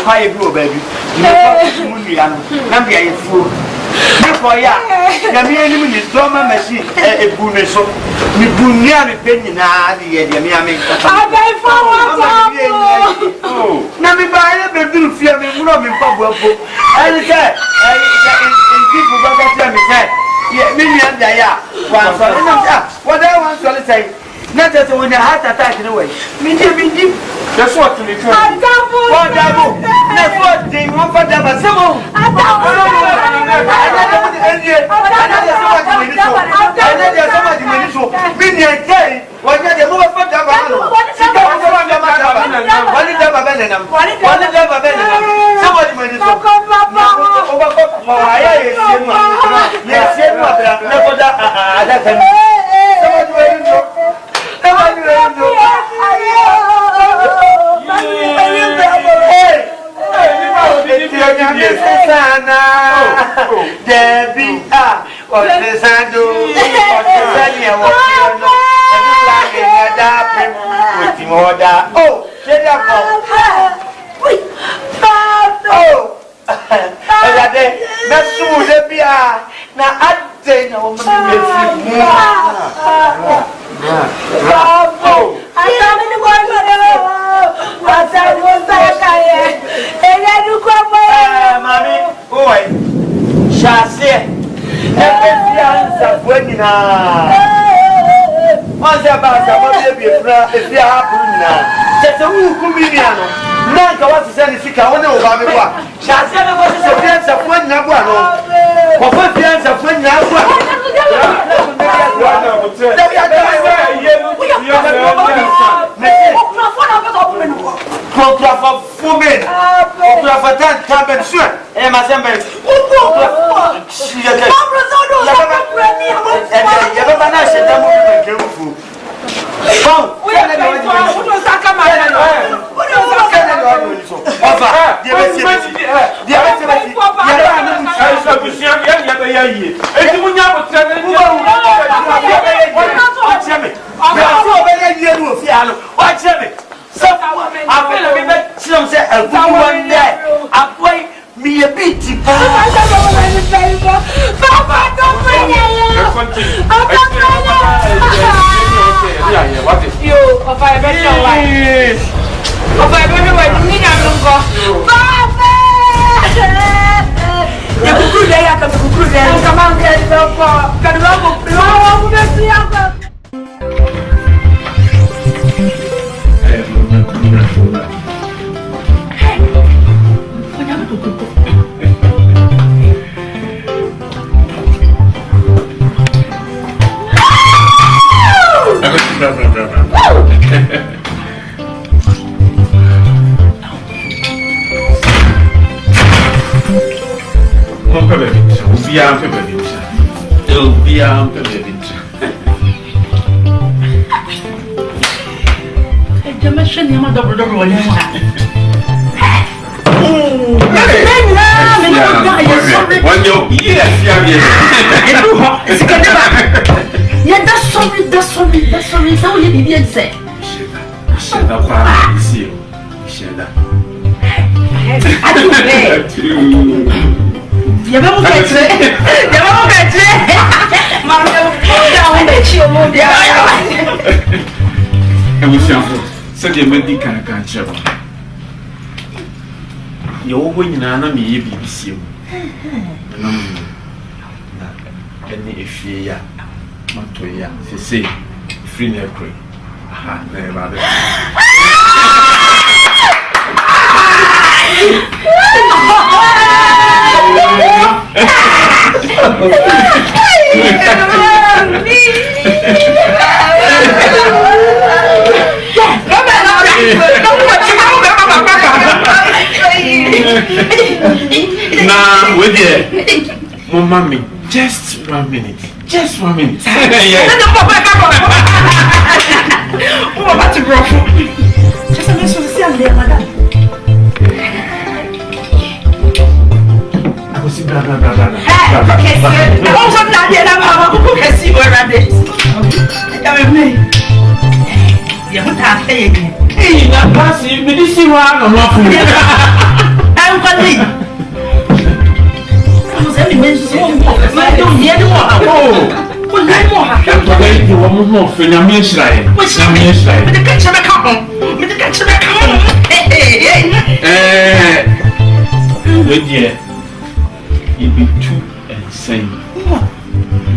[SPEAKER 2] Quiet blue baby. You know, before ya, Yami enemy is Doma machine, a buneso. Me bunya the penny na the Yami. Oh, now me buy a bill fear me, Robin Pablo. I said, people got that me said, yeah, Minion Daya. What I want to say,
[SPEAKER 5] Not as when the heart attack in a way. Mindy. That's what to be true. What double? That's what they want for them. Debbie, what is I do? Oh, get up. Oh, that's so Debbie. Now I say no, Once about a baby, if you are now, just a woman, none of us send a sick. I wonder about me. Shall say there was a chance of one number. What chance of one number?
[SPEAKER 1] Said the medical cancer. You're going on a me, BBC. Any if ye are Montoya, say, free necrey. Aha, never. Now, with you, mommy, just 1 minute. Just 1 minute. Yes. Oh, what's your bro? Just a minute to see I'm there, madam. I was in brother. Oh, what not yet? I'm going to see where I did. I'm me. You're not saying. Hey, now, Passy, me this is one or not. I'm going to. I don't hear the water. Oh, well, I know how to do one more for your men's life. What's your men's life? With the catch of a couple. With the catch of a couple. With you be too insane.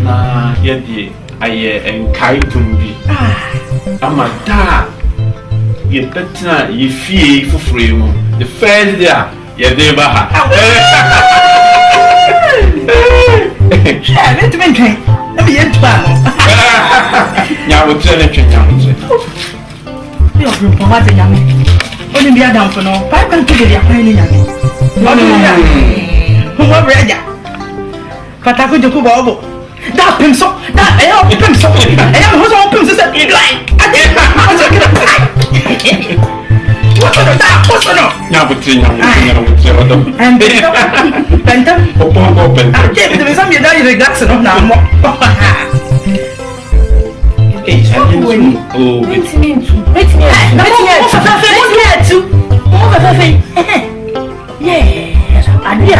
[SPEAKER 1] Nah, yet I and Kai to be. Amada, you better you feel for free. The first day, you're there.
[SPEAKER 11] Let me drink. Let me get back.
[SPEAKER 1] Now, we'll tell you.
[SPEAKER 11] You're from what I am. Only be a down for no. Pipe and put it up in Yami. What read ya? Pataku Jokubo. That pencil, that I am pencil. I am who's all pencils that you like. What's on that? What's on?
[SPEAKER 1] Now, but and Bentham, open. I gave it to some you die relax and now. Oh, it's me too. It's me. Yeah. Adia.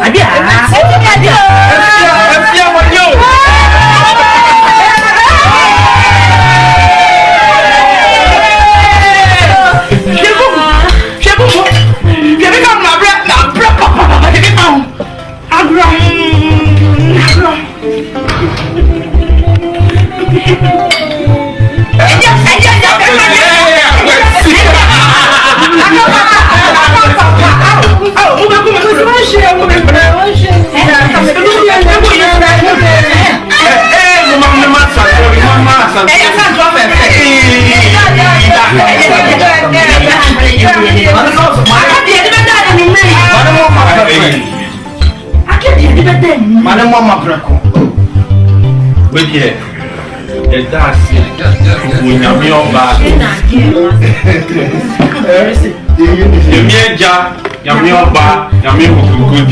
[SPEAKER 1] Adia.
[SPEAKER 5] Madam Mama Braco.
[SPEAKER 1] But yeah, that's it. We have your back. You mean, Jack, you have your back, you have your good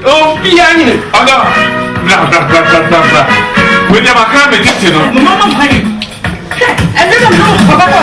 [SPEAKER 1] Oh, piano. Blah, blah, blah, blah, blah, blah. We never come and get you. Mama, honey. I don't know about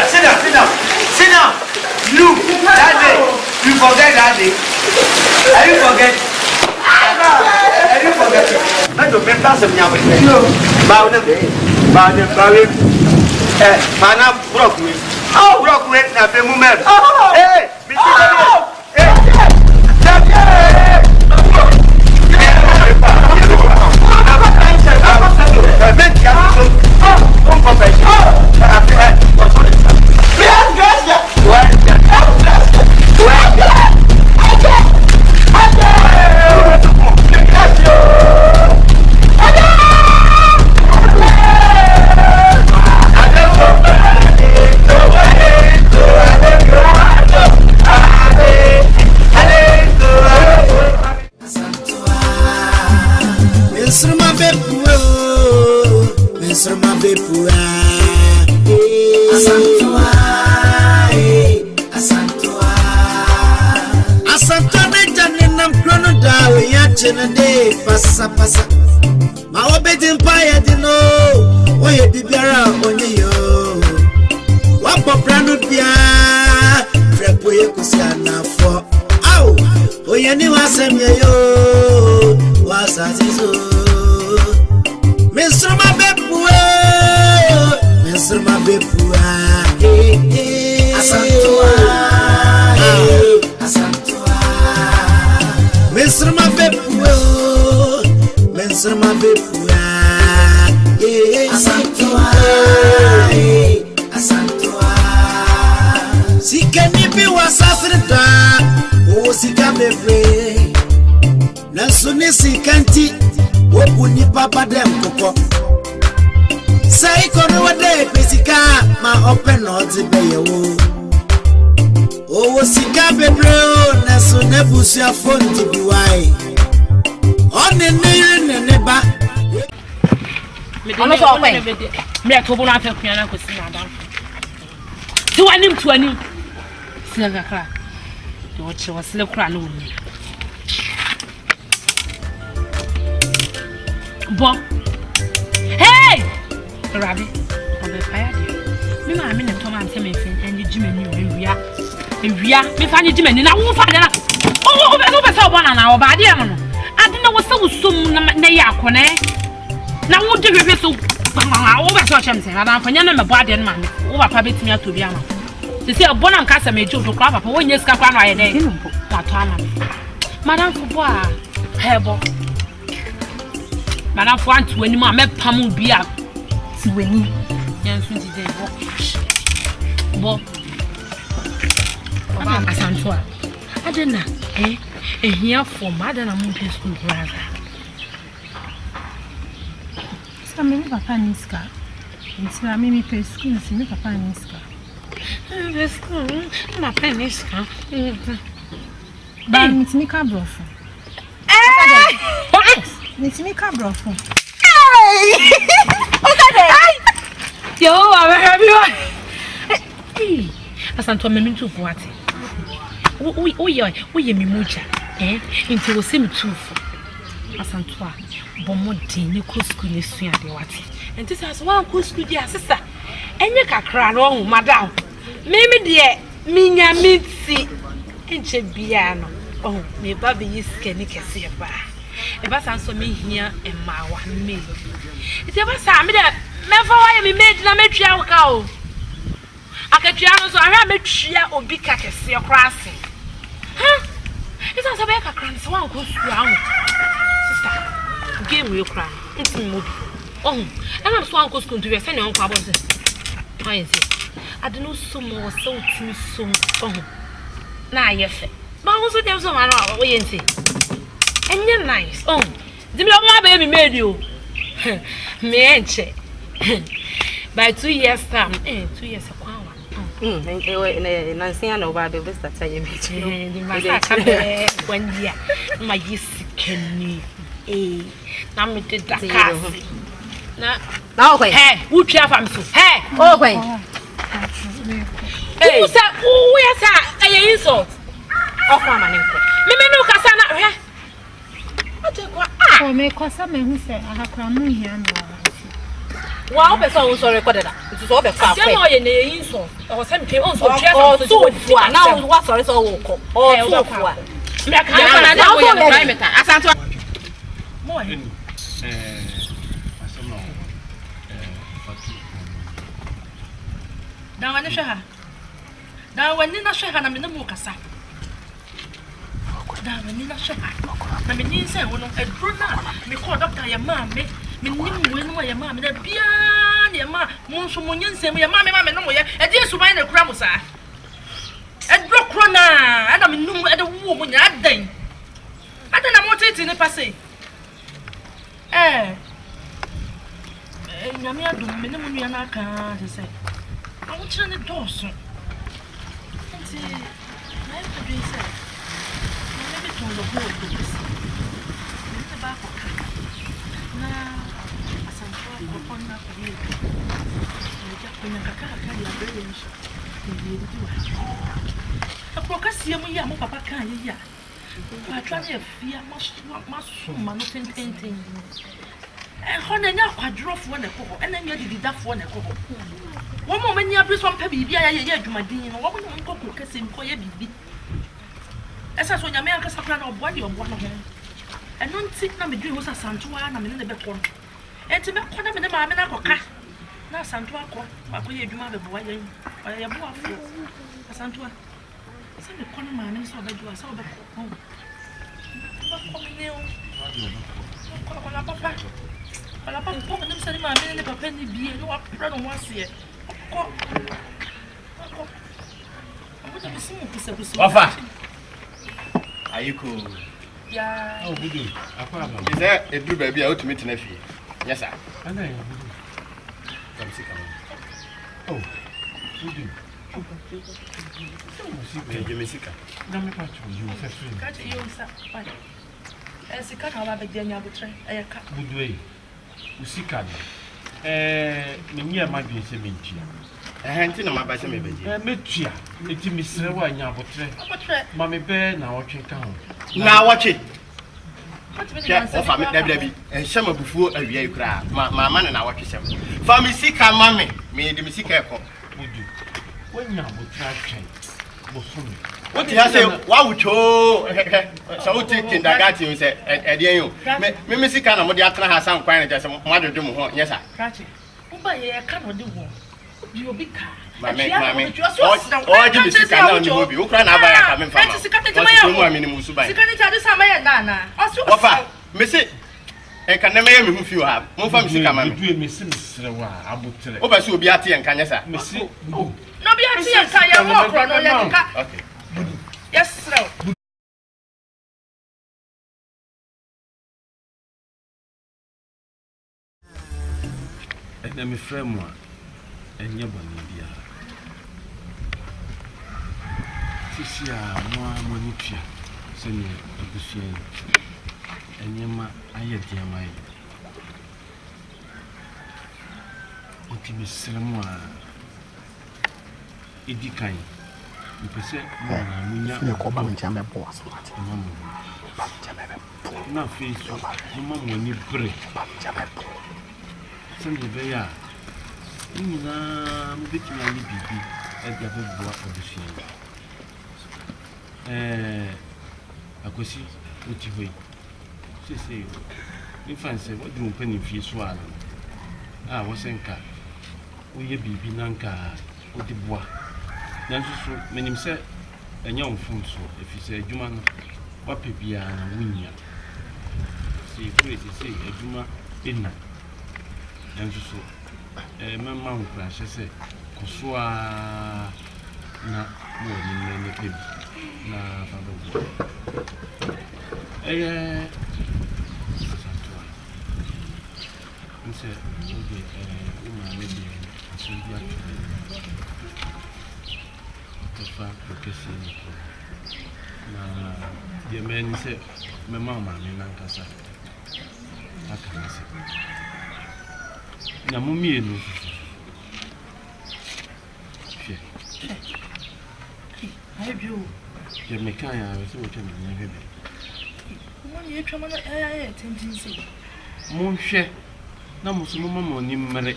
[SPEAKER 5] Sit down. Daddy. Are you forget? Are you forget? I don't remember some young men. Bound. Mana broke me. Oh, broke me. Now the moment. Hey,
[SPEAKER 12] Nsoroma bepura Asante ne jane nam krono da we ya chene de pasa ma obedi empire di no oye bibiara onye yo wa popra no bia prepo ye kusia na fo au oye ni wasem ye yo wasazizo Nsoroma bepura Asantua Nsoroma bepura Asantua Sika ni bi wasasrida o sika bebre Nanso ni sikanti Wopuni papa dem koko Say kono wade pesika ma open not beyewo O sika bebre na so nebusu afonti biwai One ne ba
[SPEAKER 3] Ono so kwen me to bo na afa kuan na kosi na adam tuanim sile kakra de wo che wo sile kura na woni Bo. Hey! Rabi, obe fire dey. Me ma me ne to ma ntem efin eni jimeni o enwia. Me fa ni jimeni na wo fa de na. O be se obo na wo ba de no. Ade na wo se wo som na ya akone. Na wo de hwehwe so. Wo be so chem se na dan fanya na me bo ade no ma me. Wo papa betimi atobi ama. Se se obo na nka se me ju do kwa papa wo nya sika kwa no aye dey. Na to ama me. Madam fubo a hebo. Madam for antu ani ma me pam bi a ti wani yan so ti dey bo Asante a adena ehia for madam am pe school brother sa me papa ni ska ntira me pe school si me papa ni ska be school na pe ni ska ba mitini ka brofo Nitimi ka brofo. Yo, I have you. Asante me mintu fuate. We mi mucha. Inti wo se mitufu. Asante a bomodin ni ko school ni sua de wate. Enti sa so wan ko school dia sisa. Enye kakra no hu madam. Me de minya miti. Enche bia no. Oh, me ba be yiske ni kese ba. Eba san so me hia emawa me. Iti eba sa me de me fa wa me made na me twia wo ka o. Akatua no so ahwa me twia obi ka kese krase. Ha? Ita so be ka kran so wan ko su awo. Sister, game we kran. Iti mo bi. Oh, ana so wan ko school to we se ne on kwa bonse. Ayi se. Ade no so mo so timi so. Oh. Na yefe. Ba wo so dem so ma no wo ye nti. Enye nice. Oh, dimi o ma be mi made you. Me enche. By 2 years time, 2 years kwa wa.
[SPEAKER 13] Nancy and over the best that I met you.
[SPEAKER 3] The master 1 year. My yisikeni. Na me did that kasi.
[SPEAKER 13] Na okay.
[SPEAKER 3] Hey, who tria fam so? Hey.
[SPEAKER 13] Okay.
[SPEAKER 3] Hey. Who say who yes say insult? Okwa manenko. Me no kasa na he.
[SPEAKER 9] Oh, me kosa me hu se ahakra mu hia no.
[SPEAKER 3] Wow, person so recorded that. It is all the fact. Say more ye so. Or some came on so chest so now what sorry so walk. Or so far. Me aka na wo ye private. Asante. More.
[SPEAKER 1] Asama. Fatu.
[SPEAKER 3] Dan wani sheha. Dan wani na sheha na me na mu kasa. Dan wani na sheha. Na me ni say wono edro na me call doctor ya ma me. Me nim we no ya ma me da bia na ya ma mo nso mo nyensem ya ma me no mo ye e di suban na kura mo sa e dro kro na ada me num e da wo mo nya adan ada na mo tete ne pase nyame adum me ne mo nua na aka se a wo kire ne doso enti na e pedi se na me ton do go do this ne ba ko na ya mo papa kan ya pa twa na afia maso ma no tenten hona nya kwadrofo na ko ena nya dididafo na ko wo mo mani abriso mpa bibia ya adwumadin no wo mo nko ko kase mko ya bibi esa so nyame anka sakra na obwa de obwa no ho eno nti na medwi ho sasanto na me ne be ko enti me ko na me ne ma me na koka na santo akọ akoye adwuma be bo wa yan ya bo afo santo a se me ko na ma me so ba dua so ba ko ko me o ko la papa ala papa ko me se ma me ne papa ni bie no apra no wase ko amu ta bisi mu kisa
[SPEAKER 6] wafa ayiko
[SPEAKER 3] ya
[SPEAKER 1] oh budu akwa ba
[SPEAKER 6] is there a dru ba bia otumi tena fie yes sir
[SPEAKER 1] ana ya budu kamsika oh budu
[SPEAKER 6] Mesika.
[SPEAKER 1] Na me patch you fefe.
[SPEAKER 3] Catch you sa. Sika ka ba be dia nya botre. Ka.
[SPEAKER 1] Budu usika ni. Me nya ma dwe se me ntia.
[SPEAKER 6] Nti na ma ba se me beje.
[SPEAKER 1] Metua. Enti misre wa nya botre.
[SPEAKER 3] Botre.
[SPEAKER 1] Ma me be na wotwe ka ho.
[SPEAKER 6] Na wotwe. Ya, ofa me dabi. Shama bufuo awia ikura. Ma na wotwe shem. Fa me sika ma me de me sika ekọ.
[SPEAKER 1] Budu. Wonya botra twen. Bosome.
[SPEAKER 6] What you say? Why would you? So take kindergarten say you. Me sika na mo de atena ha san kwan na just mo adodum ho. Yes sir.
[SPEAKER 3] Kachi. Umba ye ka no de ho. You be ka.
[SPEAKER 6] Mame. Oh, give me sika na ni obi. Ukra na aba ya ka me fama.
[SPEAKER 3] Kachi sika te jama ya.
[SPEAKER 6] Mo amini musu ban.
[SPEAKER 3] Sika ni tade sama ya na.
[SPEAKER 6] Ofa. Me say can na me hu fi ha. Mo fa me sika mame.
[SPEAKER 1] Du me se misre wa abotre.
[SPEAKER 6] Oba se obi ate en kan yes sir.
[SPEAKER 1] Me se
[SPEAKER 3] no be ati ya kan ya mo kro no ya ka.
[SPEAKER 6] Okay.
[SPEAKER 3] Yes sir.
[SPEAKER 1] Na me frame wa enye boni bia. Sisi a mo ni tua se ni abusua enye ma aye dia mai. Oti me sremo a edikan mpese na munya
[SPEAKER 2] ne ko ba me jame bo asante
[SPEAKER 1] ba jame bo na fesu mo mo ni bre ba jame bo sani be ya na mbiti na ni bibi e dia be bo abusia akosi oti hoi sese ni fanse wo dum pani fi so ala wo senka wo ye bibi nanka odi boa nanso so menim se enya onfunso efise adwuma no wape bia na wunya se frese se adwuma ena nanso so mama nkra hye koso a na mo ni ne pebi na fabo asanto nse oge uma mebi so dia fa lokesi na de men se me mama me nankasa aka se na mumie no she
[SPEAKER 3] ai bio
[SPEAKER 1] je me kan ya se wo tweme nya hwebe
[SPEAKER 3] mo ye twema na tentin se
[SPEAKER 1] mo hwe na musumo mama ni mmere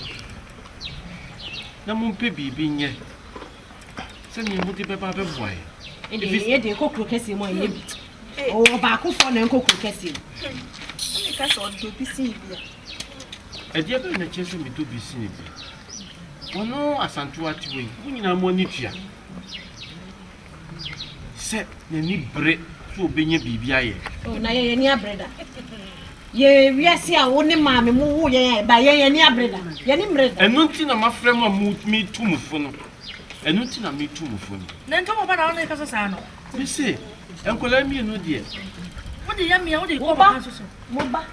[SPEAKER 1] na mumpe bibi nye se ni mudi beba be boy
[SPEAKER 13] e de kokro kese mo ye bi o ba ko fo na kokro kese ni ka so do bi si bi
[SPEAKER 1] e dia be na chese mi do bi si ni bi wono Asante ati we wunyina mo ni tua se ni bre so benye bibi aye
[SPEAKER 13] o na ye ni abreda ye wiase a wo ne maame mu wo ye ba ye ni abreda ye ni mreda
[SPEAKER 1] enu nti na mafrɛ ma mi tumufo no enu nti na mi tumufo no
[SPEAKER 3] na nto mo ba na wo ne kasa sa no
[SPEAKER 1] bi se enkola mi enu de
[SPEAKER 3] wo de ya mi wo de ko ba so so
[SPEAKER 13] mo ba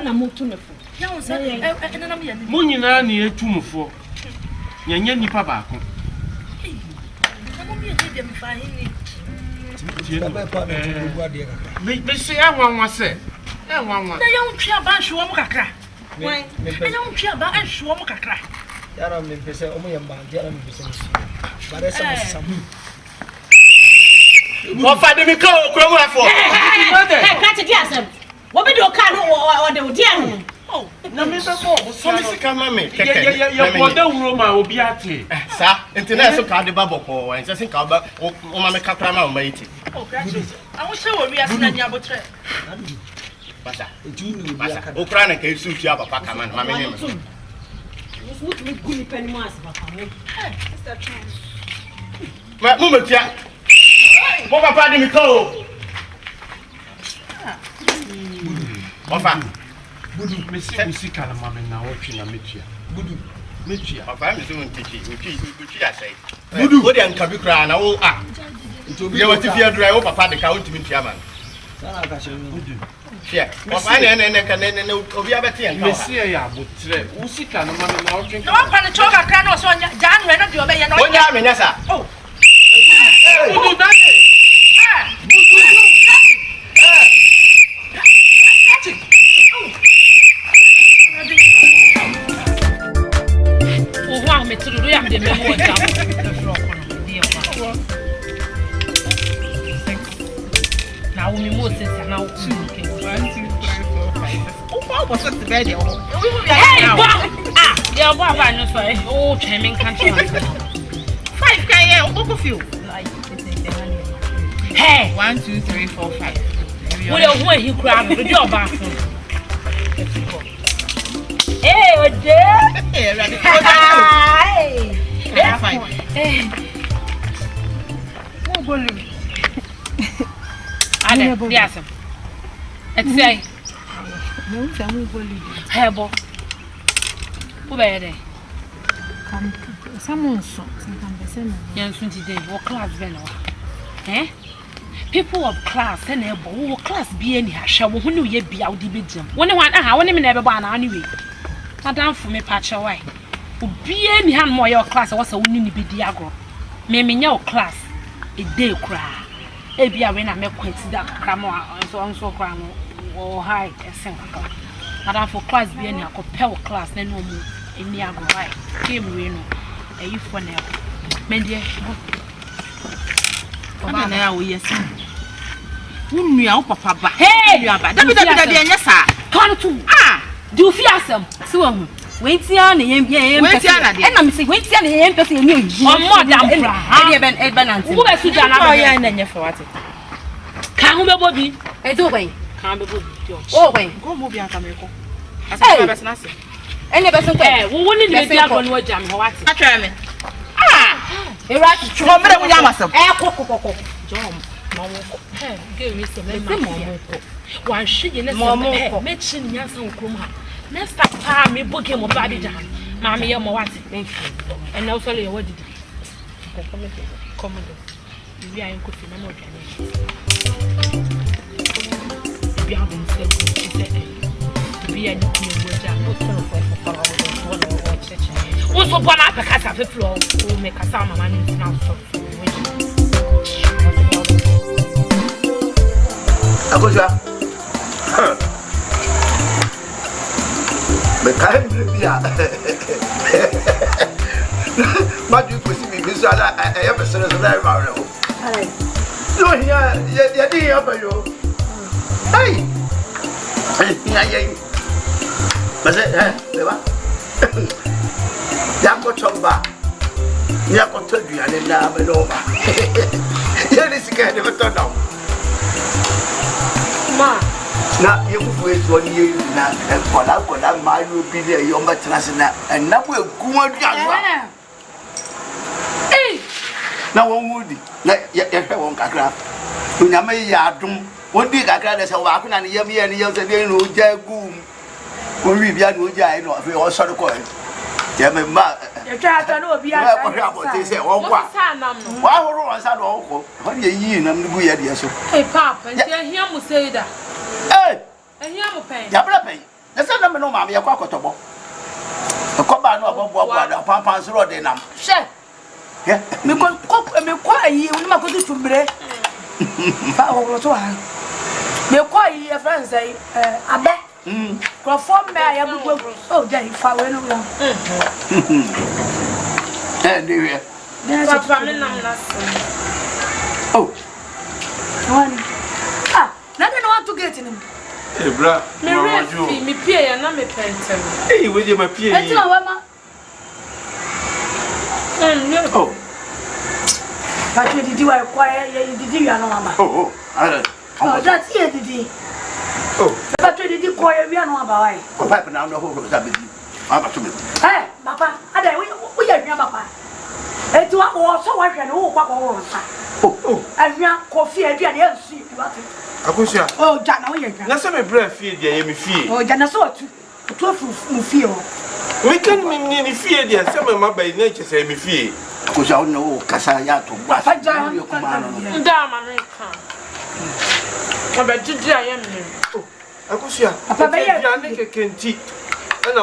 [SPEAKER 13] na mo tumufo
[SPEAKER 3] ya wo se ena na mi ya ni
[SPEAKER 1] mo nyina na etumufo nyanya nipa ba ko
[SPEAKER 3] na mo mi e de mi fa hin
[SPEAKER 1] ni me se anwanwa se anwanwa
[SPEAKER 3] na ya untwa ba hwo mo kakra wan ya untwa ba hwo mo kakra
[SPEAKER 10] yara me pese o mo yamba yara me pese ba re se mo samu
[SPEAKER 6] mo fa de mi ka o kro mo afo
[SPEAKER 13] ka ti di asem wo bi do ka no o de odi anu
[SPEAKER 6] na me be ko so mi sika ma me keke
[SPEAKER 1] ya ko de wuro ma obi ate
[SPEAKER 6] sa internet so ka de ba boko en se sin ka ba o ma me kakra ma o ma yiti
[SPEAKER 3] oh gracious I want to worry as na nya botre
[SPEAKER 6] basa o kra na ka isu fi papa kama ma me nyem
[SPEAKER 13] What me guni pen mas papa me sister chance
[SPEAKER 6] ma mo metia mo papa de mi ka o ofa
[SPEAKER 1] budu me se musika na mama na wo twi na metua budu metua
[SPEAKER 6] papa me se mo ntiki asai budu o de anka bi kra na wo ye wati fi adura wo papa de ka wontimi ntua man
[SPEAKER 10] sana ka she budu
[SPEAKER 6] yeah papa ne ka ne obi abeti en ka
[SPEAKER 1] me se ya botre usika na mama na wo twi
[SPEAKER 3] no pa ne choka kra no so nya janwe no de obeye no
[SPEAKER 6] onya me nyasa
[SPEAKER 3] oh
[SPEAKER 1] budu dade budu
[SPEAKER 3] oh wow me turu ya de me mo ja na wo mi mo se na wo ku ke 1 2 3 4 5 oh what's the bed oh hey yeah boy ba no so oh cheming country 5 kan ye o ko feel like hey 1 2 3 4 5 wo le ho ehi kura no de oba fun hey ode hey ready hey 5 hey wo go lu ale diasem etsai
[SPEAKER 9] no tamu boli
[SPEAKER 3] hebo wo be de
[SPEAKER 9] kam samonso kan bese na
[SPEAKER 3] yan sun ti dey wo class be na people of class and ebo wo class bi ani ha hwe wo hu ne ye bia wo di be jam wo ne wan aha wo ne me na be ba na ani we madam fu me pa che wai obi ani ha mo ye class wo sa wo ni bi di agro me nya wo class e dey kra e bia we na me kwenti da kakra mo so kra no wo high esen kakra madam for class bi ani akopɛ wo class na no mu eni agro wai game we no e yi fo na me die
[SPEAKER 13] Oba na ya wo yesi. Wunua wo papa ba. Hey, nua ba. Dabi enya sa.
[SPEAKER 3] Kan tu. Di ofi asem. Si wo hu. Wentia na yem
[SPEAKER 13] Wentia na de.
[SPEAKER 3] Na me se wentia na yem pese emi oyi. Omo da mpra. E de ben anti. Wo be su da na
[SPEAKER 13] ba. Ya na nya fa wate.
[SPEAKER 3] Kan hu be bobi. E do gwen. Kan be bobi. Oh gwen.
[SPEAKER 13] Go mo bi aka me ko. Asa be na se.
[SPEAKER 3] Ene be so kwa. Wo ni be dia ko no jam ho wate.
[SPEAKER 13] Atwa me.
[SPEAKER 3] Erati
[SPEAKER 13] chwo mere mu ya masam
[SPEAKER 3] kokokoko jom momo ko ge wi se me momo ko wan hwije ne se me chi nya san krom ha next time me boge mo ba bija ma me ye mo wate en na so le ye wadidi komodo bi ayin ko fi na mo dwane bi a bon se ko se bi ayin ko mo ja ko so ko wo so bona aka kasa fe flow o me kasa mama ni na so
[SPEAKER 2] Akoja me kai bia ma ju ko si mi so ala e be so na ma re ho ai yo ya di ya ba yo ai ya But never. Yako chomba. Yako told you and now over. Here is again, never turn down. Ma. Now you wait 1 year now and for that my will be there, your matrasina, and now we'll go on. Now one woody. Yet won't crack. When I may yardum, what did I cry as a walking and yummy and yells and then no jagoom. When we be no jay, no, if we all saw the coin. Jammy, ma, you can't know be what they say, oh, what? Why was that awful? What do you and the good idea? Hey, Papa, and hear him say that. Hey, and hear him pay. Yabrape, the son of no mammy, a cockatable. A copper no about what Papa's road in them. Share. Me kon kok me kwa yi woni ma ko tu bre fa wo to ha me kwa yi e friend say abe ko form me ya bubu oh dai fa we no anyway papa me nam na oh one na no want to get him bra me pie ya na me pentem we dey ma pie yi oh, but you did you are quiet, you did you are no mama. Oh, that's here, did he? Oh, but you did quiet, we are no about why. Oh, Papa, now the whole that with you. I'm to me. Hey, Papa, we are your papa. And to our also work and all Papa. Oh, and we are coffee and you see what it. Akusha. Oh, Jana, we are. Let's have a breath feed the Amy fee. Oh, Jana, so to feel. We can't mean fear, dear. Some of my by nature say me fear. Because I know Casaya to what I done. Damn, America. I bet you, I am. Oh, Akusha. Papa, I make a canty. And I